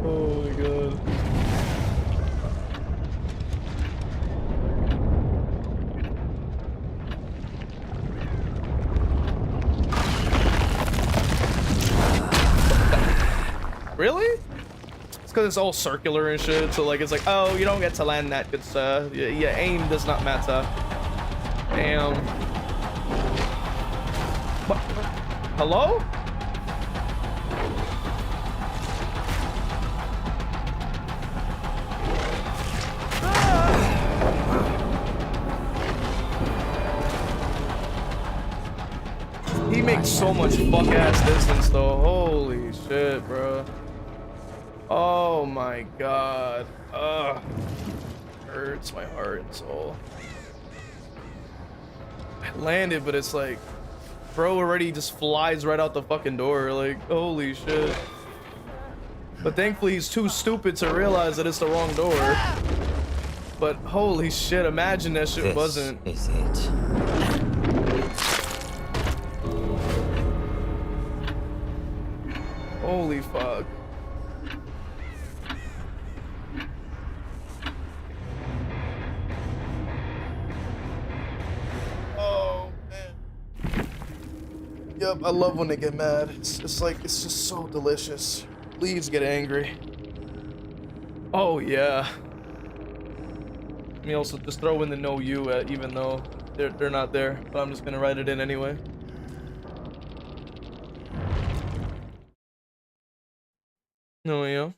Oh my god. Really? It's because it's all circular and shit, so like it's like, oh, you don't get to land that, good sir. Your aim does not matter. Damn. What? Hello? makes so much fuck ass distance though. Holy shit, bro. Oh my god. Ugh. Hurts my heart and soul. I landed, but it's like, bro already just flies right out the fucking door. Like, holy shit. But thankfully he's too stupid to realize that it's the wrong door. But holy shit, imagine that shit This wasn't. is it. Holy fuck. Oh man. Yep, I love when they get mad. It's like, it's just so delicious. Please get angry. Oh yeah. Let me also just throw in the no you even though they're not there, but I'm just gonna write it in anyway. No yeah.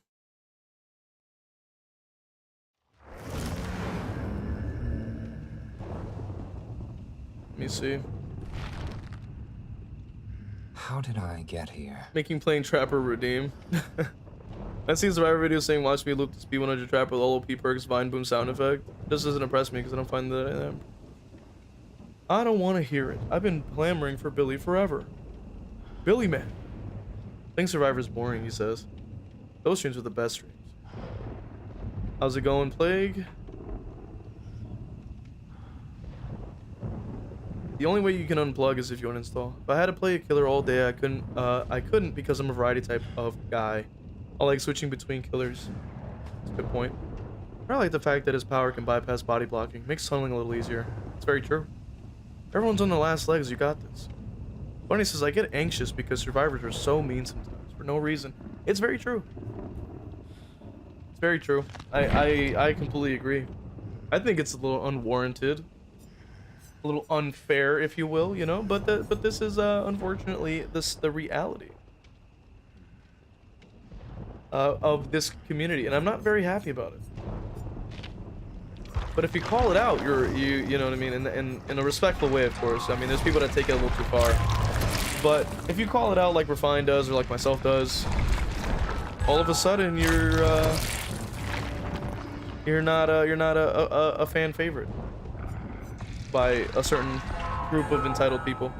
Let me see. How did I get here? Making playing Trapper redeem. I've seen Survivor videos saying watch me loop this P100 Trapper with OP perks Vine Boom sound effect. This doesn't impress me because I don't find that I don't want to hear it. I've been clamoring for Billy forever. Billy man. I think Survivor's boring, he says. Those streams are the best streams. How's it going, Plague? The only way you can unplug is if you uninstall. If I had to play a killer all day, I couldn't because I'm a variety type of guy. I like switching between killers. That's a good point. I like the fact that his power can bypass body blocking. Makes tunneling a little easier. It's very true. Everyone's on the last legs, you got this. Bunny says, I get anxious because survivors are so mean sometimes, for no reason. It's very true. It's very true. I completely agree. I think it's a little unwarranted. A little unfair, if you will, you know, but this is unfortunately the reality of this community, and I'm not very happy about it. But if you call it out, you know what I mean, in a respectful way, of course. I mean, there's people that take it a little too far, but if you call it out like Refine does or like myself does, all of a sudden you're not a fan favorite by a certain group of entitled people.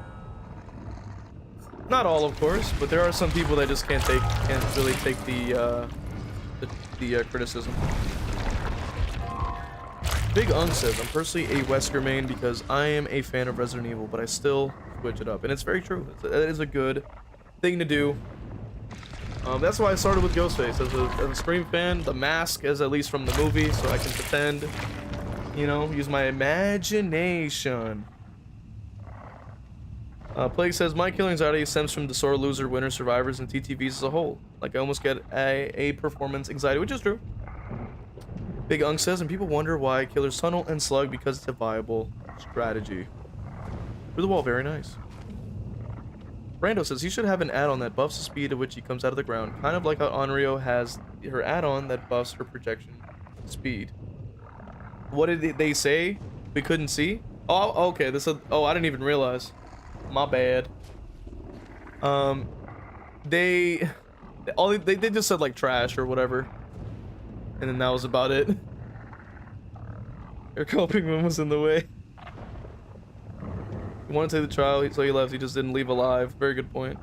Not all, of course, but there are some people that just can't really take the criticism. Big Ung says, I'm personally a Wesker main because I am a fan of Resident Evil, but I still switch it up, and it's very true. It is a good thing to do. That's why I started with Ghostface as a Scream fan. The mask is at least from the movie, so I can pretend. You know, use my imagination. Plague says, my killing anxiety stems from the sore loser, winner, survivors, and TTVs as a whole. Like, I almost get a performance anxiety, which is true. Big Ung says, and people wonder why killers tunnel and slug because it's a viable strategy. Through the wall, very nice. Brando says, he should have an add-on that buffs the speed at which he comes out of the ground, kind of like how Onryo has her add-on that buffs her projection speed. What did they say? We couldn't see? Oh, okay. Oh, I didn't even realize. My bad. They just said like trash or whatever, and then that was about it. Your coping room was in the way. He wanted to take the trial, so he left. He just didn't leave alive. Very good point.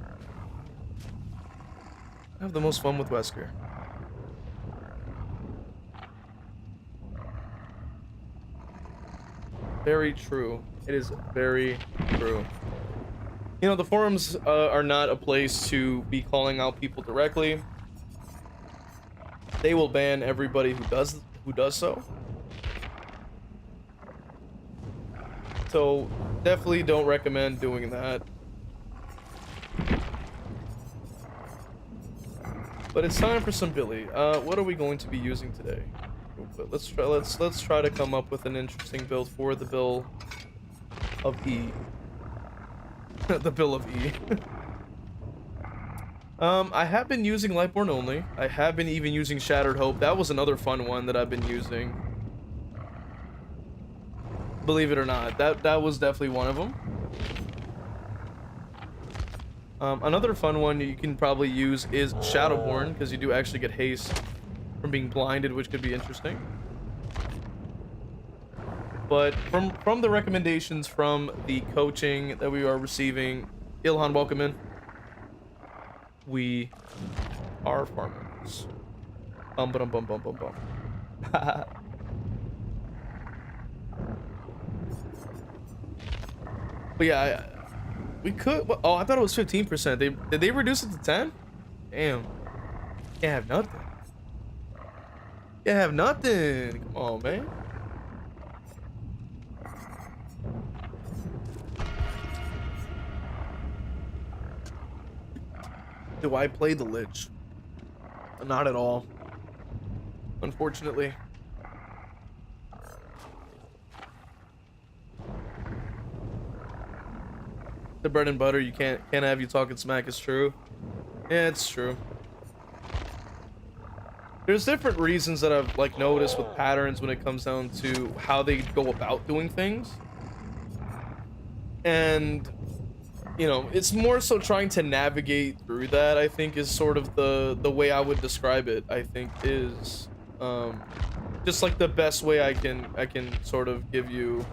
I have the most fun with Wesker. Very true. It is very true. You know, the forums are not a place to be calling out people directly. They will ban everybody who does so. So definitely don't recommend doing that. But it's time for some Billy. What are we going to be using today? Let's try to come up with an interesting build for the Bill of E. The Bill of E. I have been using Lightborn Only. I have been even using Shattered Hope. That was another fun one that I've been using. Believe it or not, that was definitely one of them. Another fun one you can probably use is Shadowborn, because you do actually get haste from being blinded, which could be interesting. But from the recommendations from the coaching that we are receiving, Ilhan, welcome in. We are farmers. Bum bum bum bum bum bum. But yeah, we could. Oh, I thought it was 15%. Did they reduce it to 10? Damn. Can't have nothing. Can't have nothing. Come on, man. Do I play the Lich? Not at all. Unfortunately. The bread and butter, you can't have you talking smack is true. Yeah, it's true. There's different reasons that I've like noticed with patterns when it comes down to how they go about doing things. And you know, it's more so trying to navigate through that, I think, is sort of the way I would describe it. I think is just like the best way I can sort of give you.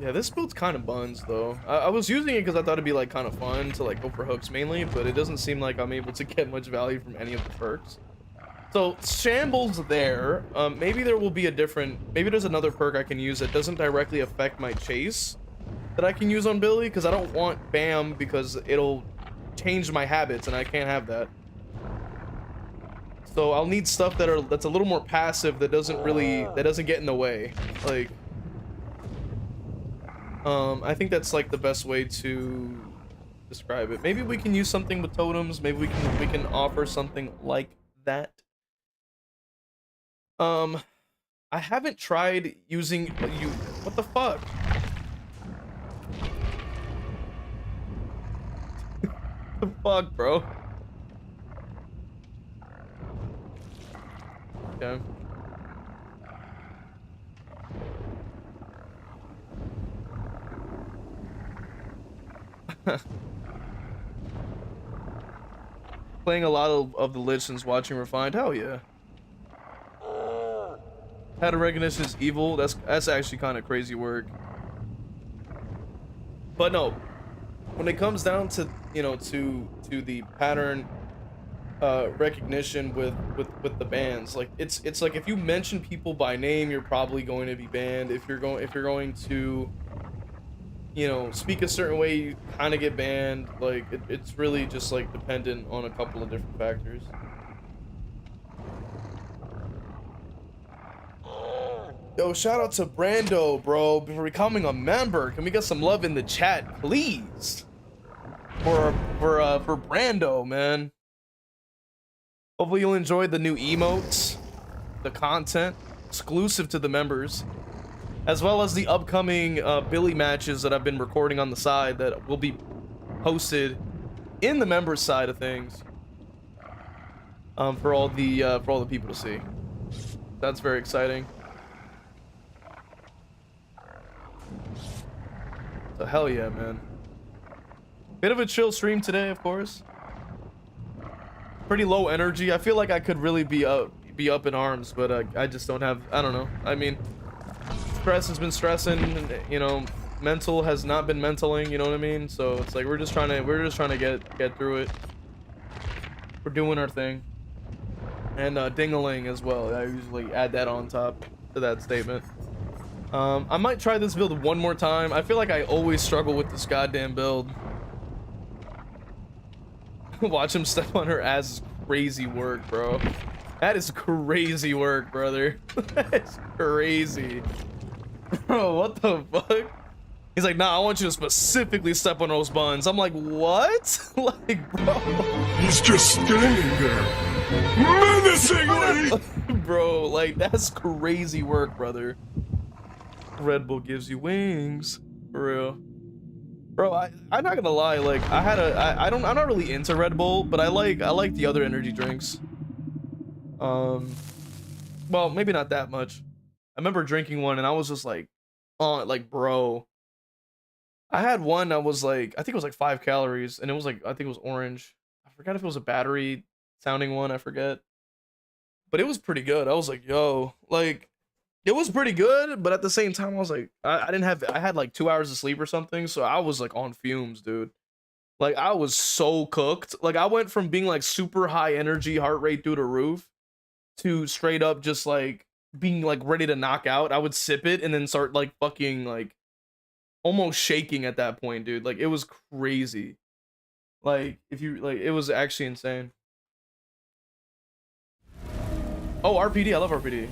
Yeah, this build's kind of buns though. I was using it because I thought it'd be like kind of fun to like go for hooks mainly, but it doesn't seem like I'm able to get much value from any of the perks. So Shambles there. Maybe there will be a different. Maybe there's another perk I can use that doesn't directly affect my chase that I can use on Billy, because I don't want Bam because it'll change my habits and I can't have that. So I'll need stuff that's a little more passive that doesn't get in the way. Like I think that's like the best way to describe it. Maybe we can use something with totems. Maybe we can offer something like that. I haven't tried using you. What the fuck? The fuck, bro? Okay. Playing a lot of the Lich since watching Refined. Hell yeah. How to recognition is evil. That's actually kind of crazy work. But no, when it comes down to, you know, to the pattern recognition with the bans, like it's like if you mention people by name, you're probably going to be banned. If you're going to, you know, speak a certain way, you kind of get banned. Like it's really just like dependent on a couple of different factors. Yo, shout out to Brando, bro, for becoming a member. Can we get some love in the chat, please? For Brando, man. Hopefully you'll enjoy the new emotes, the content exclusive to the members, as well as the upcoming Billy matches that I've been recording on the side that will be posted in the members side of things, for all the people to see. That's very exciting. So hell yeah, man. Bit of a chill stream today, of course. Pretty low energy. I feel like I could really be up in arms, but I just don't have. I don't know. I mean, stress has been stressing. And, you know, mental has not been mentaling. You know what I mean? So it's like we're just trying to get through it. We're doing our thing. And ding-a-ling as well. I usually add that on top to that statement. I might try this build one more time. I feel like I always struggle with this goddamn build. Watch him step on her ass is crazy work, bro. That is crazy work, brother. That's crazy. Bro, what the fuck? He's like, nah, I want you to specifically step on those buns. I'm like, what? Like, bro. He's just standing there, menacingly. Bro, like, that's crazy work, brother. Red Bull gives you wings, for real. Bro, I'm not gonna lie, like I'm not really into Red Bull, but I like the other energy drinks. Well, maybe not that much. I remember drinking one and I was just like, oh, like, bro, I had one that was like, I think it was like 5 calories, and it was like, I think it was orange. I forgot if it was a battery sounding one, I forget. But it was pretty good. I was like, yo, like, it was pretty good, but at the same time, I was like, I didn't have, I had like 2 hours of sleep or something, so I was like on fumes, dude. Like, I was so cooked. Like, I went from being like super high energy, heart rate through the roof, to straight up just like being like ready to knock out. I would sip it and then start like fucking like almost shaking at that point, dude. Like, it was crazy. Like, if you like, it was actually insane. Oh, RPD, I love RPD.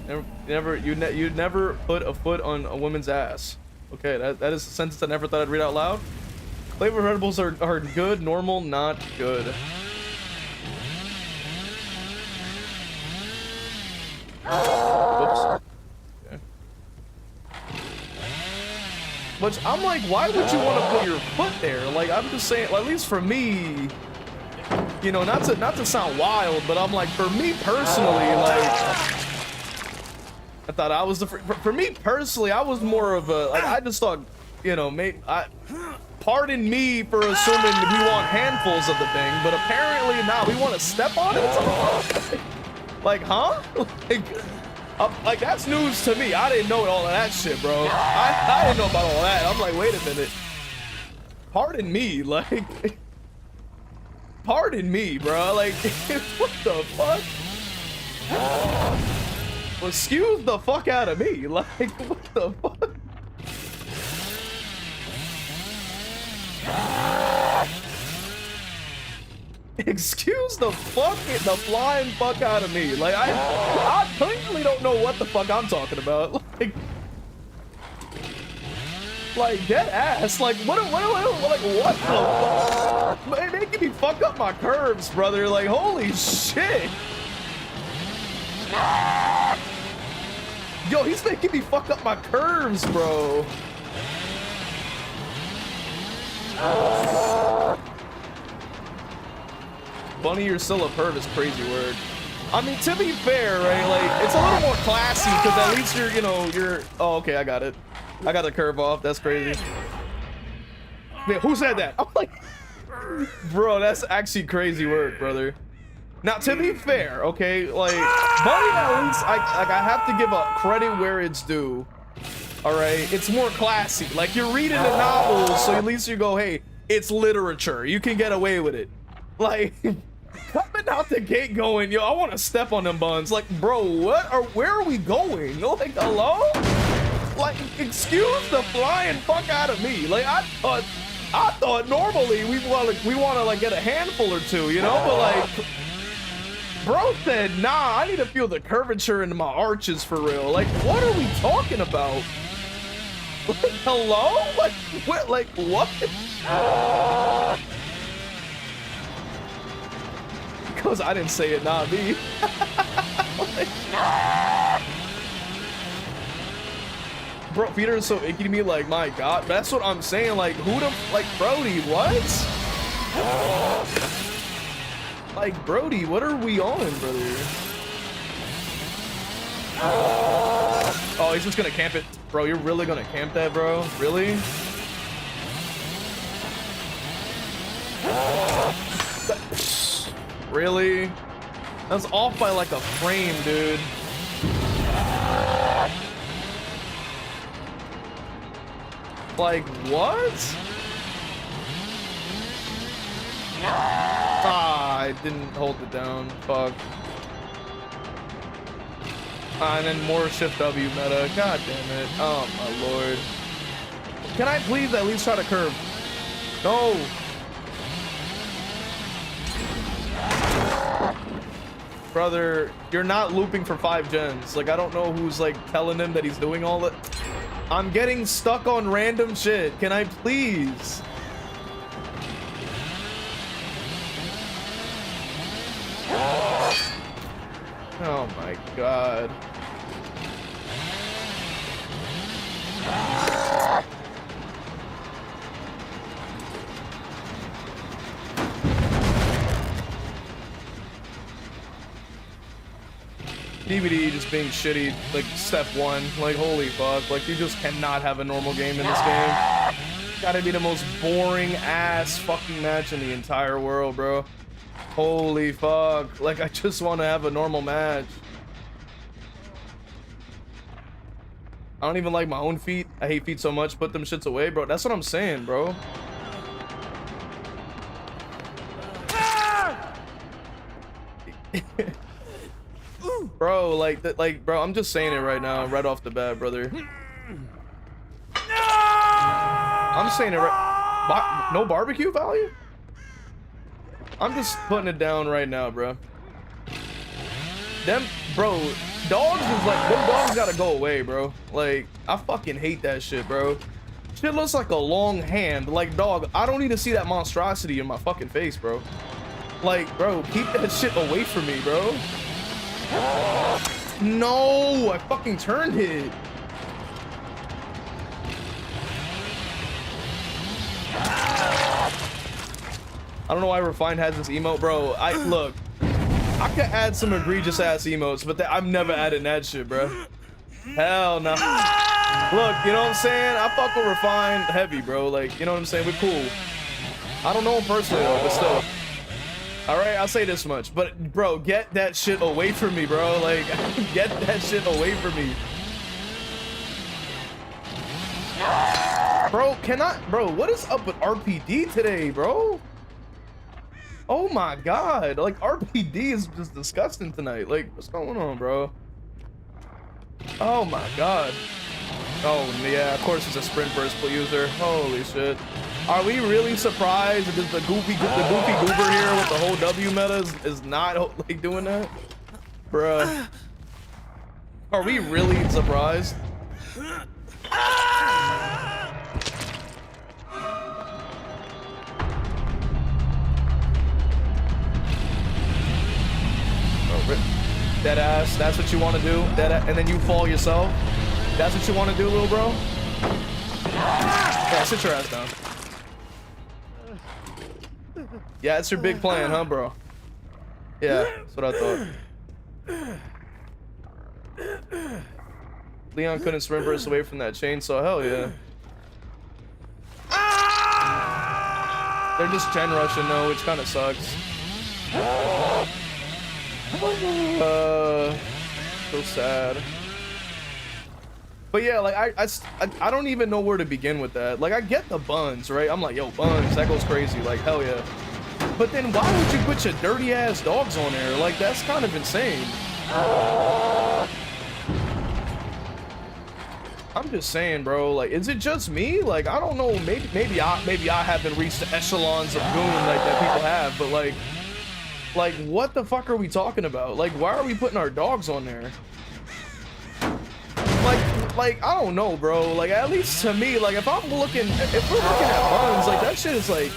You'd never put a foot on a woman's ass. Okay, that is a sentence I never thought I'd read out loud. Flavor Red Bulls are good, normal, not good. Whoops. Okay. Which I'm like, why would you want to put your foot there? Like, I'm just saying, well, at least for me, you know, not to sound wild, but I'm like, for me personally, like, I thought I was for me personally, I was more of a, like, I just thought, you know, pardon me for assuming we want handfuls of the thing, but apparently now we want to step on it. Like, huh? Like, that's news to me. I didn't know all of that shit, bro. I didn't know about all that. I'm like, wait a minute. Pardon me, like, pardon me, bro. Like, what the fuck? Well, excuse the fuck out of me. Like, what the fuck? Excuse the flying fuck out of me. Like, I clearly don't know what the fuck I'm talking about. Like dead ass. Like what the fuck? It making me fuck up my curves, brother. Like, holy shit. Yo, he's making me fuck up my curves, bro. Bunny, you're still a perv is crazy word. I mean, to be fair, right? Like, it's a little more classy because at least you're, you know, you're. Oh, okay, I got it. I got the curve off. That's crazy. Man, who said that? I'm like, bro, that's actually crazy word, brother. Now, to be fair, okay, like, Bunny, at least I have to give a credit where it's due. All right, it's more classy. Like, you're reading a novel, so at least you go, hey, it's literature. You can get away with it. Like, coming out the gate going, yo, I want to step on them buns. Like, bro, where are we going? Like, hello? Like, excuse the flying fuck out of me. Like, I thought normally we want to like get a handful or two, you know? But like, bro said, nah, I need to feel the curvature into my arches for real. Like, what are we talking about? Like, hello? Like, what? Like, what? Because I didn't say it, not me. Like, bro, Peter is so icky to me, like, my God. That's what I'm saying, like, who the, like, Brody, what? Like, Brody, what are we on, brother? Oh, he's just gonna camp it. Bro, you're really gonna camp that, bro? Really? Really? That's off by like a frame, dude. Like, what? Ah, I didn't hold it down. Fuck. And then more shift W meta. God damn it. Oh my lord. Can I please at least try to curve? No. Brother, you're not looping for 5 gens. Like, I don't know who's like telling him that he's doing all that. I'm getting stuck on random shit. Can I please? Oh my God. DVD just being shitty, like step 1. Like, holy fuck. Like, you just cannot have a normal game in this game. Gotta be the most boring ass fucking match in the entire world, bro. Holy fuck. Like, I just want to have a normal match. I don't even like my own feet. I hate feet so much. Put them shits away, bro. That's what I'm saying, bro. Bro, bro, I'm just saying it right now, right off the bat, brother. I'm saying it right. No barbecue value? I'm just putting it down right now, bro. Bro, dogs is like, them dogs gotta go away, bro. Like, I fucking hate that shit, bro. Shit looks like a long hand. Like, dog, I don't need to see that monstrosity in my fucking face, bro. Like, bro, keep that shit away from me, bro. No, I fucking turned it. I don't know why Refined has this emote, bro. Look, I could add some egregious ass emotes, but I'm never adding that shit, bro. Hell no. Look, you know what I'm saying? I fuck with Refined heavy, bro. Like, you know what I'm saying? We're cool. I don't know him personally though, but still. All right, I'll say this much, but bro, get that shit away from me, bro. Like, get that shit away from me. Bro, what is up with RPD today, bro? Oh my God, like RPD is just disgusting tonight. Like, what's going on, bro? Oh my God. Oh yeah, of course it's a sprint burst user. Holy shit. Are we really surprised that the goofy goober here with the whole W meta is not like doing that? Bruh. Are we really surprised? Dead ass, that's what you want to do? And then you fall yourself? That's what you want to do, little bro? Yeah, sit your ass down. Yeah, it's your big plan, huh, bro? Yeah, that's what I thought. Leon couldn't sprint burst away from that chainsaw. Hell yeah. They're just gen rushing though, which kind of sucks. So sad. But yeah, like I don't even know where to begin with that. Like, I get the buns, right? I'm like, yo, buns, that goes crazy. Like, hell yeah. But then why would you put your dirty ass dogs on there? Like, that's kind of insane. I'm just saying, bro. Like, is it just me? Like, I don't know. Maybe I haven't reached the echelons of goon like that people have. But like, what the fuck are we talking about? Like, why are we putting our dogs on there? Like, I don't know, bro. Like, at least to me, like, if we're looking at buns, like, that shit is like,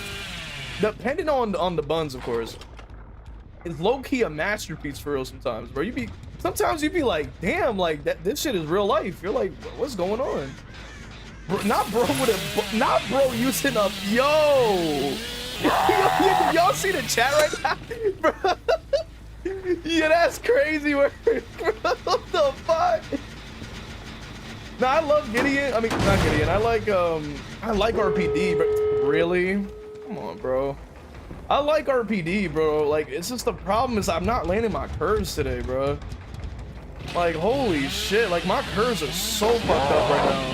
depending on the buns, of course, it's low-key a masterpiece for real sometimes, bro. Sometimes you be like, damn, like, this shit is real life. You're like, what's going on? Bro, not bro using up, yo. Y'all see the chat right now? Bro. Yeah, that's crazy work. What the fuck? No, I love Gideon. I mean, not Gideon. I like RPD, but really? Come on, bro. I like RPD, bro. Like, it's just the problem is I'm not landing my curves today, bro. Like, holy shit. Like, my curves are so fucked up right now.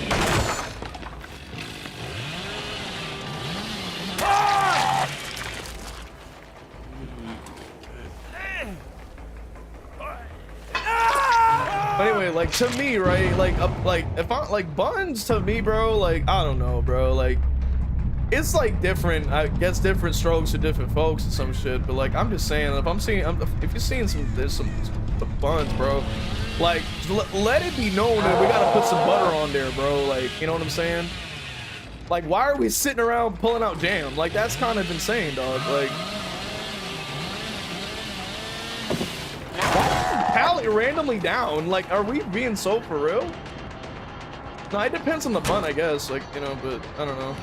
But anyway, like, to me, right, like if I like buns to me, bro, like, I don't know, bro, like, it's like different. I guess different strokes for different folks and some shit. But like, I'm just saying, if you're seeing there's some buns, bro, like, let it be known that we gotta put some butter on there, bro. Like, you know what I'm saying? Like, why are we sitting around pulling out jam? Like, that's kind of insane, dog. Like, pallet randomly down. Like, are we being so for real? No, it depends on the bun, I guess. Like, you know, but I don't know.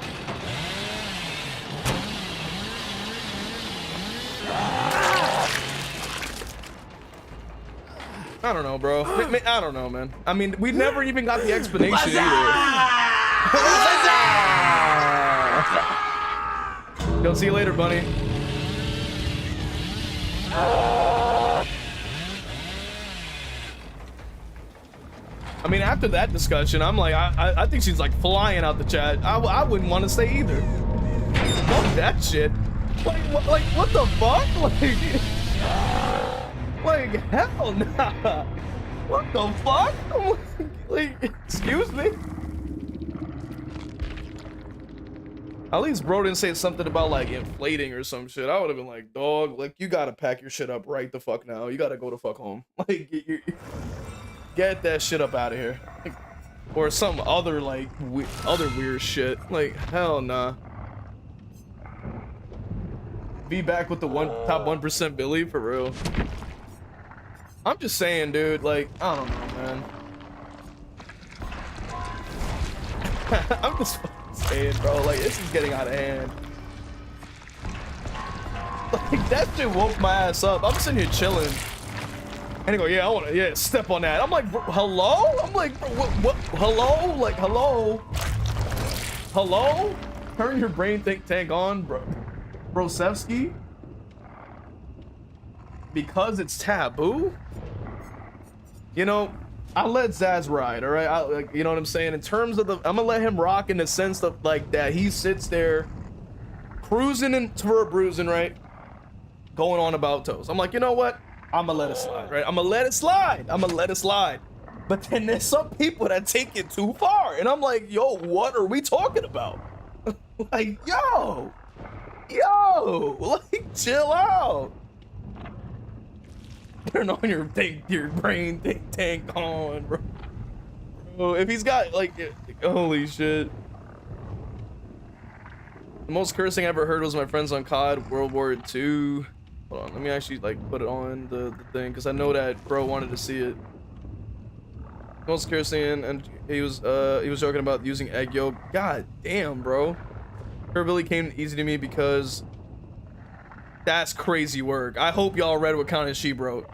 I don't know, bro. I don't know, man. I mean, we never even got the explanation either. Yo, see you later, bunny. I mean, after that discussion, I'm like, I think she's like flying out the chat. I wouldn't want to stay either. Fuck that shit. Like what the fuck? Like hell nah. What the fuck? Like, excuse me? At least bro didn't say something about like inflating or some shit. I would have been like, dog, like you gotta pack your shit up right the fuck now. You gotta go the fuck home. Like, get that shit up out of here. Like, or some other like other weird shit. Like, hell nah. Be back with the top 1% Billy for real. I'm just saying, dude. Like, I don't know, man. I'm just saying, bro. Like, this is getting out of hand. Like, that shit woke my ass up. I'm sitting here chilling, and he go, "Yeah, I want to, step on that." I'm like, "Hello?" I'm like, bro, "What? Hello? Like, hello? Hello? Turn your brain think tank on, bro." v.h.s.x. Because it's taboo. You know, I let Zaz ride, all right? Like, you know what I'm saying? In terms of I'm gonna let him rock in the sense of like that he sits there cruising and bruising, right? Going on about toes. I'm like, you know what? I'm gonna let it slide, right? I'm gonna let it slide. I'm gonna let it slide. But then there's some people that take it too far, and I'm like, yo, what are we talking about? Like, yo, like, chill out. Turn on your brain think tank on, bro. Bro, if he's got like, holy shit. The most cursing I ever heard was my friends on COD World War II. Hold on, let me actually like put it on the thing because I know that bro wanted to see it. Most cursing, and he was joking about using egg yolk. God damn, bro. Her Billy came easy to me because that's crazy work. I hope y'all read what kind of she wrote.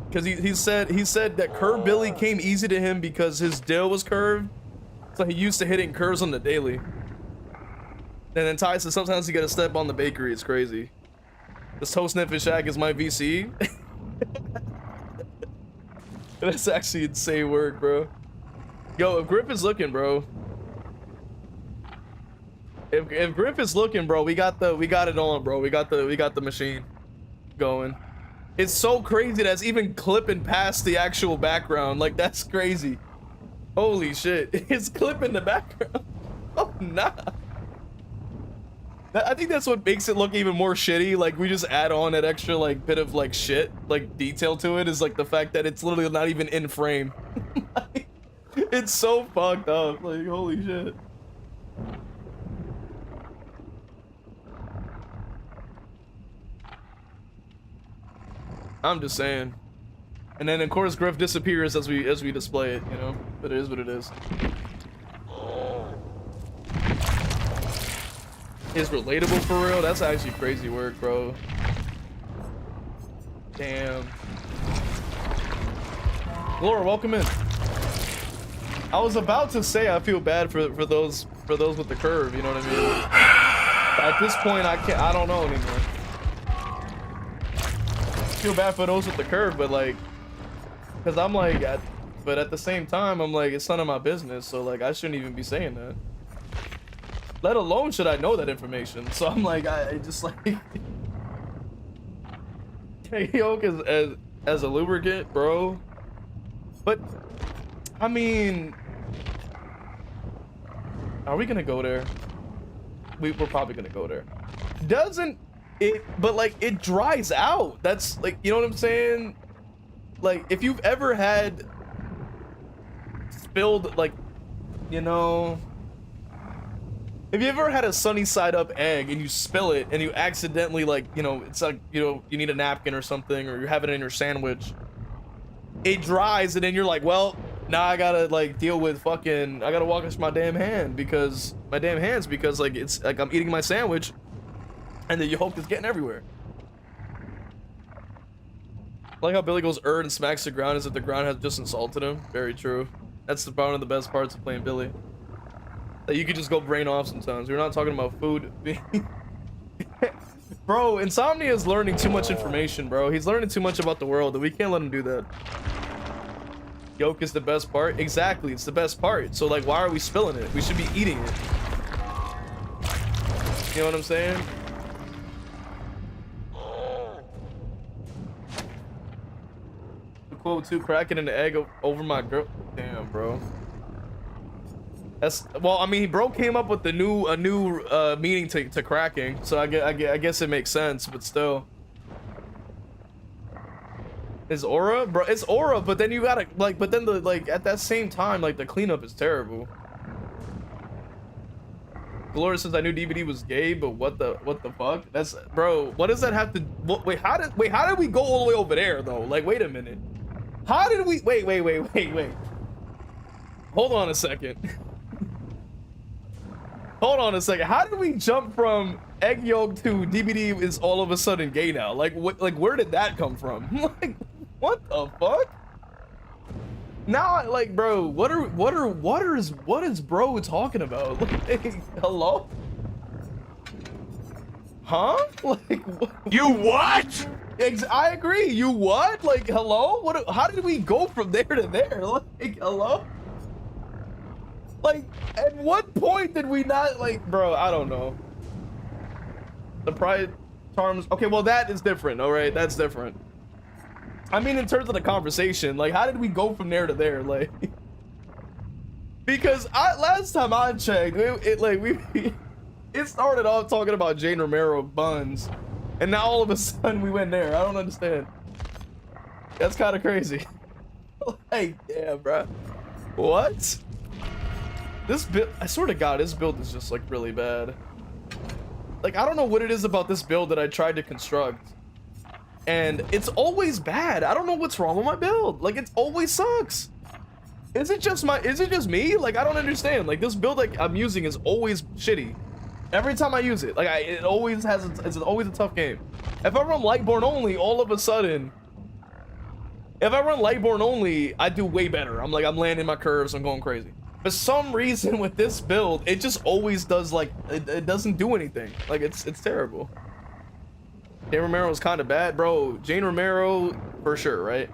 Because he said that curved Billy came easy to him because his dill was curved. So he used to hitting curves on the daily. And then Ty says sometimes you gotta step on the bakery. It's crazy. This toe sniffing shack is my VC. That's actually insane work, bro. Yo, if Griff is looking, bro. If Griff is looking, bro, we got it on, bro. We got the machine going. It's so crazy that's even clipping past the actual background. Like, that's crazy. Holy shit. It's clipping the background. Oh, nah. I think that's what makes it look even more shitty. Like, we just add on that extra, like, bit of, like, shit, like, detail to it is, like, the fact that it's literally not even in frame. Like, it's so fucked up. Like, holy shit. I'm just saying. And then of course Griff disappears as we display it, you know. But it is what it is. Is relatable for real? That's actually crazy work, bro. Damn. Laura, welcome in. I was about to say I feel bad for those with the curve, you know what I mean? At this point I don't know anymore. Feel bad for those with the curve, but like, because I'm like, but at the same time, I'm like, it's none of my business, so like, I shouldn't even be saying that. Let alone should I know that information. So I'm like, I just like, yolk as a lubricant, bro. But I mean, are we gonna go there? We're probably gonna go there. Doesn't it? But like, it dries out. That's like, you know what I'm saying? Like, if you've ever had spilled, like, you know, if you ever had a sunny side up egg and you spill it and you accidentally, like, you know, it's like, you know, you need a napkin or something, or you have it in your sandwich, it dries, and then you're like, well, now I gotta like deal with fucking, I gotta wash my damn hands because like, it's like I'm eating my sandwich and the yolk is getting everywhere. Like how Billy goes and smacks the ground as if the ground has just insulted him. Very true. That's one of the best parts of playing Billy. Like, you could just go brain off sometimes. We're not talking about food. Bro, Insomnia is learning too much information, bro. He's learning too much about the world, and we can't let him do that. Yolk is the best part. Exactly, it's the best part. So like, why are we spilling it? We should be eating it. You know what I'm saying? Quote 2, cracking an egg over my girl. Damn, bro. That's, well, I mean, bro came up with a new meaning to cracking, so I guess it makes sense, but still. Is aura, bro? It's aura, but then you gotta like, but then the like at that same time, like the cleanup is terrible. Gloria says I knew DVD was gay, but what the fuck? That's, bro. What does that have to? What, wait, how did we go all the way over there though? Like, wait a minute. How did we? Wait. Hold on a second. Hold on a second. How did we jump from egg yolk to DVD is all of a sudden gay now? Like, what? Like, where did that come from? Like, what the fuck? Now, like, bro, what is bro talking about? Like, hello? Huh? Like, what? You what? I agree. You what? Like, hello? What? How did we go from there to there? Like, hello? Like, at what point did we not, like, bro? I don't know. The pride charms. Okay, well, that is different. All right, that's different. I mean, in terms of the conversation, like, how did we go from there to there? Like, because last time I checked, it started off talking about Jane Romero buns, and now all of a sudden we went there. I don't understand. That's kind of crazy. Like, yeah, bro. What? This build, I swear to God, this build is just like really bad. Like, I don't know what it is about this build that I tried to construct, and it's always bad. I don't know what's wrong with my build. Like, it always sucks. Is it just me? Like, I don't understand. Like, this build like I'm using is always shitty. Every time I use it, like, it's always a tough game. If I run Lightborn Only, all of a sudden, if I run Lightborn Only, I do way better. I'm landing my curves, I'm going crazy. For some reason with this build, it just always does, like, it doesn't do anything. Like, it's terrible. Jane Romero is kind of bad, bro. Jane Romero for sure, right?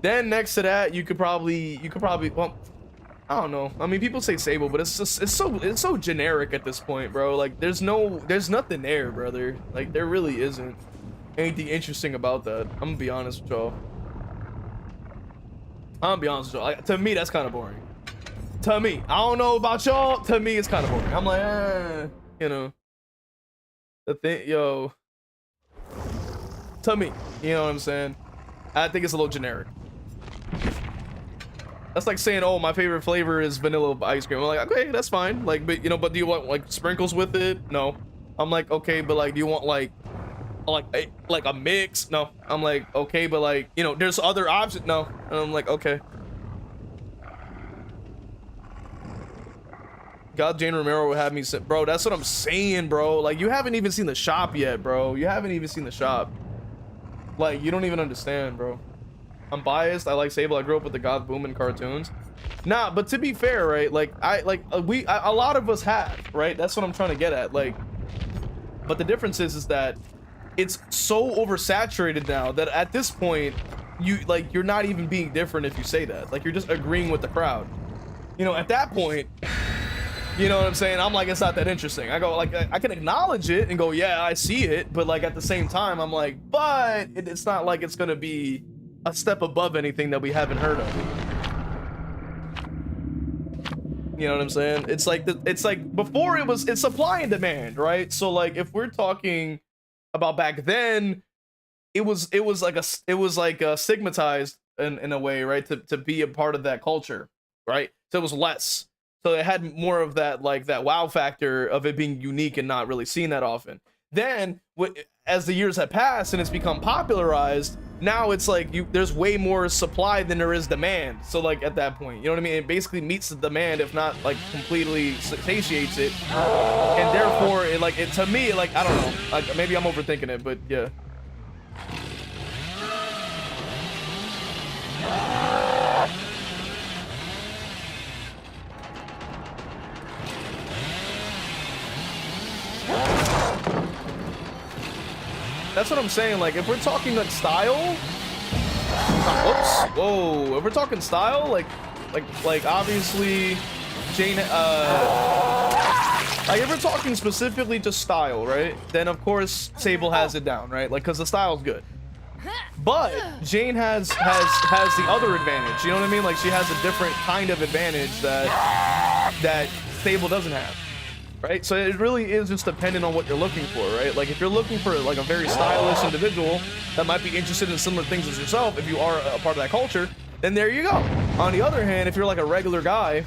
Then next to that, you could probably, well, I don't know. I mean, people say Sable, but it's so generic at this point, bro. Like, there's nothing there, brother. Like, there really isn't anything interesting about that. I'm gonna be honest with y'all. Like, to me, that's kind of boring. To me, I don't know about y'all. To me, it's kind of boring. I'm like, you know, the thing, yo. To me, you know what I'm saying? I think it's a little generic. That's like saying, oh, my favorite flavor is vanilla ice cream. I'm like, okay, that's fine. Like, but you know, but do you want like sprinkles with it? No. I'm like, okay, but like, do you want like a mix? No. I'm like, okay, but like, you know, there's other options. No. And I'm like, okay. God, Jane Romero would have me sit, bro. That's what I'm saying, bro. Like, you haven't even seen the shop yet, bro. You haven't even seen the shop. Like, you don't even understand, bro. I'm biased. I like Sable. I grew up with the Goth Boom and cartoons. Nah, but to be fair, right? Like, a lot of us have, right? That's what I'm trying to get at. Like, but the difference is that it's so oversaturated now that at this point, you're not even being different if you say that. Like, you're just agreeing with the crowd. You know, at that point, you know what I'm saying? I'm like, it's not that interesting. I go, like, I can acknowledge it and go, yeah, I see it. But, like, at the same time, I'm like, but it's not like it's going to be a step above anything that we haven't heard of. You know what I'm saying? It's like, before it's supply and demand, right? So, like, if we're talking about back then, it was stigmatized in a way, right? To be a part of that culture, right? So it was less. So it had more of that, like, that wow factor of it being unique and not really seen that often. Then, as the years have passed and it's become popularized, now it's like there's way more supply than there is demand. So, like, at that point, you know what I mean? It basically meets the demand, if not, like, completely satiates it. And therefore, to me, like, I don't know. Like, maybe I'm overthinking it, but yeah. That's what I'm saying. Like, if we're talking like style, whoops, whoa. If we're talking style, like obviously, Jane. Like, if we're talking specifically to style, right? Then of course Sable has it down, right? Like, cause the style's good. But Jane has the other advantage. You know what I mean? Like, she has a different kind of advantage that Sable doesn't have. Right, so it really is just dependent on what you're looking for, right? Like, if you're looking for like a very stylish individual that might be interested in similar things as yourself, if you are a part of that culture, then there you go. On the other hand, if you're like a regular guy,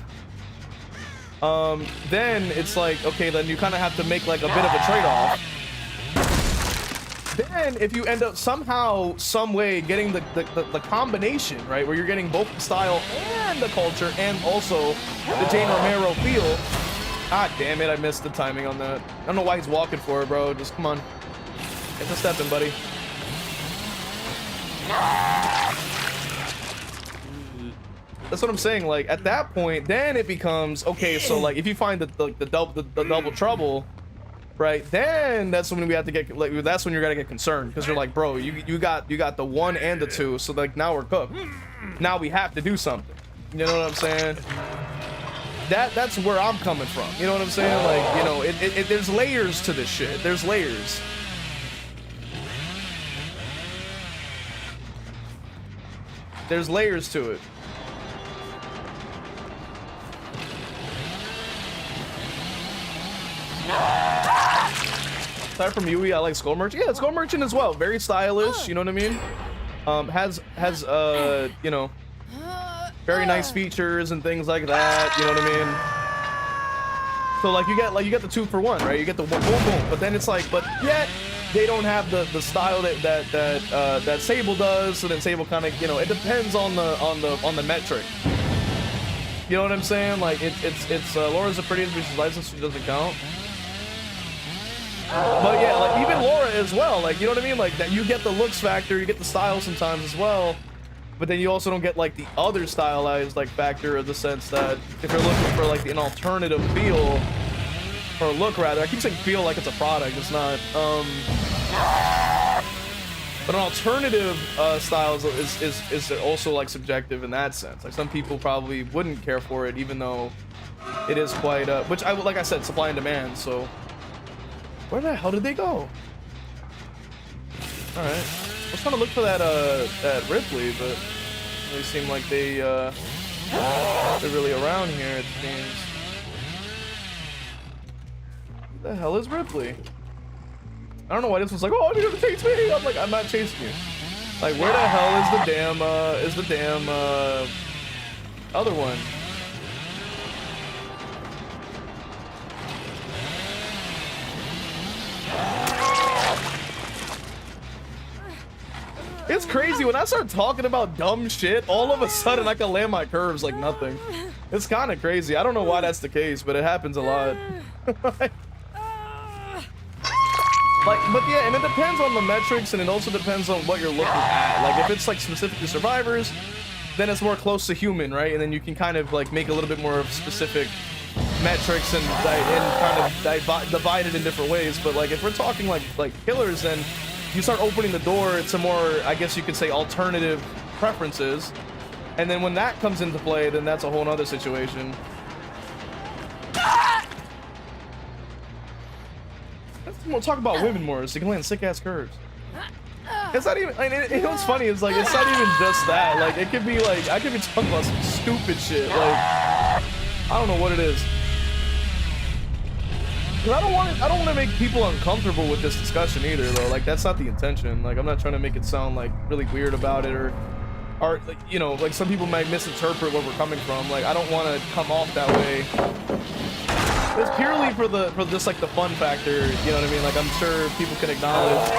then it's like, okay, then you kind of have to make like a bit of a trade-off. Then if you end up somehow, some way getting the combination, right, where you're getting both the style and the culture and also the Jane Romero feel. God damn it, I missed the timing on that. I don't know why he's walking for it, bro. Just come on. Get the step in, buddy. That's what I'm saying. Like, at that point, then it becomes, okay, so like if you find the double trouble, right, then that's when we have to get, like, that's when you're gonna get concerned, because you're like, bro, you got the 1 and the 2, so like now we're cooked. Now we have to do something. You know what I'm saying? That's where I'm coming from. You know what I'm saying? Like, you know, there's layers to this shit. There's layers. There's layers to it. Aside from Yui, I like Skull Merchant. Yeah, Skull Merchant as well. Very stylish. You know what I mean? Has you know, very nice features and things like that, you know what I mean? So like you get the 2 for 1, right? You get the boom boom, but then it's like, but yet they don't have the style that Sable does. So then Sable kind of, you know, it depends on the metric. You know what I'm saying? Like it's Laura's the prettiest, but she's licensed, she doesn't count. But yeah, like even Laura as well, like, you know what I mean? Like that you get the looks factor, you get the style sometimes as well. But then you also don't get like the other stylized like factor, in the sense that if you're looking for like an alternative feel or look, rather, I keep saying feel like it's a product, it's not. But an alternative style is also like subjective in that sense. Like some people probably wouldn't care for it, even though it is quite which I like I said, supply and demand. So where the hell did they go? All right. I was trying to look for that Ripley, but they seem like they're really around here, it seems. What the hell is Ripley? I don't know why this was like, oh, you're gonna chase me. I'm like, I'm not chasing you. Like, where the hell is the damn other one? It's crazy, when I start talking about dumb shit, all of a sudden I can land my curves like nothing. It's kind of crazy. I don't know why that's the case, but it happens a lot. But yeah, and it depends on the metrics, and it also depends on what you're looking at. Like, if it's like specifically survivors, then it's more close to human, right? And then you can kind of like make a little bit more of specific metrics and kind of divide it in different ways. But like if we're talking like killers, then you start opening the door to more, I guess you could say, alternative preferences. And then when that comes into play, then that's a whole nother situation. We'll talk about women more, so you can land sick-ass curves. It's not even, I mean, you know what's funny? It's like, it's not even just that. Like, it could be like, I could be talking about some stupid shit. Like, I don't know what it is. Cause I don't want to make people uncomfortable with this discussion either, though. Like, that's not the intention. Like, I'm not trying to make it sound like really weird about it, or like, you know, like some people might misinterpret where we're coming from. Like, I don't want to come off that way. It's purely for just like the fun factor, you know what I mean? Like, I'm sure people can acknowledge,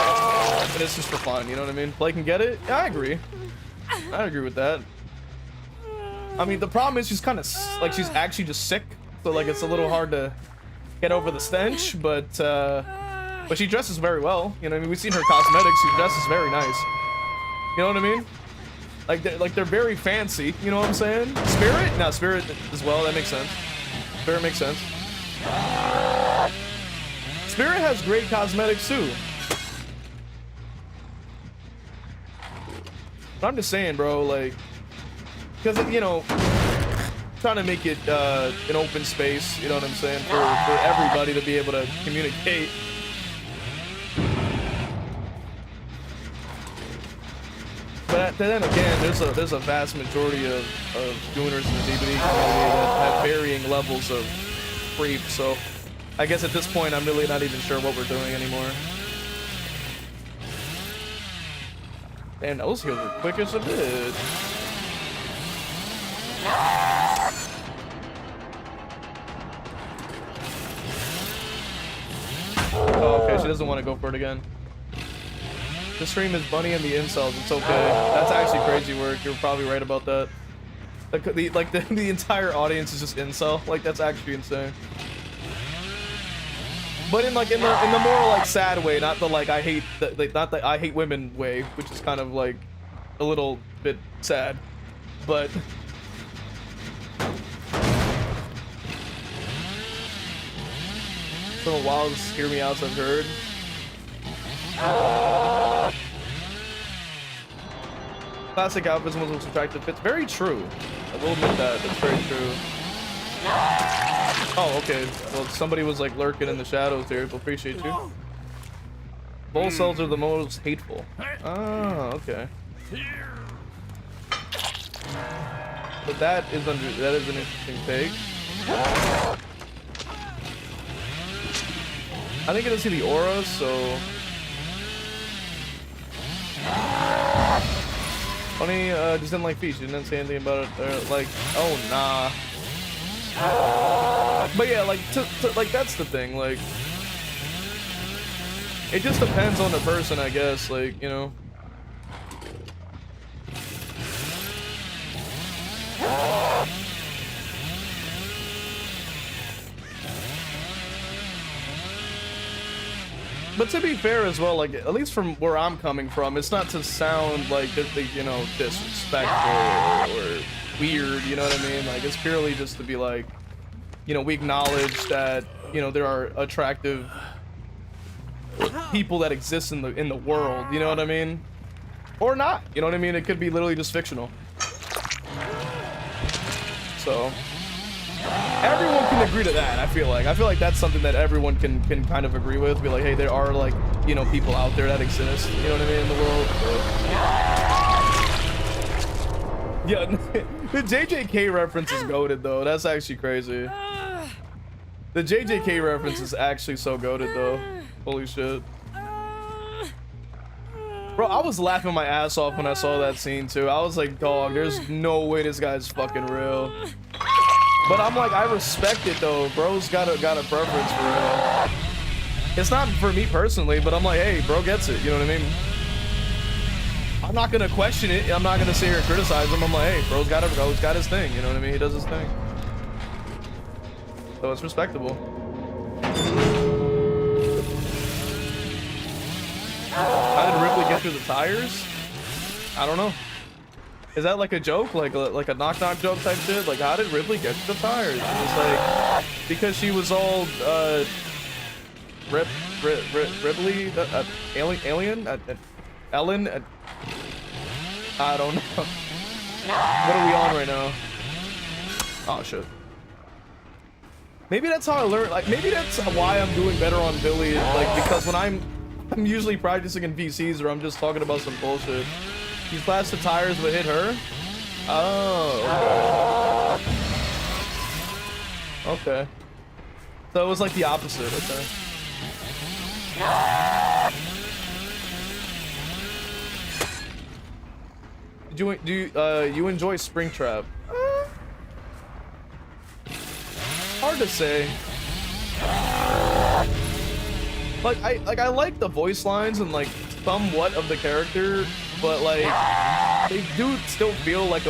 but it's just for fun, you know what I mean? Play can get it? Yeah, I agree. I agree with that. I mean, the problem is she's kind of like, she's actually just sick, so like it's a little hard to get over the stench, but she dresses very well. You know what I mean? We've seen her cosmetics. She dresses very nice. You know what I mean? Like they're very fancy. You know what I'm saying? Spirit? No, Spirit as well. That makes sense. Spirit makes sense. Spirit has great cosmetics too. But I'm just saying, bro, like, because, you know, trying to make it an open space, you know what I'm saying, for everybody to be able to communicate. But then again, there's a vast majority of gooners in the DVD community that have varying levels of creep, so I guess at this point I'm really not even sure what we're doing anymore. And those heals are quick as a bitch. Oh, okay, she doesn't want to go for it again. The stream is Bunny and the incels. It's okay. That's actually crazy work. You're probably right about that. The entire audience is just incel. Like, that's actually insane. But in the more like sad way, not the like I hate not the I hate women way, which is kind of like a little bit sad. But some of the wildest hear me outs I've heard. Classic outfits and most attractive fits. Very true. I will admit that. That's very true. Oh, okay. Well, somebody was like lurking in the shadows here. We'll appreciate you. Bull cells are the most hateful. Oh, okay. But that is an interesting take. I didn't get to see the aura, so. Funny, just didn't like Feast. She didn't say anything about it. Like, oh nah. But yeah, like, like that's the thing. Like, it just depends on the person, I guess. Like, you know. But to be fair as well, like, at least from where I'm coming from, it's not to sound like, you know, disrespectful or weird, you know what I mean? Like, it's purely just to be like, you know, we acknowledge that, you know, there are attractive people that exist in the world, you know what I mean? Or not, you know what I mean? It could be literally just fictional. So everyone can agree to that. I feel like that's something that everyone can kind of agree with. Be like, hey, there are, like, you know, people out there that exist, you know what I mean, in the world. So. Yeah, the JJK reference is goated though. That's actually crazy. The JJK reference is actually so goated though. Holy shit. Bro, I was laughing my ass off when I saw that scene too. I was like, dog, there's no way this guy's fucking real. But I'm like, I respect it though. Bro's got a preference for real. It's not for me personally, but I'm like, hey, bro gets it. You know what I mean? I'm not gonna question it. I'm not gonna sit here and criticize him. I'm like, hey, bro's got his thing. You know what I mean? He does his thing. So it's respectable. How did Ripley get through the tires? I don't know. Is that like a joke, like a knock-knock joke type shit? Like, how did Ripley get to the tires? It was like because she was all Ripley, alien, Ellen. I don't know. What are we on right now? Oh shit. Maybe that's how I learned. Like, maybe that's why I'm doing better on Billy. Like, because when I'm usually practicing in VCs or I'm just talking about some bullshit. He flashed the tires but hit her? Oh, okay. So it was like the opposite, okay. Do you enjoy Springtrap? Hard to say. Like I like the voice lines and like somewhat of the character, but like they do still feel like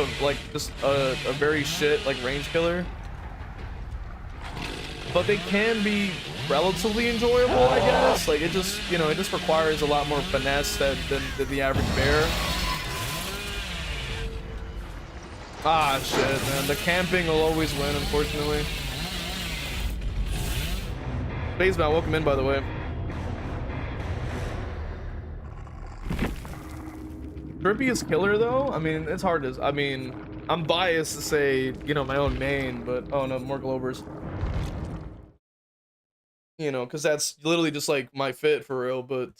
just a very shit like range killer. But they can be relatively enjoyable, I guess. Like it just, you know, it just requires a lot more finesse than the average bear. Ah shit, man. The camping will always win, unfortunately. Spaceman, welcome in, by the way. Drippy is killer though. I mean, it's hard to. I mean, I'm biased to say, you know, my own main, but oh no, more Globers. You know, because that's literally just like my fit for real. But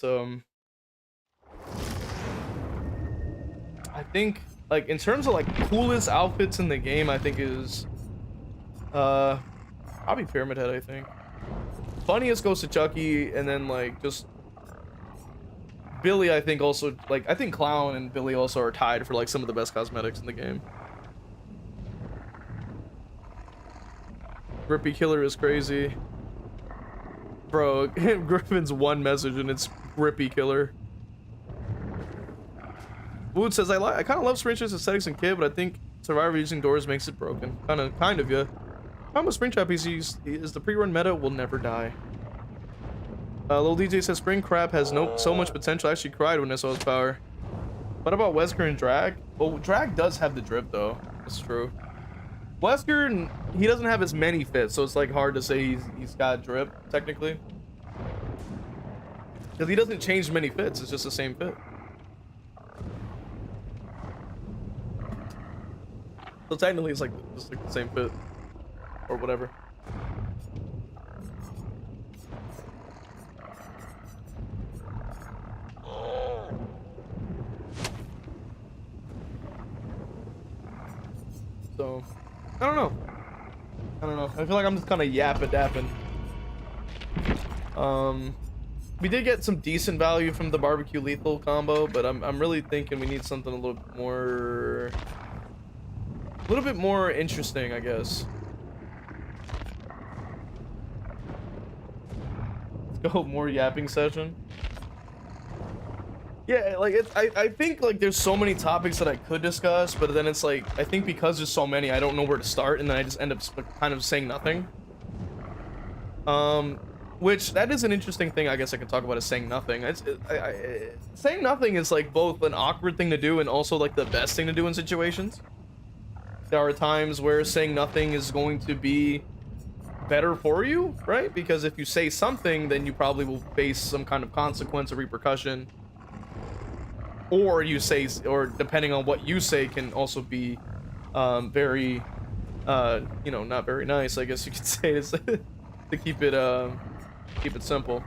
I think like in terms of like coolest outfits in the game, I think is probably Pyramid Head. I think funniest goes to Chucky, and then like just Billy. I think also like I think Clown and Billy also are tied for like some of the best cosmetics in the game. Grippy Killer is crazy. Bro, Griffin's one message and it's Grippy Killer. Wood says, I kind of love Springtrap's aesthetics and kid, but I think Survivor using doors makes it broken. Kind of, yeah. Problem with Springtrap is the pre-run meta will never die. Lil DJ says, Springtrap has so much potential. I actually cried when I saw his power. What about Wesker and Drag? Well, Drag does have the drip, though. That's true. Wesker, he doesn't have as many fits, so it's like hard to say he's got drip technically, because he doesn't change many fits. It's just the same fit. So technically, it's like just like the same fit or whatever. So. I don't know. I feel like I'm just kind of yapping. We did get some decent value from the barbecue lethal combo, but I'm really thinking we need something a little bit more interesting, I guess. Let's go more yapping session. Yeah, like I think like there's so many topics that I could discuss, but then it's like I think because there's so many, I don't know where to start, and then I just end up kind of saying nothing. Which that is an interesting thing I guess I can talk about, is saying nothing. Saying nothing is like both an awkward thing to do and also like the best thing to do in situations. There are times where saying nothing is going to be better for you, right? Because if you say something, then you probably will face some kind of consequence or repercussion. Or you say, or depending on what you say, can also be very, you know, not very nice, I guess you could say, to keep it simple.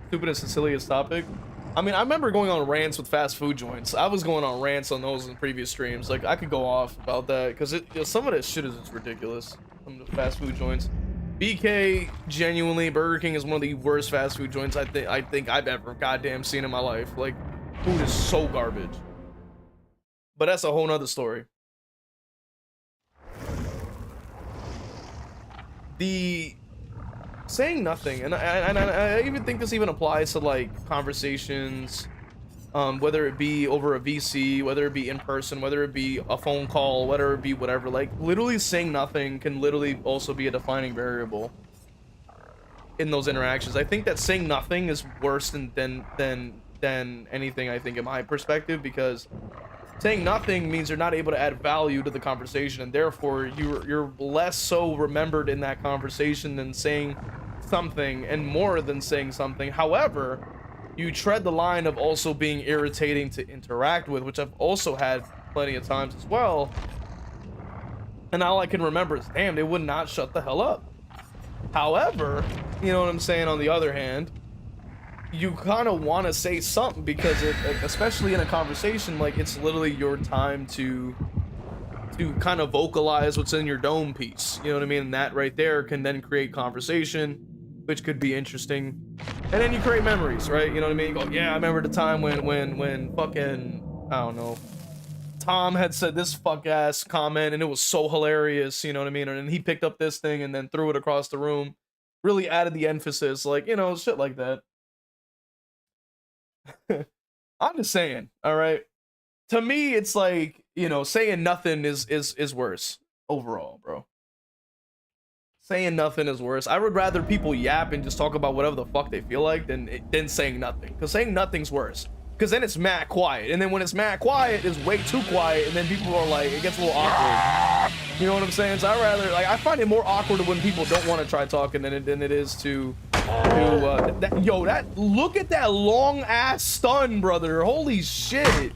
Stupid and Cecilia's topic. I mean, I remember going on rants with fast food joints. I was going on rants on those in previous streams. Like, I could go off about that because some of that shit is just ridiculous. Some of the fast food joints. BK, genuinely, Burger King is one of the worst fast food joints I think I've ever goddamn seen in my life. Like, food is so garbage. But that's a whole nother story. The saying nothing, and I even think this even applies to like conversations, whether it be over a VC, whether it be in person, whether it be a phone call, whether it be whatever. Like literally saying nothing can literally also be a defining variable in those interactions. I think that saying nothing is worse than anything, I think, in my perspective, because saying nothing means you're not able to add value to the conversation, and therefore you're less so remembered in that conversation than saying something, and more than saying something. However, you tread the line of also being irritating to interact with, which I've also had plenty of times as well. And all I can remember is, damn, they would not shut the hell up. However, you know what I'm saying, on the other hand, you kind of want to say something, because especially in a conversation, like, it's literally your time to kind of vocalize what's in your dome piece, you know what I mean? And that right there can then create conversation, which could be interesting, and then you create memories, right? You know what I mean? You go, yeah, I remember the time when fucking, I don't know, Tom had said this fuck ass comment and it was so hilarious, you know what I mean? And then he picked up this thing and then threw it across the room, really added the emphasis, like, you know, shit like that. I'm just saying, all right? To me, it's like, you know, saying nothing is worse overall, bro. Saying nothing is worse. I would rather people yap and just talk about whatever the fuck they feel like than saying nothing. Because saying nothing's worse. Because then it's mad quiet. And then when it's mad quiet, it's way too quiet. And then people are like, it gets a little awkward. You know what I'm saying? So I find it more awkward when people don't want to try talking than it is to Yo, look at that long ass stun, brother. Holy shit.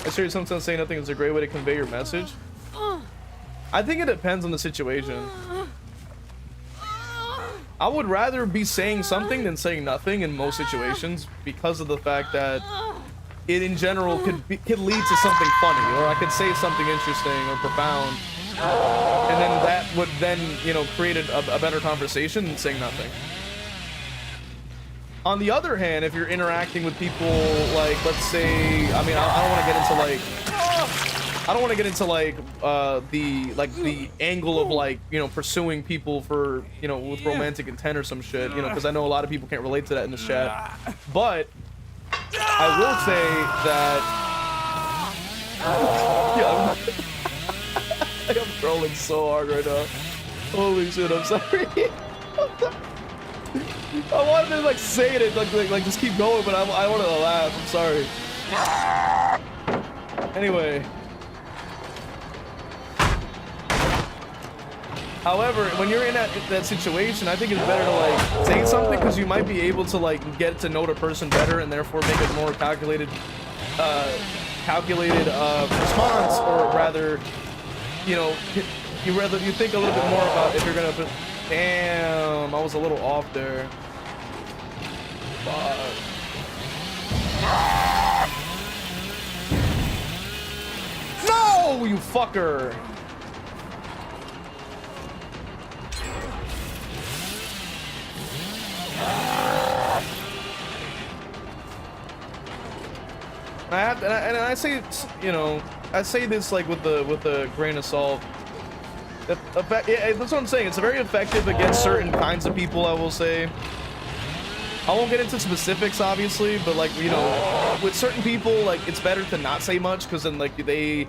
I sure sometimes saying nothing is a great way to convey your message. I think it depends on the situation. I would rather be saying something than saying nothing in most situations because of the fact that it in general could lead to something funny, or I could say something interesting or profound, and then that would then, you know, create a better conversation than saying nothing. On the other hand, if you're interacting with people, like, let's say, I mean, I don't want to get into the angle of, like, you know, pursuing people for, you know, with romantic intent or some shit, you know, because I know a lot of people can't relate to that in this chat. But I will say that I'm trolling so hard right now. Holy shit, I'm sorry. I wanted to like say it, like just keep going, but I wanted to laugh. I'm sorry. Anyway. However, when you're in that situation, I think it's better to like say something because you might be able to like get to know the person better and therefore make a more calculated response, or rather, you know, you think a little bit more about if you're gonna put. Damn, I was a little off there. Fuck. No, you fucker. And I say, you know, I say this like with a grain of salt. That's what I'm saying. It's very effective against certain kinds of people, I will say. I won't get into specifics, obviously, but like, you know, with certain people, like, it's better to not say much because then like they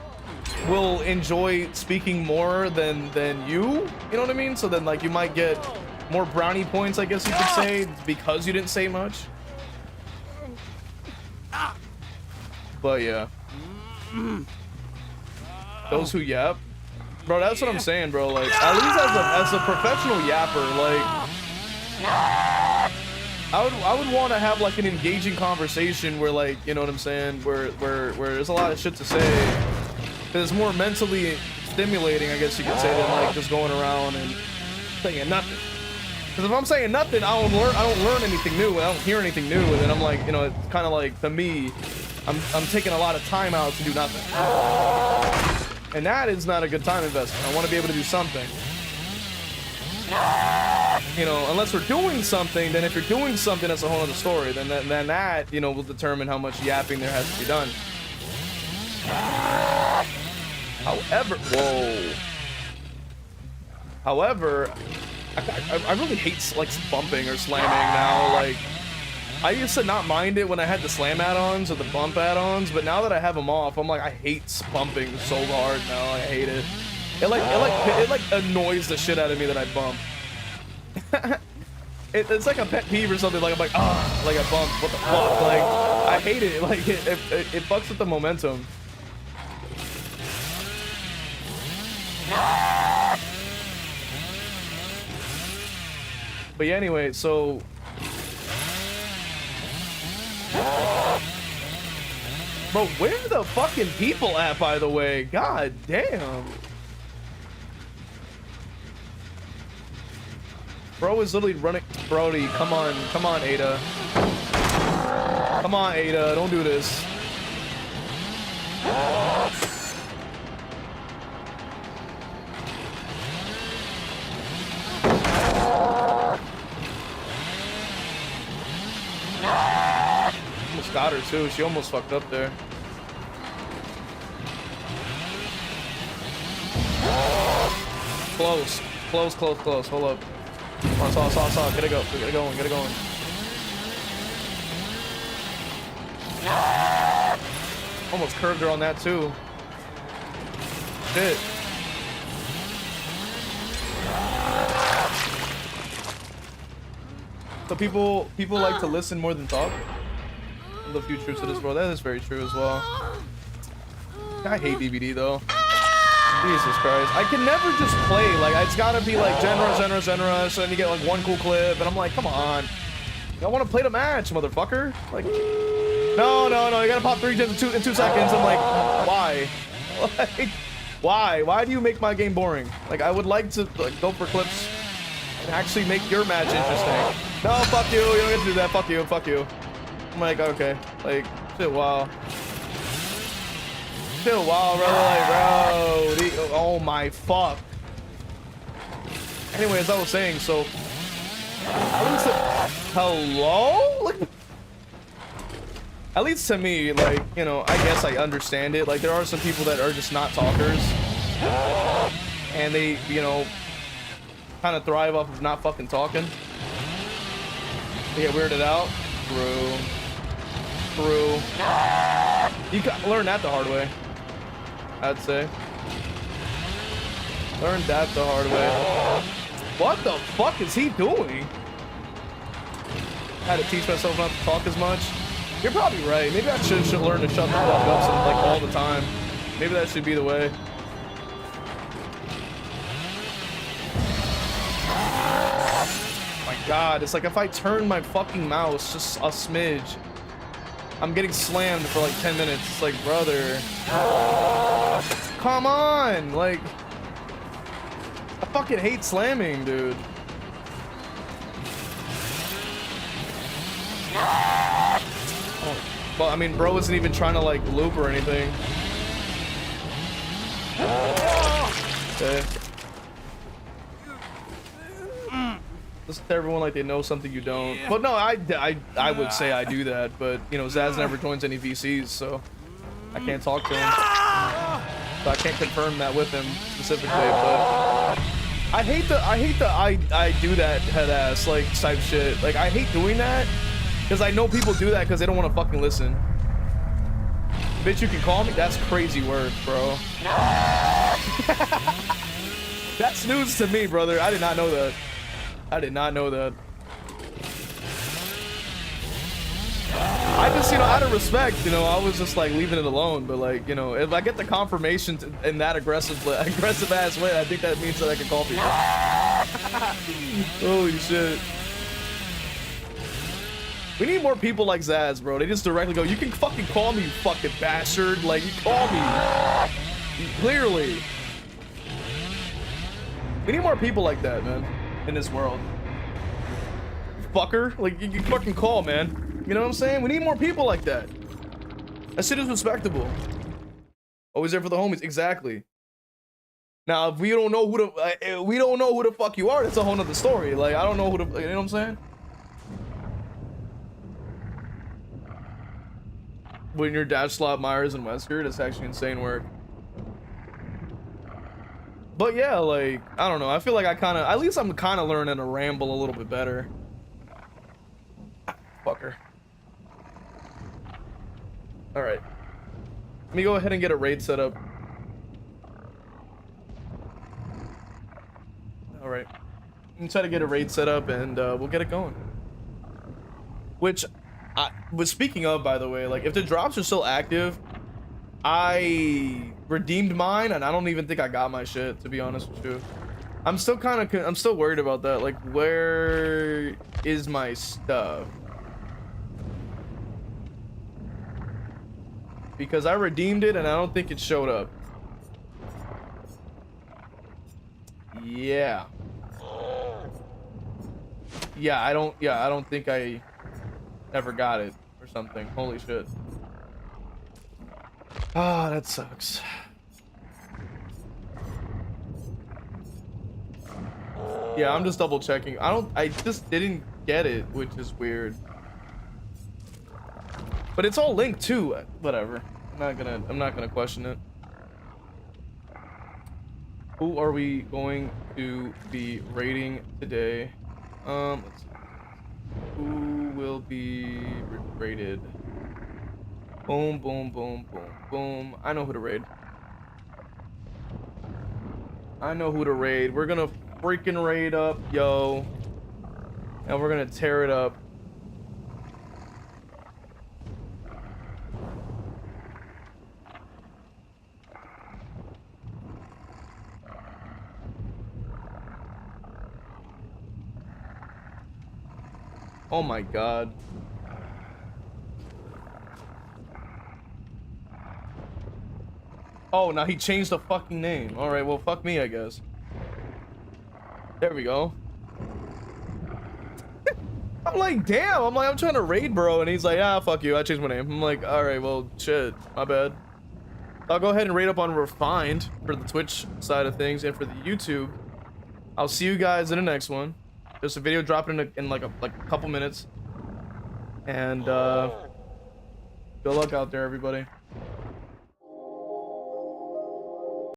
will enjoy speaking more than you. You know what I mean? So then like you might get more brownie points, I guess you could say, because you didn't say much. But yeah. Those who yap. Bro, that's what I'm saying, bro. Like, at least as a professional yapper, like, I would want to have like an engaging conversation where, like, you know what I'm saying, where there's a lot of shit to say, because it's more mentally stimulating, I guess you could say, than like just going around and saying nothing. Because if I'm saying nothing, I don't learn anything new, I don't hear anything new, and then I'm like, you know, it's kind of like, to me, I'm taking a lot of time out to do nothing. And that is not a good time investment. I want to be able to do something. You know, unless we're doing something, then if you're doing something, that's a whole other story. Then that, you know, will determine how much yapping there has to be done. However, whoa. However, I really hate like bumping or slamming now. Like, I used to not mind it when I had the slam add-ons or the bump add-ons, but now that I have them off, I'm like, I hate bumping so hard now. I hate it. It like annoys the shit out of me that I bump. It's like a pet peeve or something. Like, I'm like, ah, like I bumped. What the fuck? Like, I hate it. Like, it fucks with the momentum. But yeah, anyway, so. Bro, where are the fucking people at, by the way? God damn. Bro is literally running. Brody, come on, Ada. Come on, Ada, don't do this. Almost got her too. She almost fucked up there. Close. Hold up. Come on, saw. Get it going. Almost curved her on that too. Shit. So people like to listen more than talk. The few truths of this world. That is very true as well. I hate DVD though. Jesus Christ. I can never just play. Like, it's gotta be like genre, so then you get like one cool clip, and I'm like, come on. I want to play the match, motherfucker. Like, no, you gotta pop 3 gens in 2 seconds. I'm like, why? Like, why? Why do you make my game boring? Like, I would like to like go for clips and actually make your match interesting. No, fuck you. You don't get to do that. Fuck you. Fuck you. I'm like, okay. Like, shit, wow. Shit, wow, brother. Like, bro. Oh my fuck. Anyway, as I was saying, so. Hello? Like, at least to me, like, you know, I guess I understand it. Like, there are some people that are just not talkers. And they, you know, kind of thrive off of not fucking talking. They get weirded out. True. You can learn that the hard way, I'd say. Learn that the hard way. What the fuck is he doing? I had to teach myself not to talk as much. You're probably right. Maybe I should learn to shut the fuck up like all the time. Maybe that should be the way. Oh my god, it's like if I turn my fucking mouse just a smidge, I'm getting slammed for like 10 minutes. It's like, brother. Come on! Like, I fucking hate slamming, dude. Well, I mean, bro isn't even trying to like loop or anything. Okay. Listen to everyone like they know something you don't. But no, I would say I do that, but you know, Zaz never joins any VCs, so I can't talk to him. So I can't confirm that with him specifically, but I hate the I do that head ass like type shit. Like, I hate doing that because I know people do that because they don't want to fucking listen. Bitch, you can call me? That's crazy work, bro. That's news to me, brother. I did not know that. I did not know that. I just, you know, out of respect, you know, I was just like leaving it alone. But like, you know, if I get the confirmation in that aggressive ass way, I think that means that I can call people. Holy shit. We need more people like Zaz, bro. They just directly go, you can fucking call me, you fucking bastard. Like, you call me. Clearly. We need more people like that, man, in this world. Fucker. Like, you can fucking call, man. You know what I'm saying? We need more people like that. That shit is respectable. Always there for the homies. Exactly. Now, if we don't know who the fuck you are, that's a whole nother story. Like, I don't know who the, you know what I'm saying? When you're dash slot Myers and Wesker, that's actually insane work. But yeah, like, I don't know. I feel like I kind of, at least I'm kind of learning to ramble a little bit better. Fucker. All right. Let me go ahead and get a raid set up. All right. I'm try to get a raid set up and we'll get it going. Which I was speaking of, by the way, like if the drops are still active, I redeemed mine and I don't even think I got my shit, to be honest with you. I'm still worried about that. Like, where is my stuff? Because I redeemed it and I don't think it showed up. Yeah. Yeah, I don't think I ever got it or something. Holy shit. Ah, that sucks. Yeah, I'm just double checking. I just didn't get it, which is weird. But it's all linked too. Whatever. I'm not gonna question it. Who are we going to be raiding today? Let's see. Who will be raided? Boom, boom, boom, boom, boom. I know who to raid. I know who to raid. We're gonna freaking raid up, yo. And we're gonna tear it up. Oh my god. Oh, now he changed the fucking name. Alright, well, fuck me, I guess. There we go. I'm like, damn. I'm like, I'm trying to raid, bro. And he's like, ah, fuck you. I changed my name. I'm like, alright, well, shit. My bad. I'll go ahead and raid up on Refined for the Twitch side of things and for the YouTube. I'll see you guys in the next one. There's a video dropping in like a couple minutes. And, good luck out there, everybody.